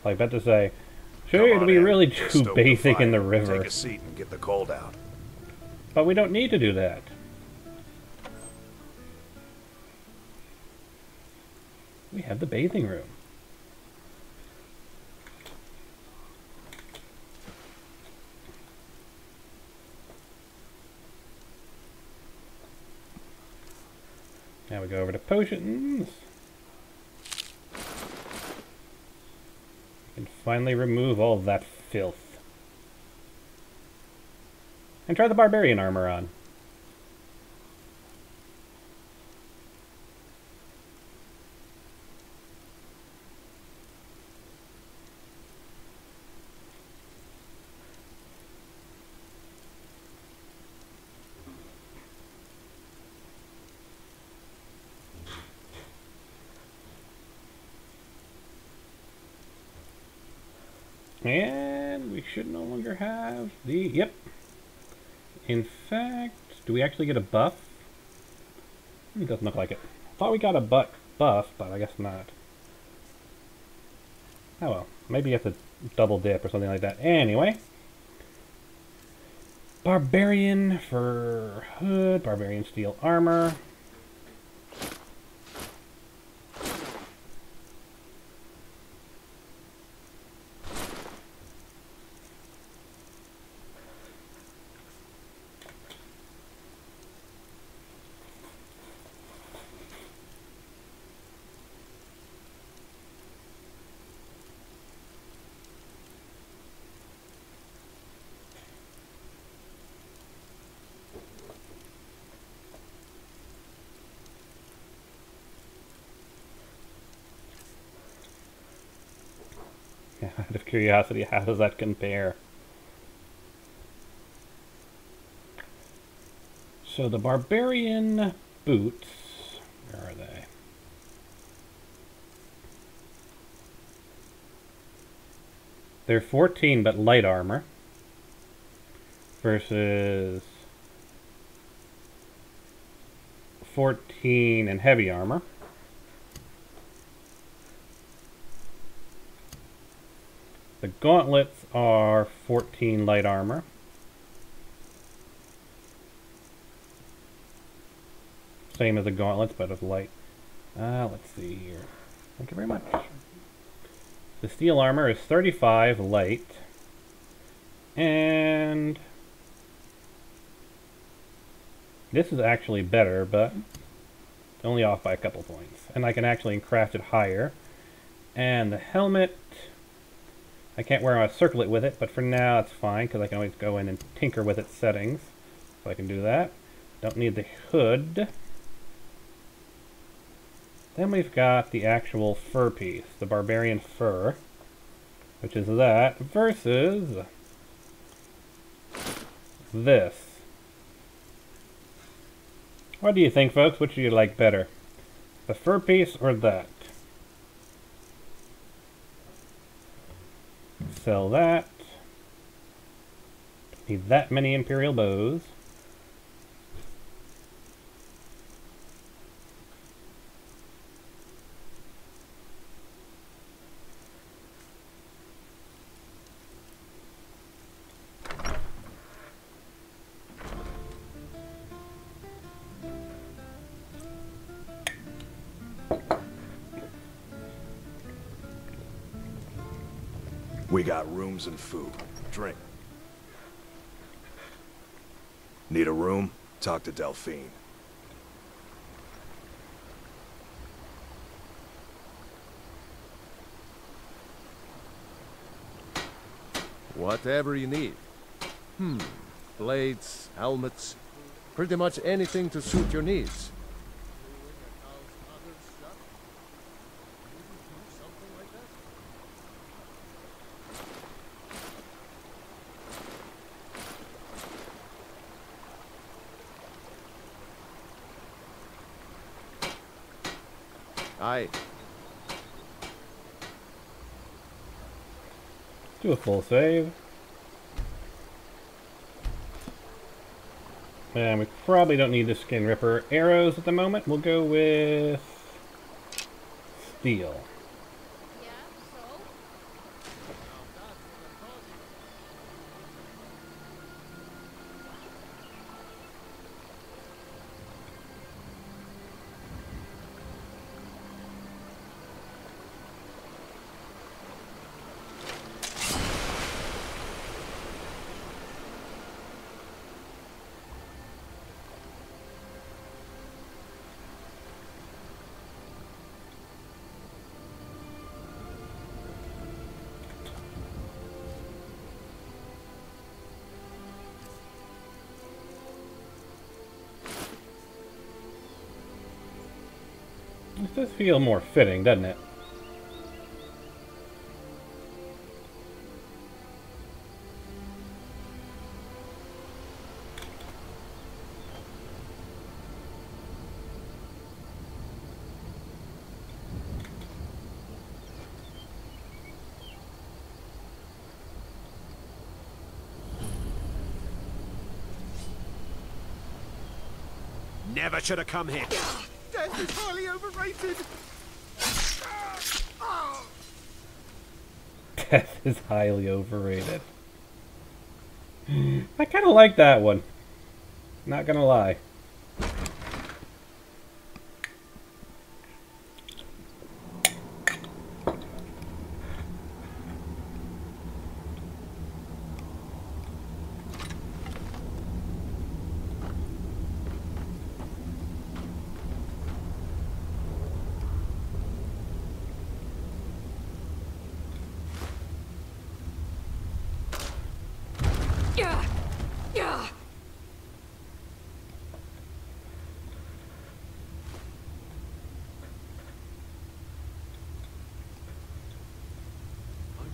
I bet to say, sure, it'll be really too basic in the river. Take a seat and get the cold out. But we don't need to do that. We have the bathing room. Now we go over to potions. And finally remove all that filth. And try the barbarian armor on. And we should no longer have the... Yep. In fact, do we actually get a buff? It doesn't look like it. Thought we got a buff, but I guess not. Oh well. Maybe you have to double dip or something like that. Anyway. Barbarian for hood. Barbarian steel armor. Out of curiosity, how does that compare? So the barbarian boots, where are they? They're 14 but light armor versus 14 and heavy armor. The gauntlets are 14 light armor. Same as the gauntlets, but of light. Let's see here. Thank you very much. The steel armor is 35 light. And this is actually better, but only off by a couple points. And I can actually craft it higher. And the helmet... I can't wear a circlet with it, but for now it's fine, because I can always go in and tinker with its settings. So I can do that. Don't need the hood. Then we've got the actual fur piece, the barbarian fur, which is that, versus this. What do you think, folks? Which do you like better? The fur piece or that? Sell that. Don't need that many Imperial bows. We got rooms and food. Drink. Need a room? Talk to Delphine. Whatever you need. Blades, helmets, pretty much anything to suit your needs. Aye. Do a full save. And we probably don't need the Skin Ripper arrows at the moment. We'll go with steel. This does feel more fitting, doesn't it? never should have come here. Death is highly overrated. Death is highly overrated. I kind of like that one. Not gonna lie.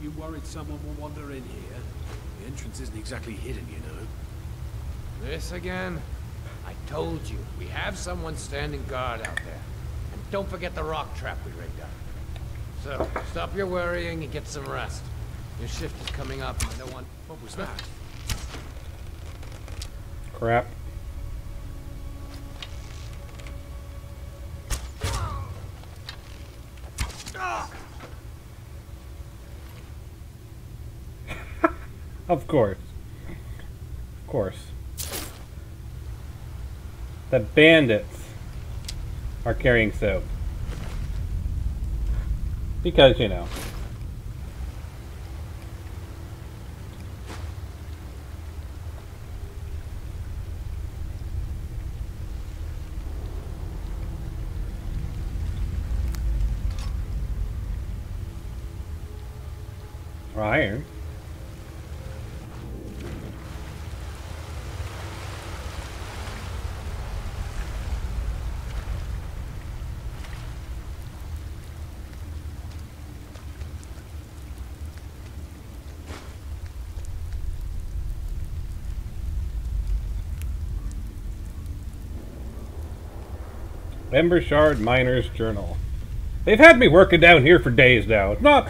You worried someone will wander in here? The entrance isn't exactly hidden, you know. This again? I told you, we have someone standing guard out there. And don't forget the rock trap we rigged up. So, stop your worrying and get some rest. Your shift is coming up, and I don't want... What was that? Crap. Of course. Of course. The bandits are carrying soap. Because, you know. Or iron. Embershard Miner's Journal. They've had me working down here for days now. It's not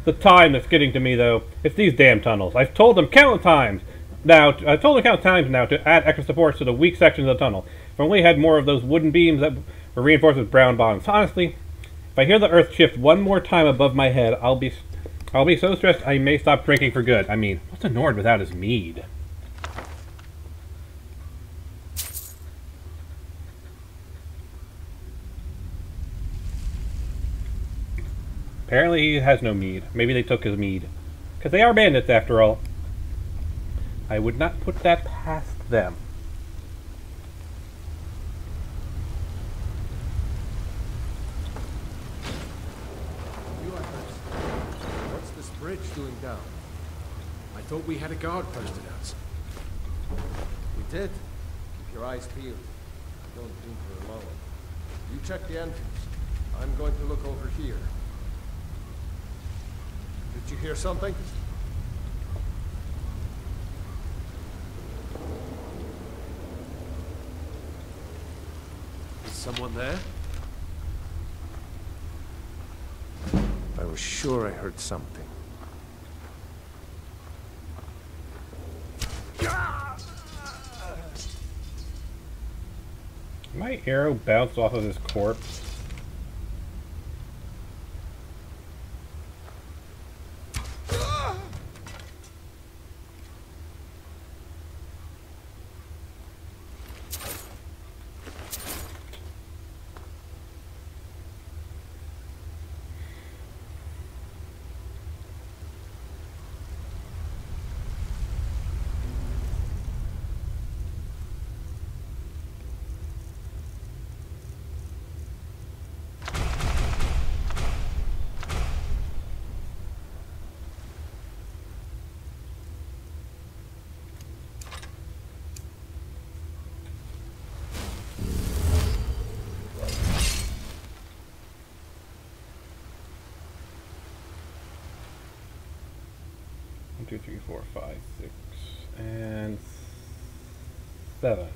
the time that's getting to me, though. It's these damn tunnels. I've told them countless times now to add extra supports to the weak sections of the tunnel. If only had more of those wooden beams that were reinforced with brown bonds. Honestly, if I hear the earth shift one more time above my head, I'll be so stressed I may stop drinking for good. I mean, what's a Nord without his mead? Apparently he has no mead. Maybe they took his mead. Because they are bandits, after all. I would not put that past them. What's this bridge doing down? I thought we had a guard posted out. We did. Keep your eyes peeled. I don't think we're alone. You check the entrance. I'm going to look over here. Did you hear something? Is someone there? I was sure I heard something. My arrow bounced off of his corpse. One, two, three, four, five, 6, and 7.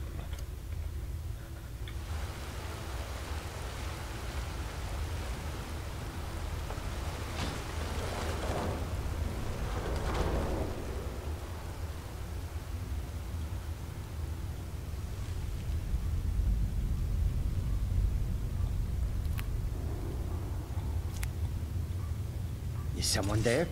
Is someone there?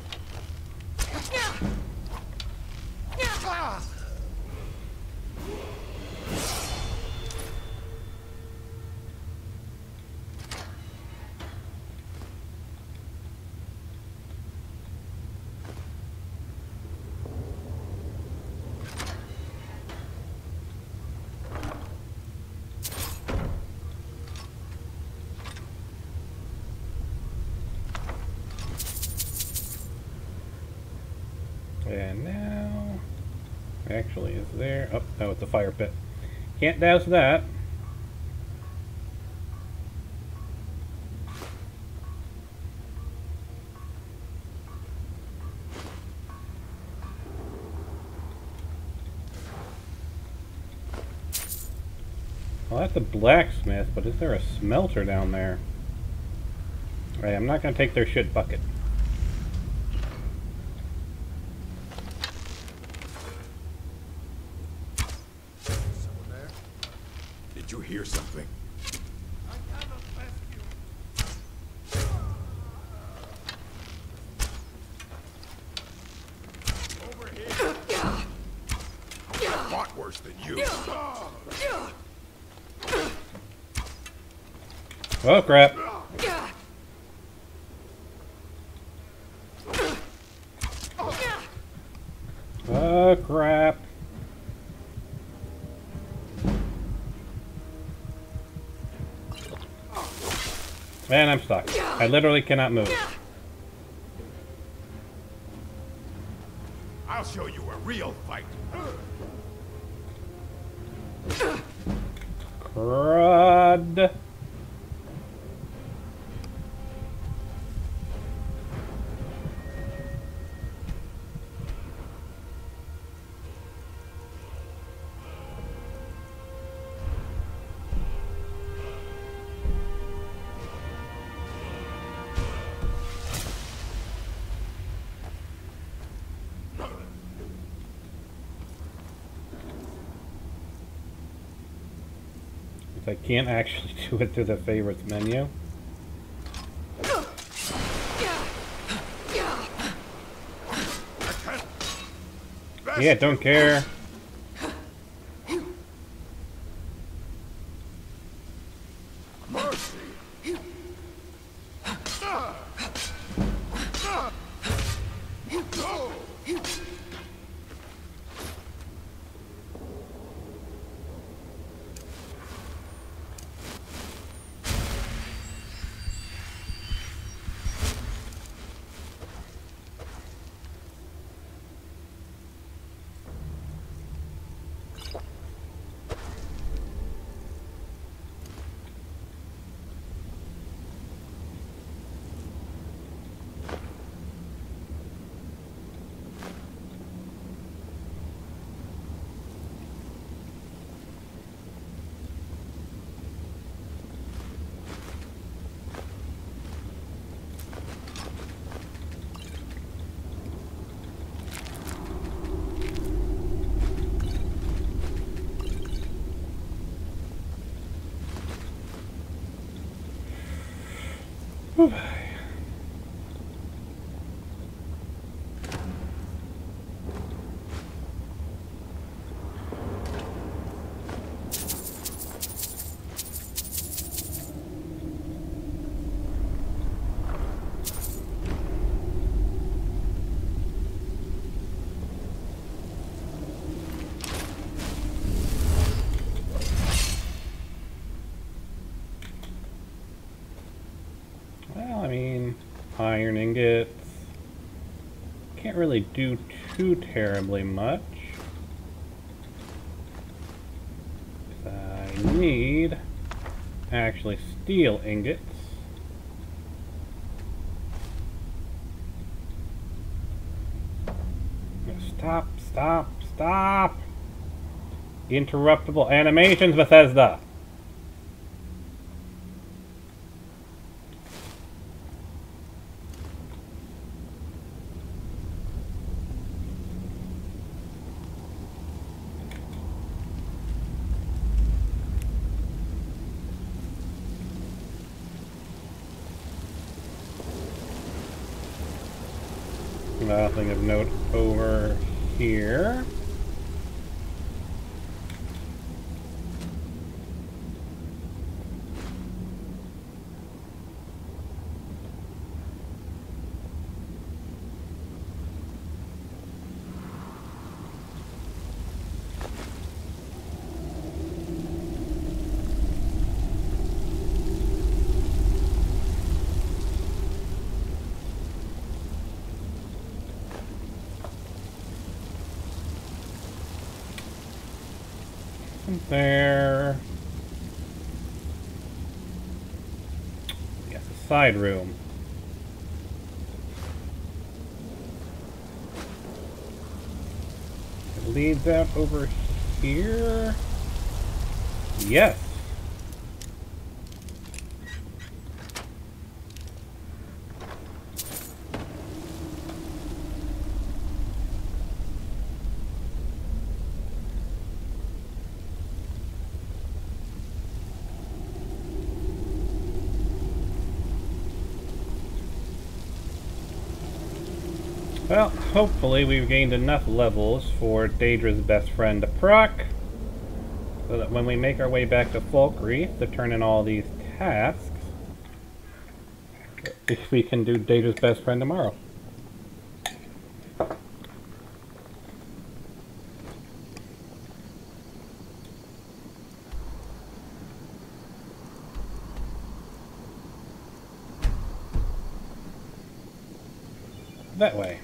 And now, actually, is there? Oh, no, it's a fire pit. Can't douse that. Well, that's a blacksmith, but is there a smelter down there? Alright, I'm not going to take their shit bucket. Did you hear something? Over here. I fought worse than you. Oh, crap. Oh, crap. Man, I'm stuck. I literally cannot move. I'll show you a real fight. Crud. I can't actually do it through the favorites menu. Yeah, don't care. Whew. Well, I mean, iron ingots. Can't really do too terribly much. I need actually steel ingots. Stop, stop, stop! Interruptible animations, Bethesda! Nothing of note over here. There. Yes, a side room. It leads out over here. Yes. Well, hopefully we've gained enough levels for Daedra's best friend to proc, so that when we make our way back to Falkreath to turn in all these tasks, we can do Daedra's best friend tomorrow. That way.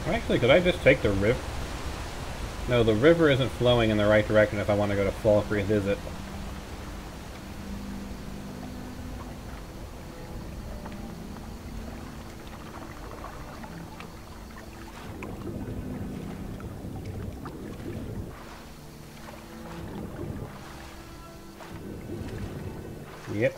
Actually, could I just take the river? No, the river isn't flowing in the right direction if I want to go to Falkreath, is it? Yep.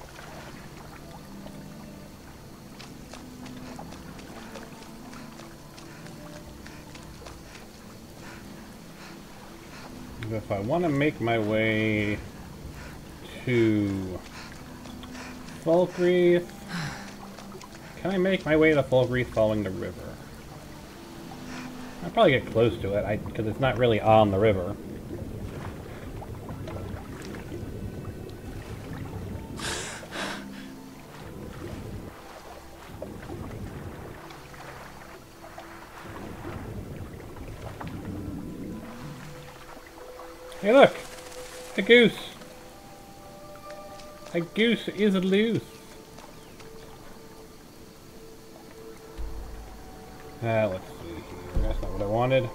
If I want to make my way to Falkreath, can I make my way to Falkreath following the river? I'll probably get close to it, because it's not really on the river. Hey look! A goose! A goose is loose! Let's see here. That's not what I wanted.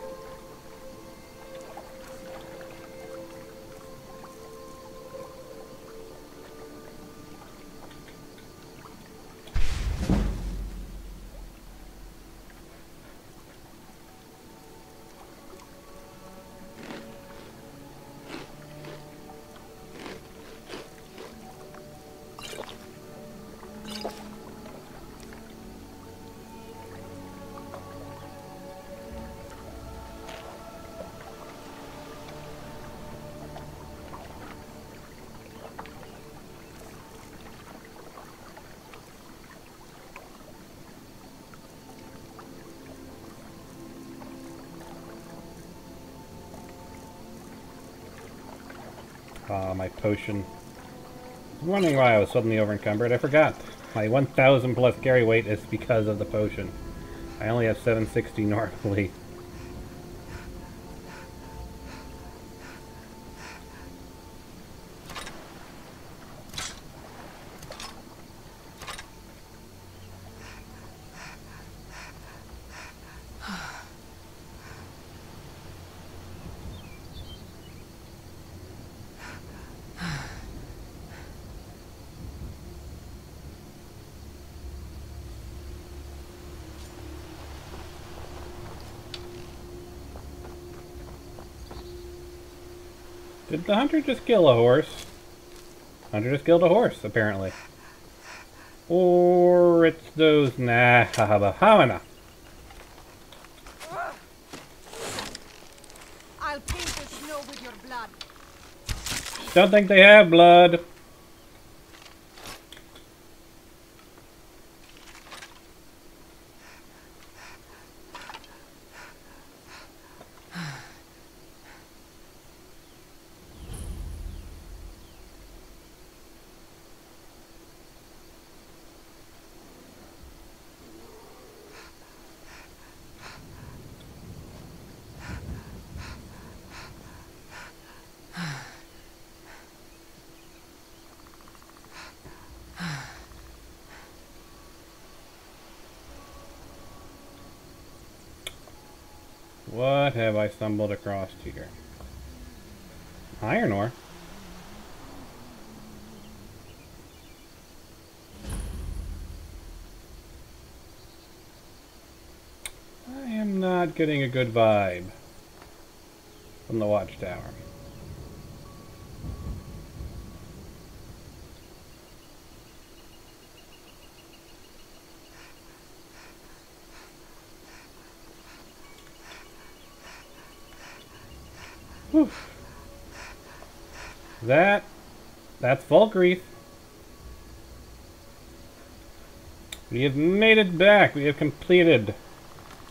My potion. I'm wondering why I was suddenly over-encumbered. I forgot. My 1,000 plus carry weight is because of the potion. I only have 760 normally. Did the hunter just kill a horse? Hunter just killed a horse, apparently. Or it's those Nahabahamana. I'll paint the snow with your blood. Don't think they have blood. What have I stumbled across here? Iron ore. I am not getting a good vibe from the watchtower. Whew. That's Falkreath. We have made it back. We have completed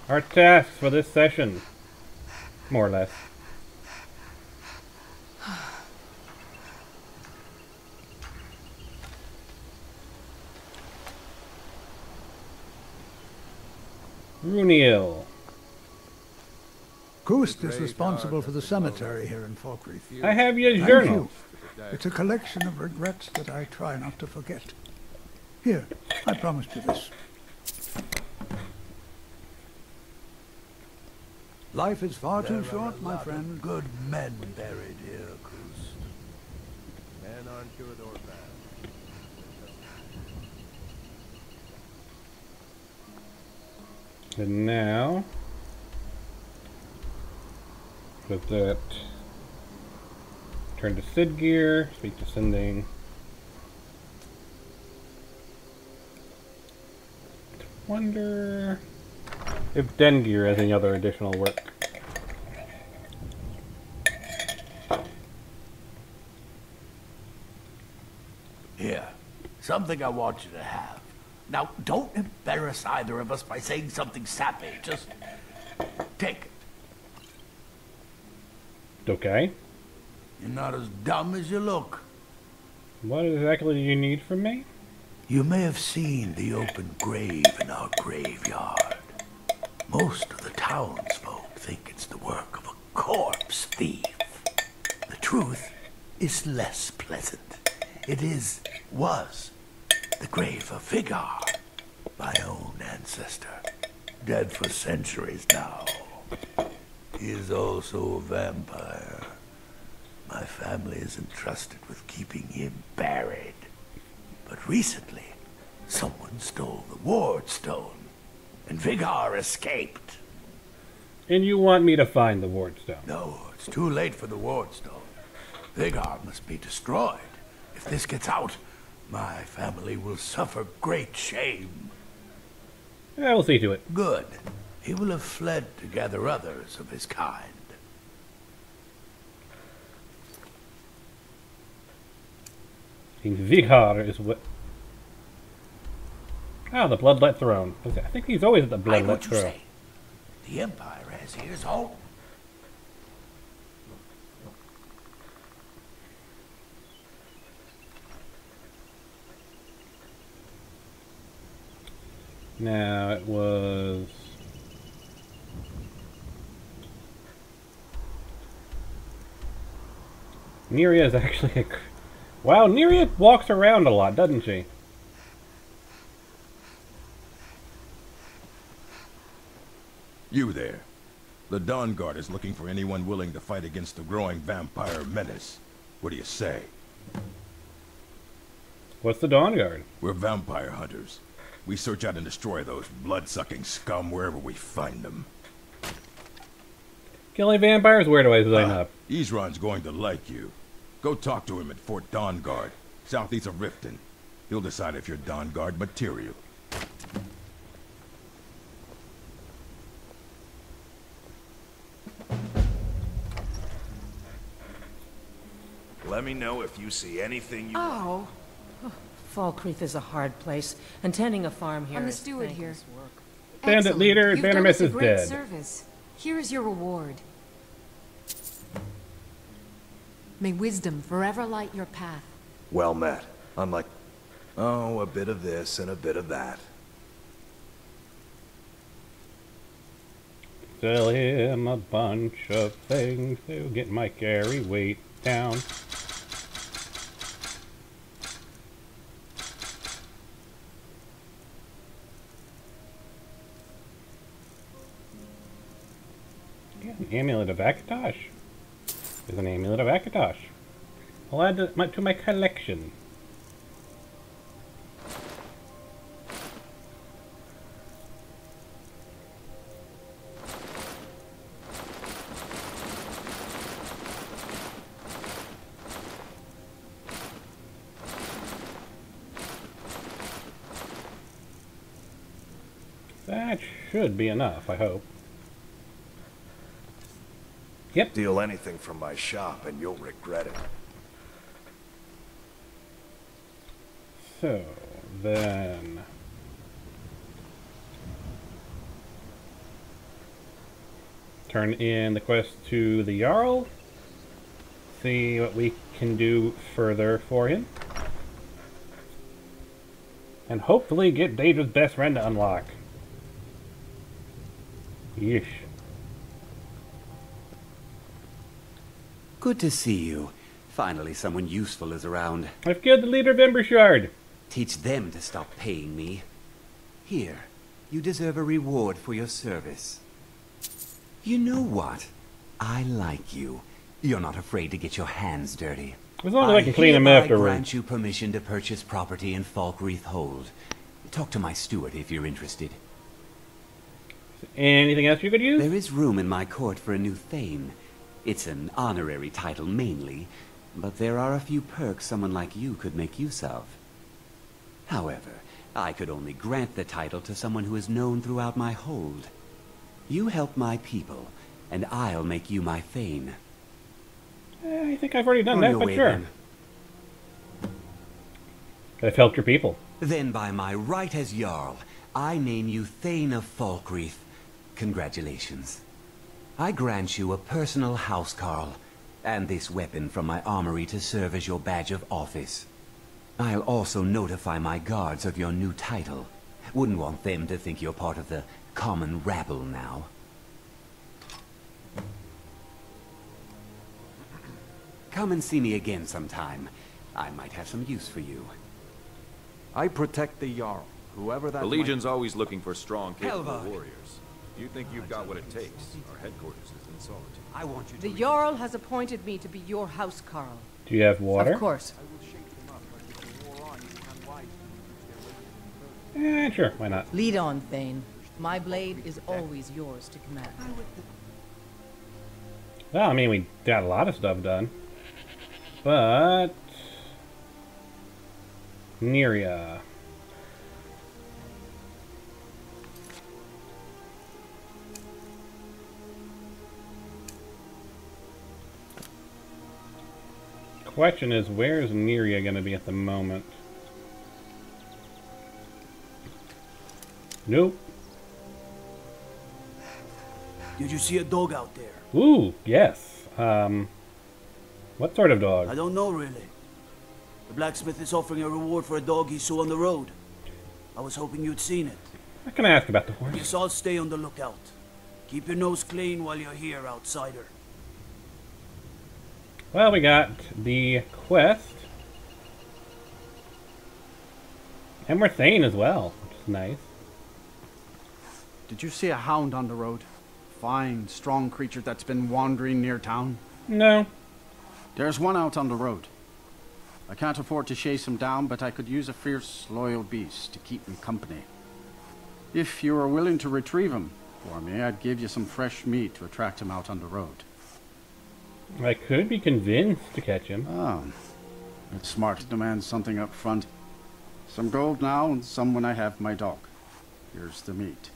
our tasks for this session. More or less. Runiel. Kust is responsible for the cemetery here in Falkreath. I have your Thank journal. you. It's a collection of regrets that I try not to forget. Here, I promised you this. Life is far too short, my friend. Good men buried here, Kust. Men aren't good or bad. And now, with that, turn to Sid gear, speak to Sending. Wonder if Den gear has any other additional work. Here, something I want you to have. Now, don't embarrass either of us by saying something sappy. Just take it. Okay. You're not as dumb as you look. What exactly do you need from me? You may have seen the open grave in our graveyard. Most of the townsfolk think it's the work of a corpse thief. The truth is less pleasant. It was the grave of Vigar, my own ancestor, dead for centuries now. He is also a vampire. My family is entrusted with keeping him buried. But recently, someone stole the ward stone, and Vigar escaped. And you want me to find the ward stone? No, it's too late for the ward stone. Vigar must be destroyed. If this gets out, my family will suffer great shame. I will see to it. Good. He will have fled to gather others of his kind. Vigar is what... Ah, the Bloodlet Throne. I think he's always at the Bloodlet Throne. Say? The Empire has ears open. Now, it was... Neria is actually a... Wow, Neria walks around a lot, doesn't she? You there. The Dawnguard is looking for anyone willing to fight against the growing vampire menace. What do you say? What's the Dawnguard? We're vampire hunters. We search out and destroy those blood-sucking scum wherever we find them. Killing vampires? Where do I sign up? Isran's going to like you. Go talk to him at Fort Dawnguard, southeast of Riften. He'll decide if you're Dawnguard material. Let me know if you see anything you Oh. Falkreath is a hard place, and tending a farm here I'm the is steward here. thankless work. Bandit Excellent. leader, You've done Vandermeer us a is great dead. service. Here is your reward. May wisdom forever light your path. Well met. Unlike, oh, a bit of this and a bit of that. Sell him a bunch of things to get my carry weight down. Yeah, an amulet of Akatosh. There's an amulet of Akatosh. I'll add to my collection. That should be enough, I hope. Yep. Steal anything from my shop and you'll regret it. So, then... turn in the quest to the Jarl. See what we can do further for him. And hopefully get Daedra's best friend to unlock. Yeesh. Good to see you. Finally someone useful is around. I've killed the leader of Embershard. Teach them to stop paying me. Here, you deserve a reward for your service. You know what? I like you. You're not afraid to get your hands dirty. As long as I can clean them afterwards. I grant you permission to purchase property in Falkreath Hold. Talk to my steward if you're interested. Anything else you could use? There is room in my court for a new Thane. It's an honorary title mainly, but there are a few perks someone like you could make use of. However, I could only grant the title to someone who is known throughout my hold. You help my people, and I'll make you my Thane. I think I've already done that, but way, sure. then. I've helped your people. Then by my right as Jarl, I name you Thane of Falkreath. Congratulations. I grant you a personal housecarl, and this weapon from my armory to serve as your badge of office. I'll also notify my guards of your new title. Wouldn't want them to think you're part of the common rabble now. Come and see me again sometime. I might have some use for you. I protect the Jarl, whoever that The Legion's always looking for strong, capable Helvar. warriors. You think you've got what it takes? Our headquarters is in Solitude. I want you to... The Jarl has appointed me to be your housecarl. Do you have water? Of course. Sure, why not? Lead on, Thane. My blade is always yours to command. Well, I mean, we got a lot of stuff done. But... Nyria. Question is, where's Nyria going to be at the moment? Nope. Did you see a dog out there? Ooh, yes. What sort of dog? I don't know really. The blacksmith is offering a reward for a dog he saw on the road. I was hoping you'd seen it. I can ask about the horse. Guess I'll stay on the lookout. Keep your nose clean while you're here, outsider. Well, we got the quest. And we're Thane as well, which is nice. Did you see a hound on the road? Fine, strong creature that's been wandering near town? No. There's one out on the road. I can't afford to chase him down, but I could use a fierce, loyal beast to keep me company. If you are willing to retrieve him, for me, I'd give you some fresh meat to attract him out on the road. I could be convinced to catch him. Oh, it's smart to demand something up front. Some gold now and some when I have my dog. Here's the meat.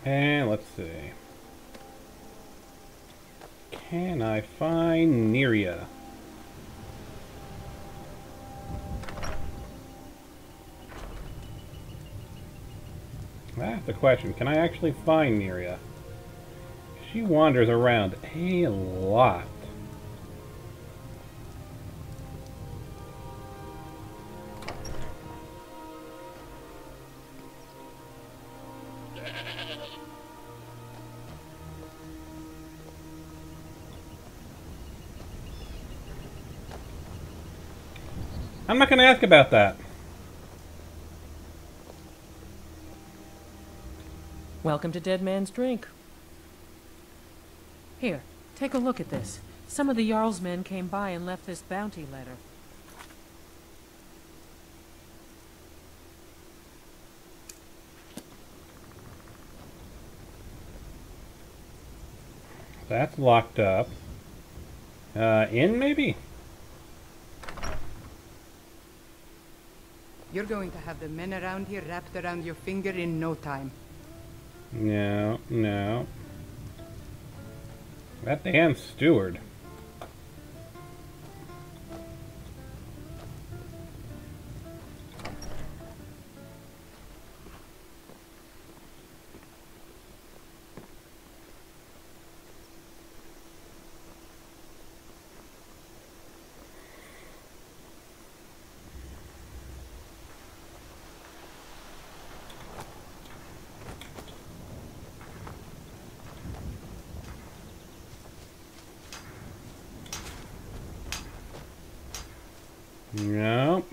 And let's see. Can I find Neria? That's the question. Can I actually find Neria? She wanders around a lot. I'm not going to ask about that. Welcome to Dead Man's Drink. Here, take a look at this. Some of the Jarl's men came by and left this bounty letter. That's locked up. In, maybe? You're going to have the men around here wrapped around your finger in no time. No, no. That damn steward. No.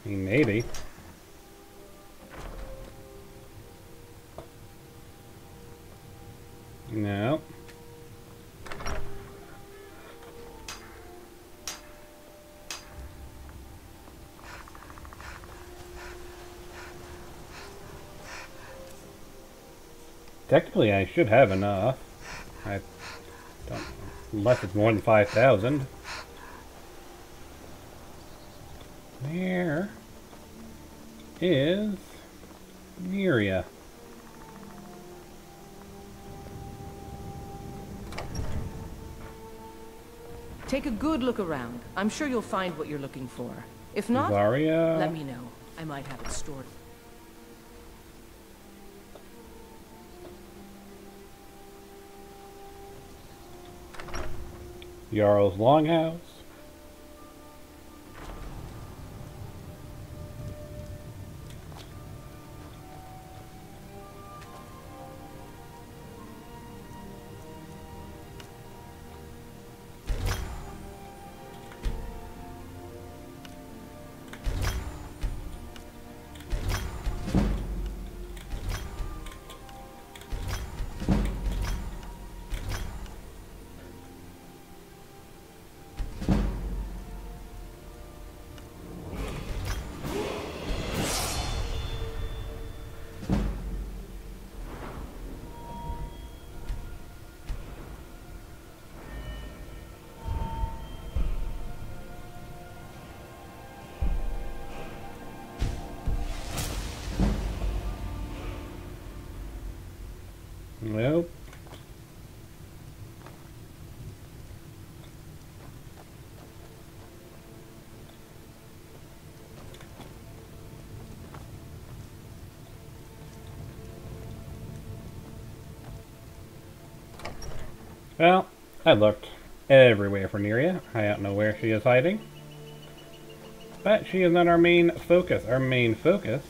I mean, maybe. No. Technically, I should have enough. I don't, unless it's more than 5,000. Where is Neria? Take a good look around. I'm sure you'll find what you're looking for. If not, Zarya? let me know. I might have it stored. Jarl's Longhouse. Nope. Well, I looked everywhere for Neria. I don't know where she is hiding. But she is not our main focus. Our main focus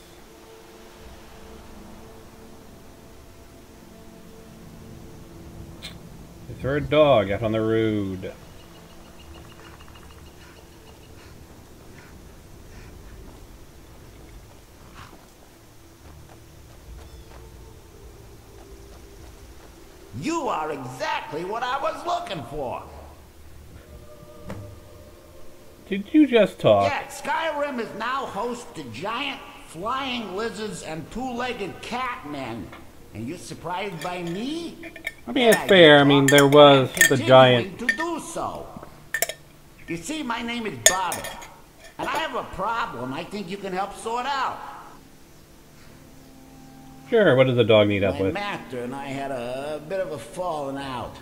is her dog out on the road. You are exactly what I was looking for. Did you just talk? Yet Skyrim is now host to giant flying lizards, and two-legged cat men. And you're surprised by me? I mean, it's fair. I mean, there was the giant. To do so. You see, my name is Barbas, and I have a problem I think you can help sort out. Sure, what does the dog need help My with? master and I had a bit of a falling out.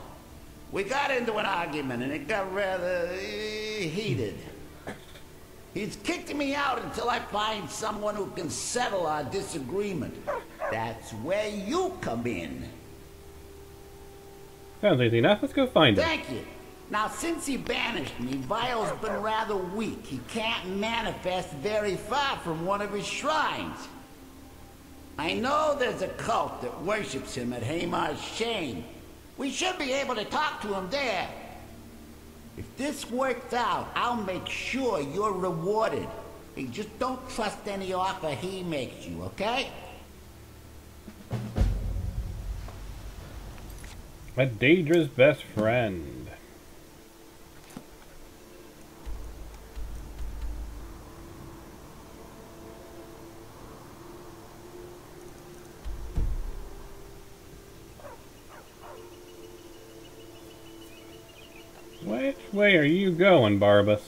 We got into an argument, and it got rather heated. He's kicking me out until I find someone who can settle our disagreement. That's where you come in. Sounds easy enough. Let's go find him. Thank you. Now, since he banished me, Vio's been rather weak. He can't manifest very far from one of his shrines. I know there's a cult that worships him at Hamar's Shame. We should be able to talk to him there. If this works out, I'll make sure you're rewarded. Hey, just don't trust any offer he makes you, okay? A Daedra's best friend. Which way are you going, Barbas?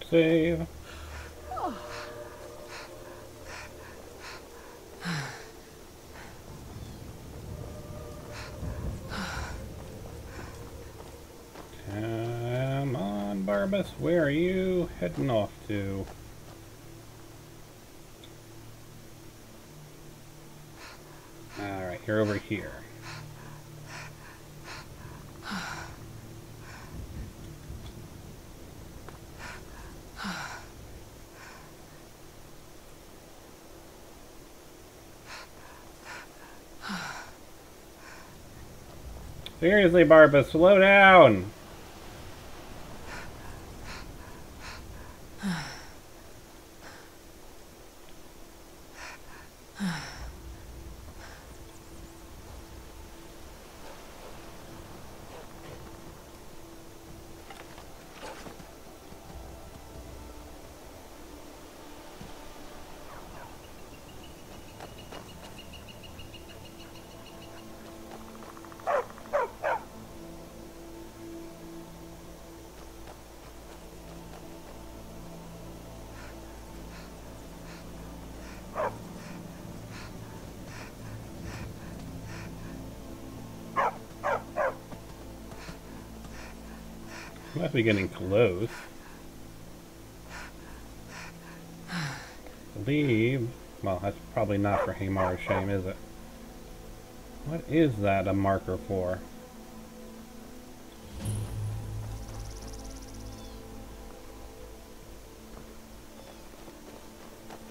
Save. Come on, Barbas. Where are you heading off to? Alright, you're over here. Seriously, Barbas, slow down! Must be getting close. Believe. Well, that's probably not for Hamar's Shame, is it? What is that a marker for?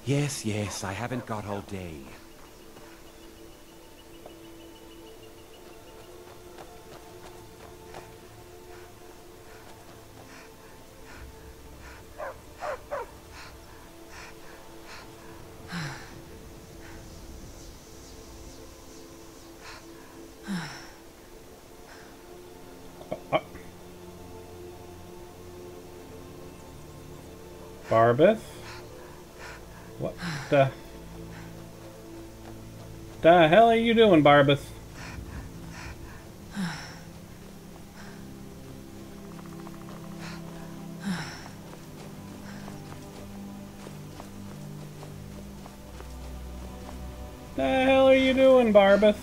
Yes, yes, I haven't got all day. Barbas? What the hell are you doing, Barbas? The hell are you doing, Barbas?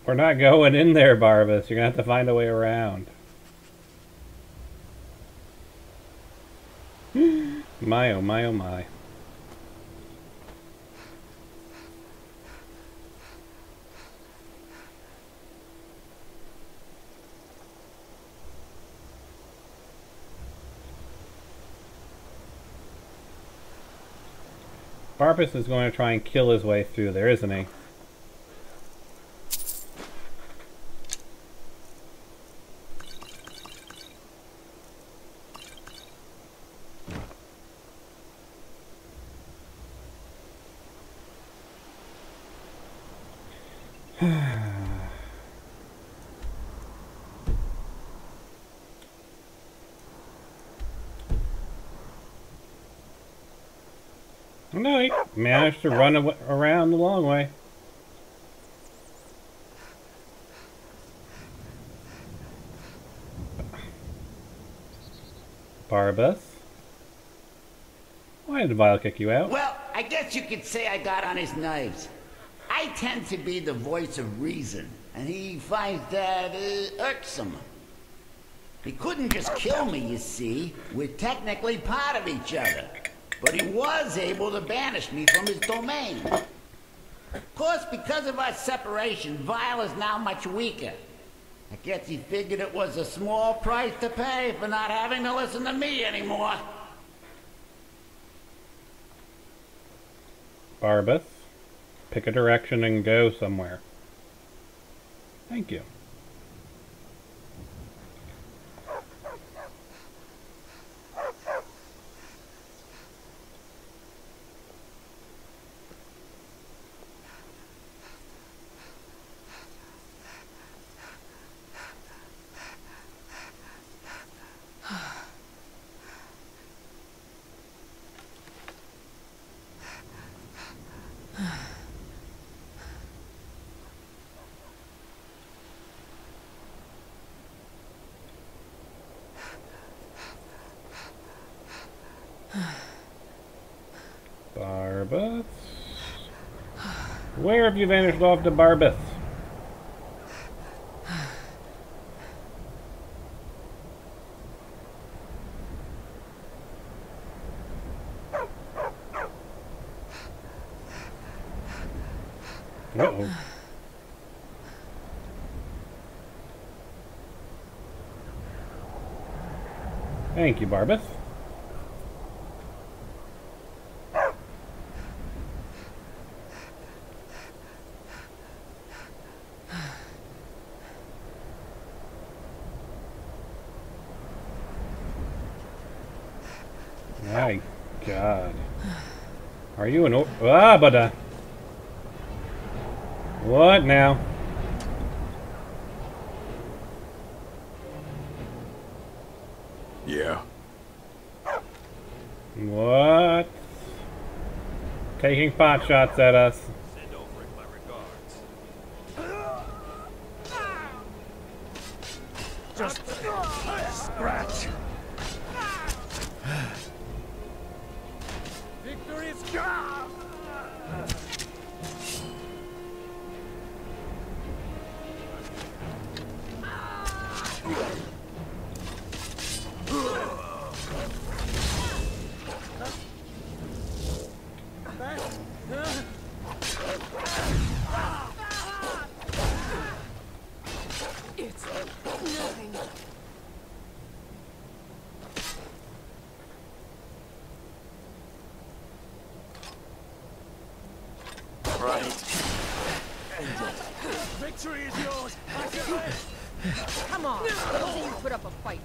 We're not going in there, Barbas. You're gonna have to find a way around. My oh my oh my. Barbas is going to try and kill his way through there, isn't he? No, he managed to run around the long way. Barbas? Why did Vile kick you out? Well, I guess you could say I got on his nerves. I tend to be the voice of reason, and he finds that irksome. He couldn't just kill me, you see. We're technically part of each other. But he was able to banish me from his domain. Of course, because of our separation, Vile is now much weaker. I guess he figured it was a small price to pay for not having to listen to me anymore. Barbas, pick a direction and go somewhere. Thank you. Barbas? Where have you vanished off to, Barbas? Uh-oh. Thank you, Barbas. My God. Are you an but what now? Yeah. What? Taking pot shots at us. Send over my regards. Just a scratch. Victory is gone. It's nothing. Right. Victory is yours. Come on, let's see you put up a fight.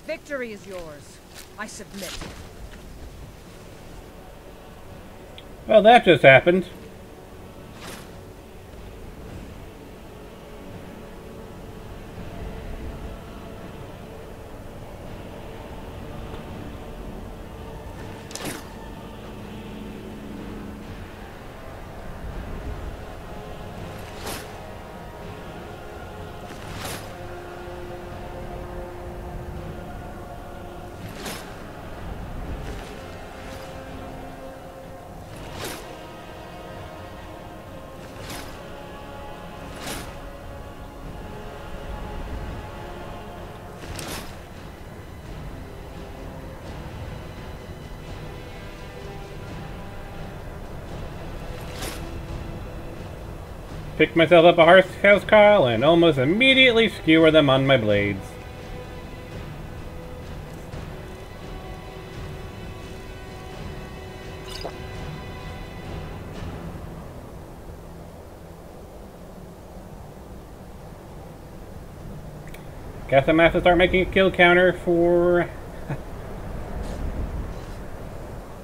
Victory is yours. I submit. Well, that just happened. Pick myself up a housecarl and almost immediately skewer them on my blades. Guess I'm gonna have to start making a kill counter for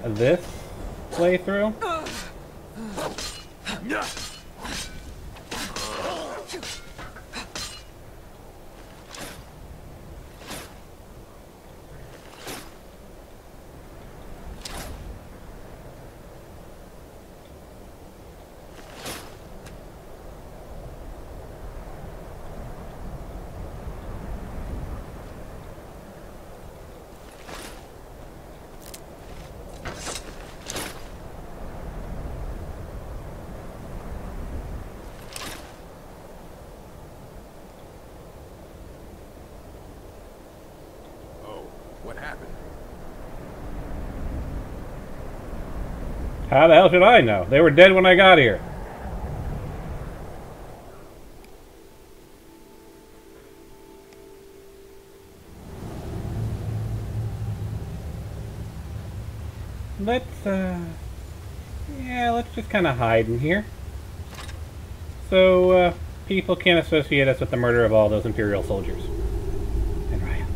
this playthrough. What happened? How the hell should I know? They were dead when I got here. Let's just kind of hide in here. So, people can't associate us with the murder of all those Imperial soldiers. And Ryan.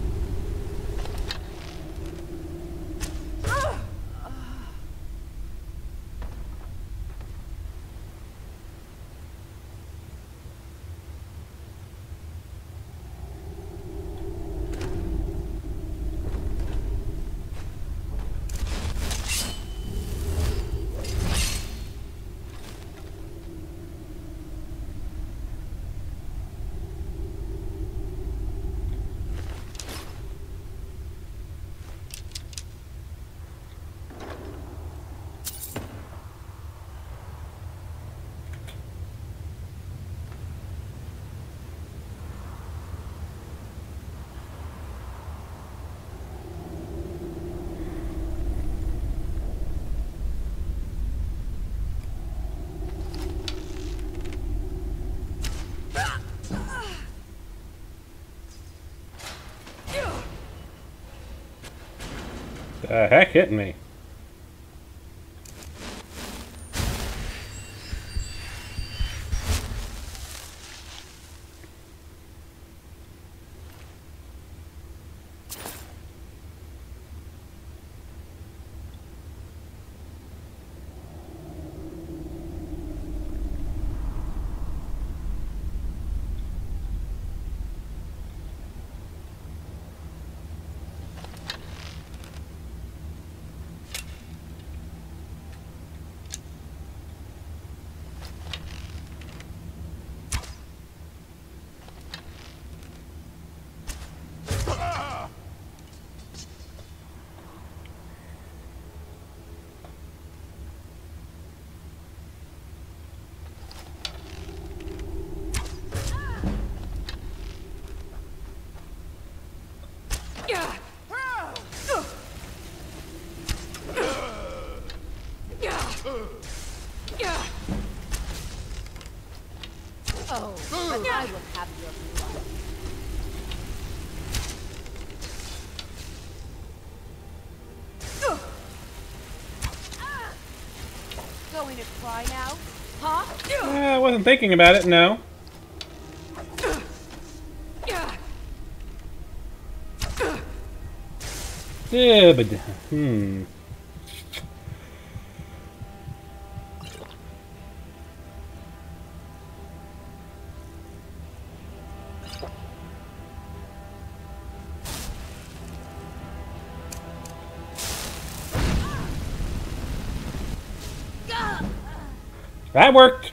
The heck hit me? Oh, but I will have your blood. Going to cry now? Huh? I wasn't thinking about it, no. Yeah, but that worked.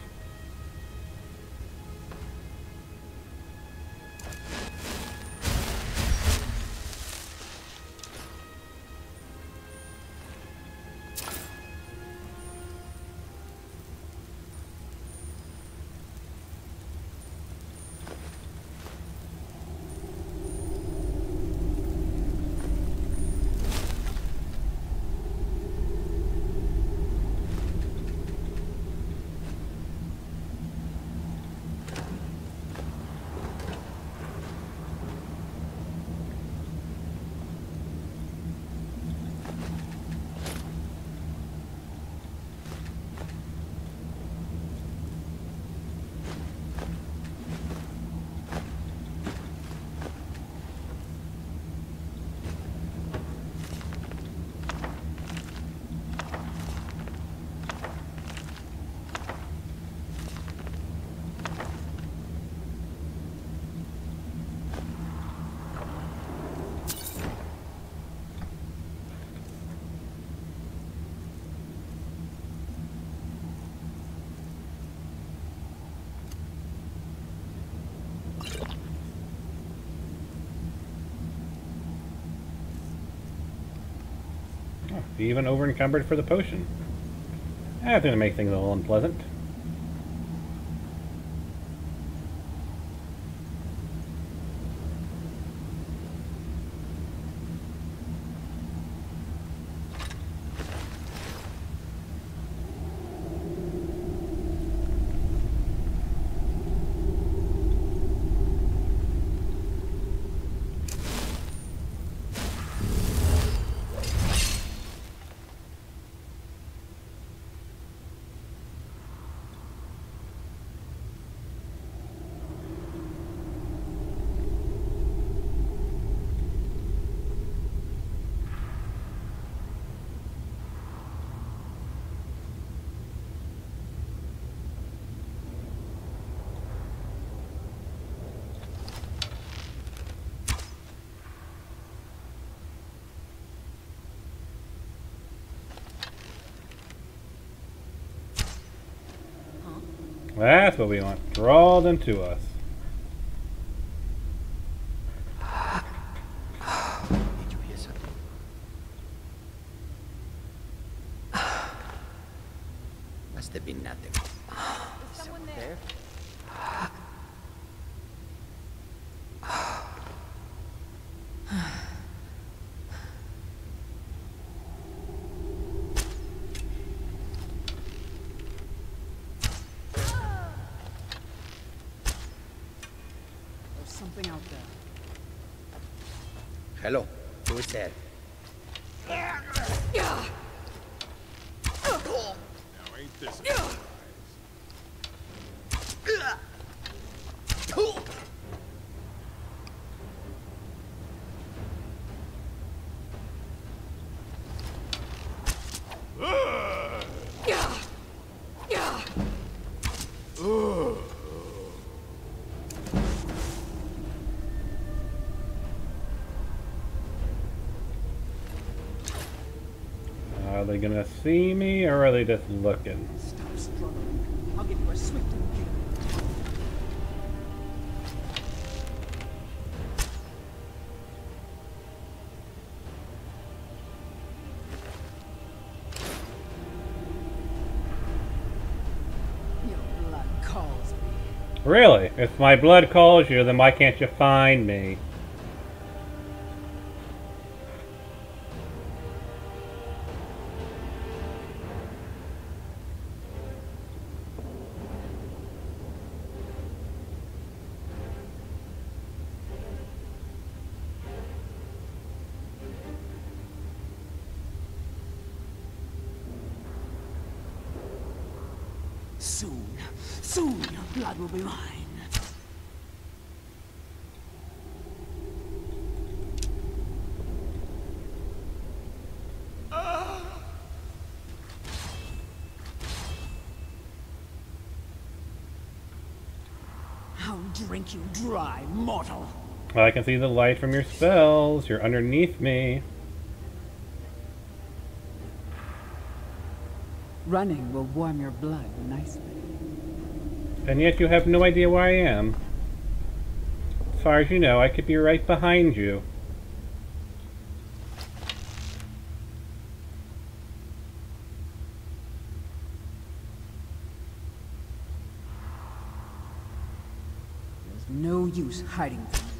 Oh, even over encumbered for the potion. That's going to make things a little unpleasant. That's what we want. Draw them to us. Did you hear something? Must have been nothing. Is someone there? Something out there. Hello, who is there? Now ain't this Are they gonna see me, or are they just looking? Stop struggling. I'll give you a swift and kill. Your blood calls me. Really? If my blood calls you, then why can't you find me? Soon your blood will be mine. I'll drink you dry, mortal. I can see the light from your spells. You're underneath me. Running will warm your blood nicely. And yet you have no idea where I am. As far as you know, I could be right behind you. There's no use hiding from me.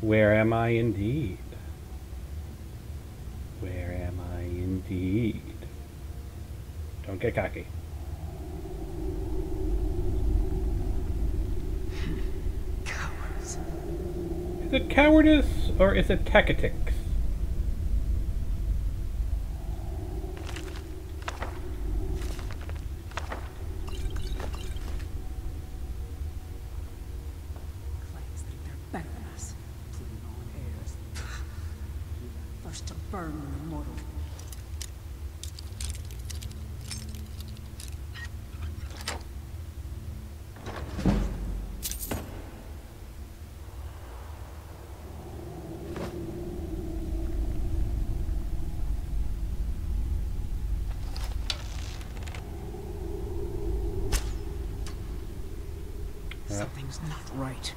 Where am I indeed? Where am I indeed? Don't get cocky. Cowards. Is it cowardice or is it tactics? First to burn, mortal. Something's not right.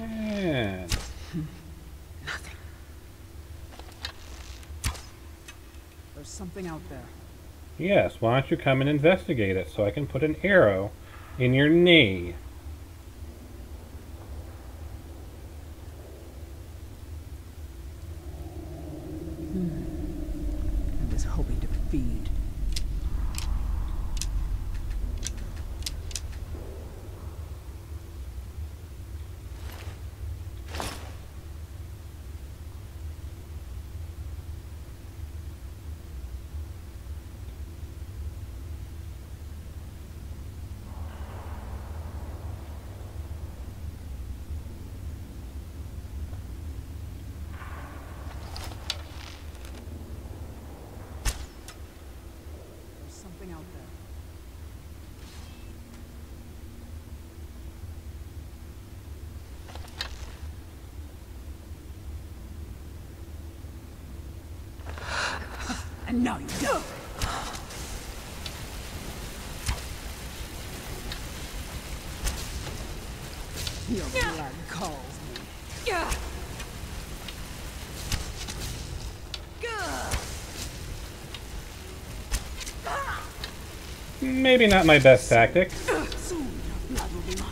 And Nothing. There's something out there. yes, why don't you come and investigate it so I can put an arrow in your knee? I was hoping to feed. There's something out there. And now you do. Your blood calls me. Maybe not my best tactic. Soon your blood will be mine.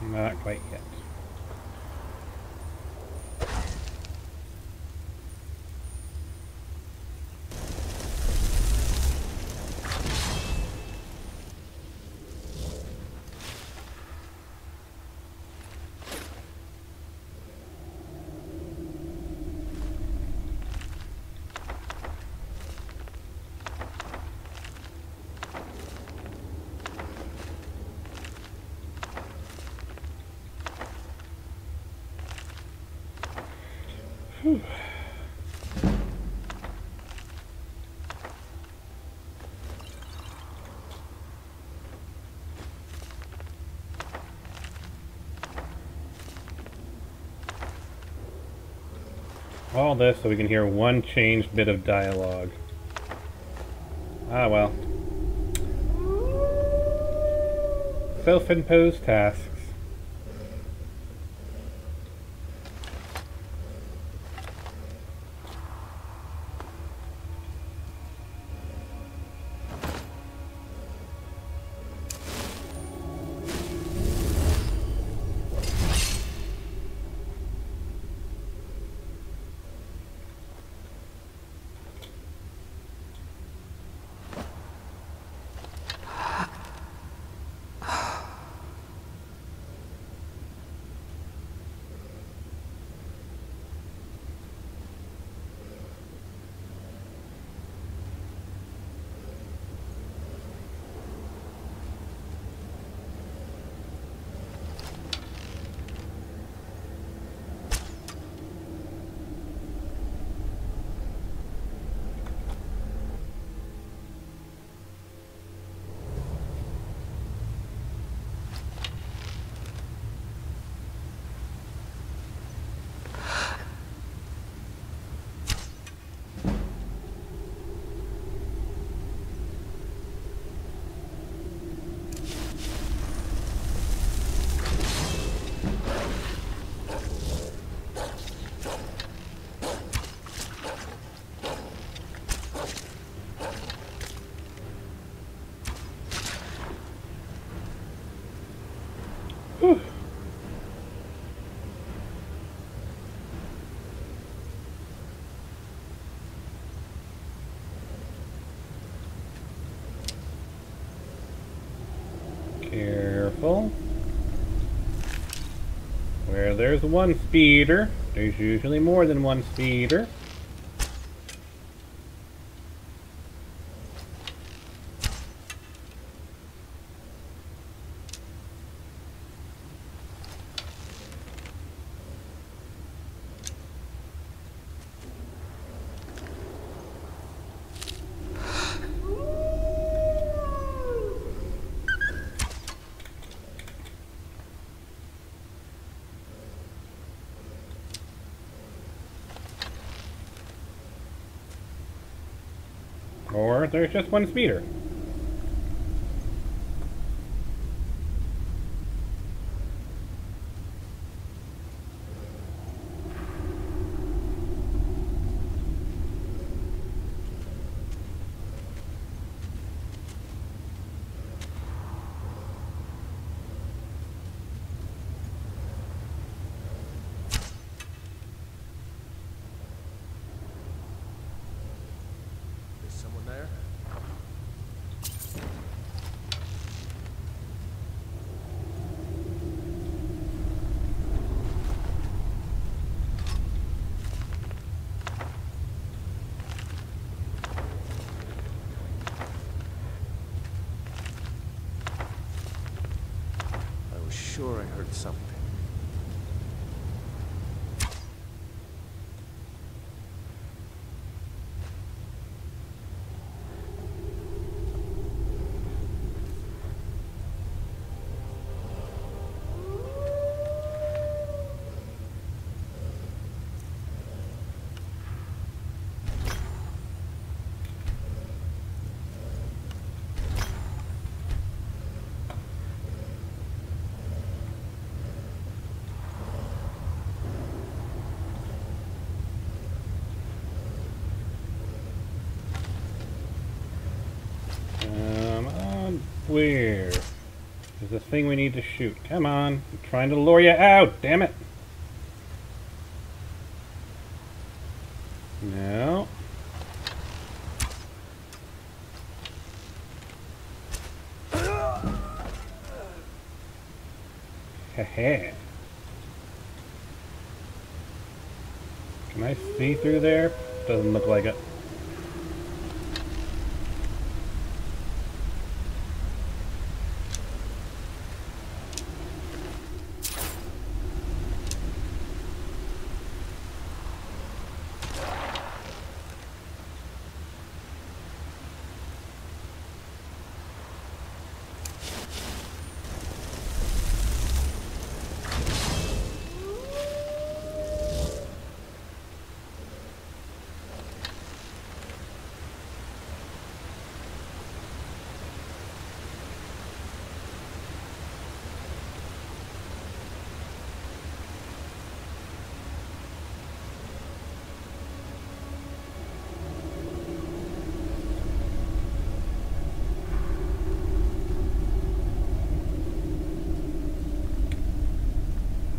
Not quite yet. Whew. All this so we can hear one changed bit of dialogue. Ah well. Self-imposed tasks. Whew. Careful. Where there's one speeder, there's usually more than one speeder. Or there's just one speeder. Someone there? I was sure I heard something. Where is the thing we need to shoot? Come on, I'm trying to lure you out, damn it. No. Heh. Can I see through there? Doesn't look like it.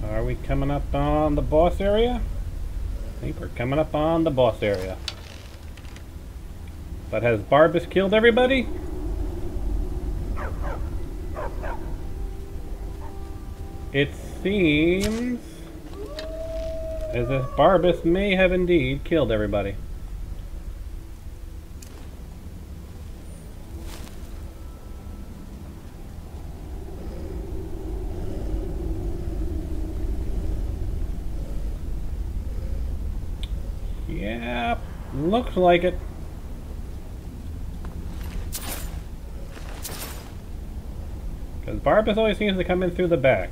Are we coming up on the boss area? I think we're coming up on the boss area. But has Barbas killed everybody? It seems as if Barbas may have indeed killed everybody. Yeah, looks like it. Because Barbas always seems to come in through the back.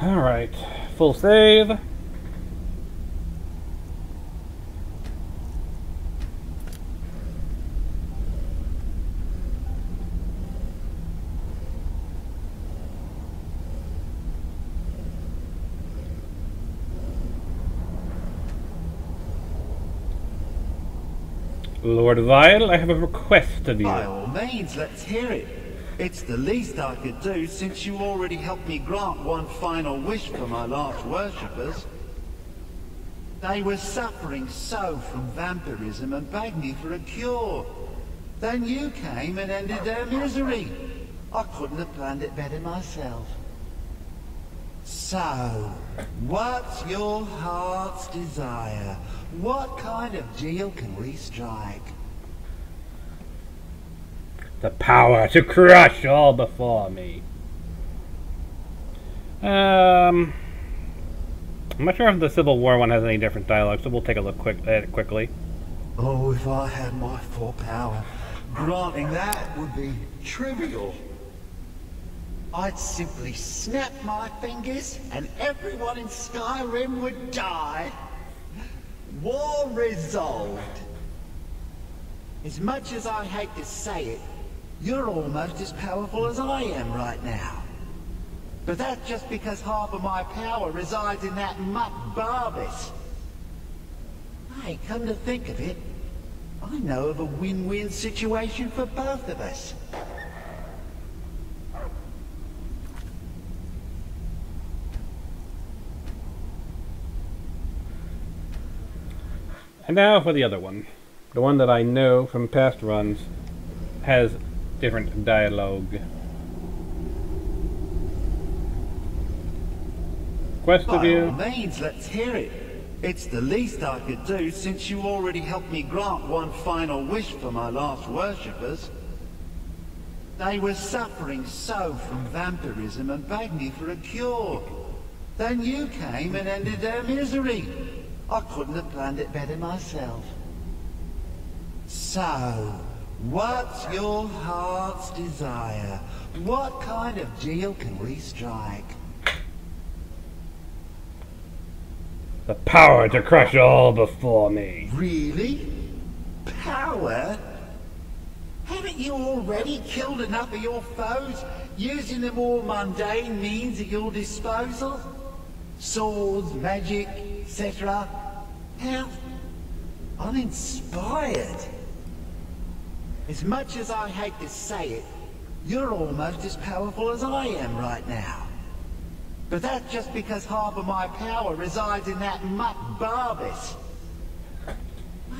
Alright, full save. Lord Vile, I have a request of you. By all means, let's hear it. It's the least I could do, since you already helped me grant one final wish for my last worshippers. They were suffering so from vampirism and begged me for a cure. Then you came and ended their misery. I couldn't have planned it better myself. So, what's your heart's desire? What kind of deal can we strike? The power to crush all before me. I'm not sure if the Civil War one has any different dialogue, so we'll take a look at it quickly. Oh, if I had my full power, granting that would be trivial. I'd simply snap my fingers and everyone in Skyrim would die. War resolved. As much as I hate to say it, you're almost as powerful as I am right now. But that's just because half of my power resides in that mutt Barbas. Hey, come to think of it, I know of a win-win situation for both of us. And now for the other one. The one that I know from past runs has different dialogue. Quest of you. By all means, let's hear it. It's the least I could do, since you already helped me grant one final wish for my last worshippers. They were suffering so from vampirism and begged me for a cure. Then you came and ended their misery. I couldn't have planned it better myself. So, what's your heart's desire? What kind of deal can we strike? The power to crush all before me. Really? Power? Haven't you already killed enough of your foes, using the more mundane means at your disposal? Swords, magic, etc. How uninspired. As much as I hate to say it, you're almost as powerful as I am right now. But that's just because half of my power resides in that mutt Barbas.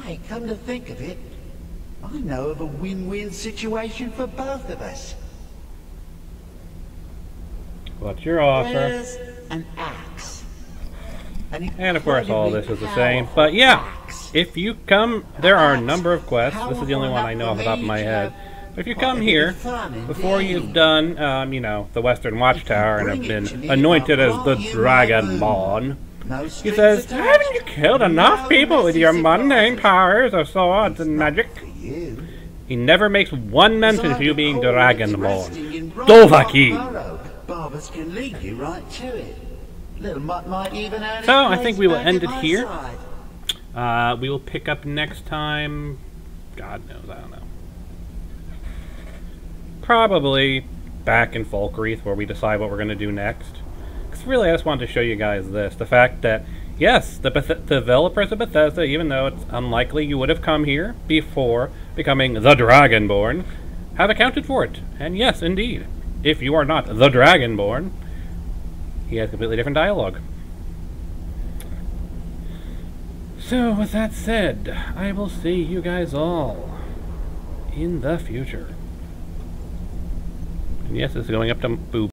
Hey, come to think of it, I know of a win-win situation for both of us. What's your offer? There's an axe. And of course all this is the same. But yeah, if you come, there are a number of quests. This is the only one I know off the top of my head. But if you come here, before you've done, you know, the Western Watchtower and have been anointed as the Dragonborn, he says, haven't you killed enough people with your mundane powers of swords and magic? He never makes one mention of you being Dragonborn. Dovahkiin! Barbas can lead you right to it. Little mutt might even earn his So I place think we will back end at it my here. side. We will pick up next time. God knows, I don't know. Probably back in Falkreath, where we decide what we're going to do next. Because really, I just wanted to show you guys this. The fact that, yes, the developers of Bethesda, even though it's unlikely you would have come here before becoming the Dragonborn, have accounted for it. And yes, indeed, if you are not the Dragonborn, he has completely different dialogue. So, with that said, I will see you guys all in the future. And yes, it's going up to Boo.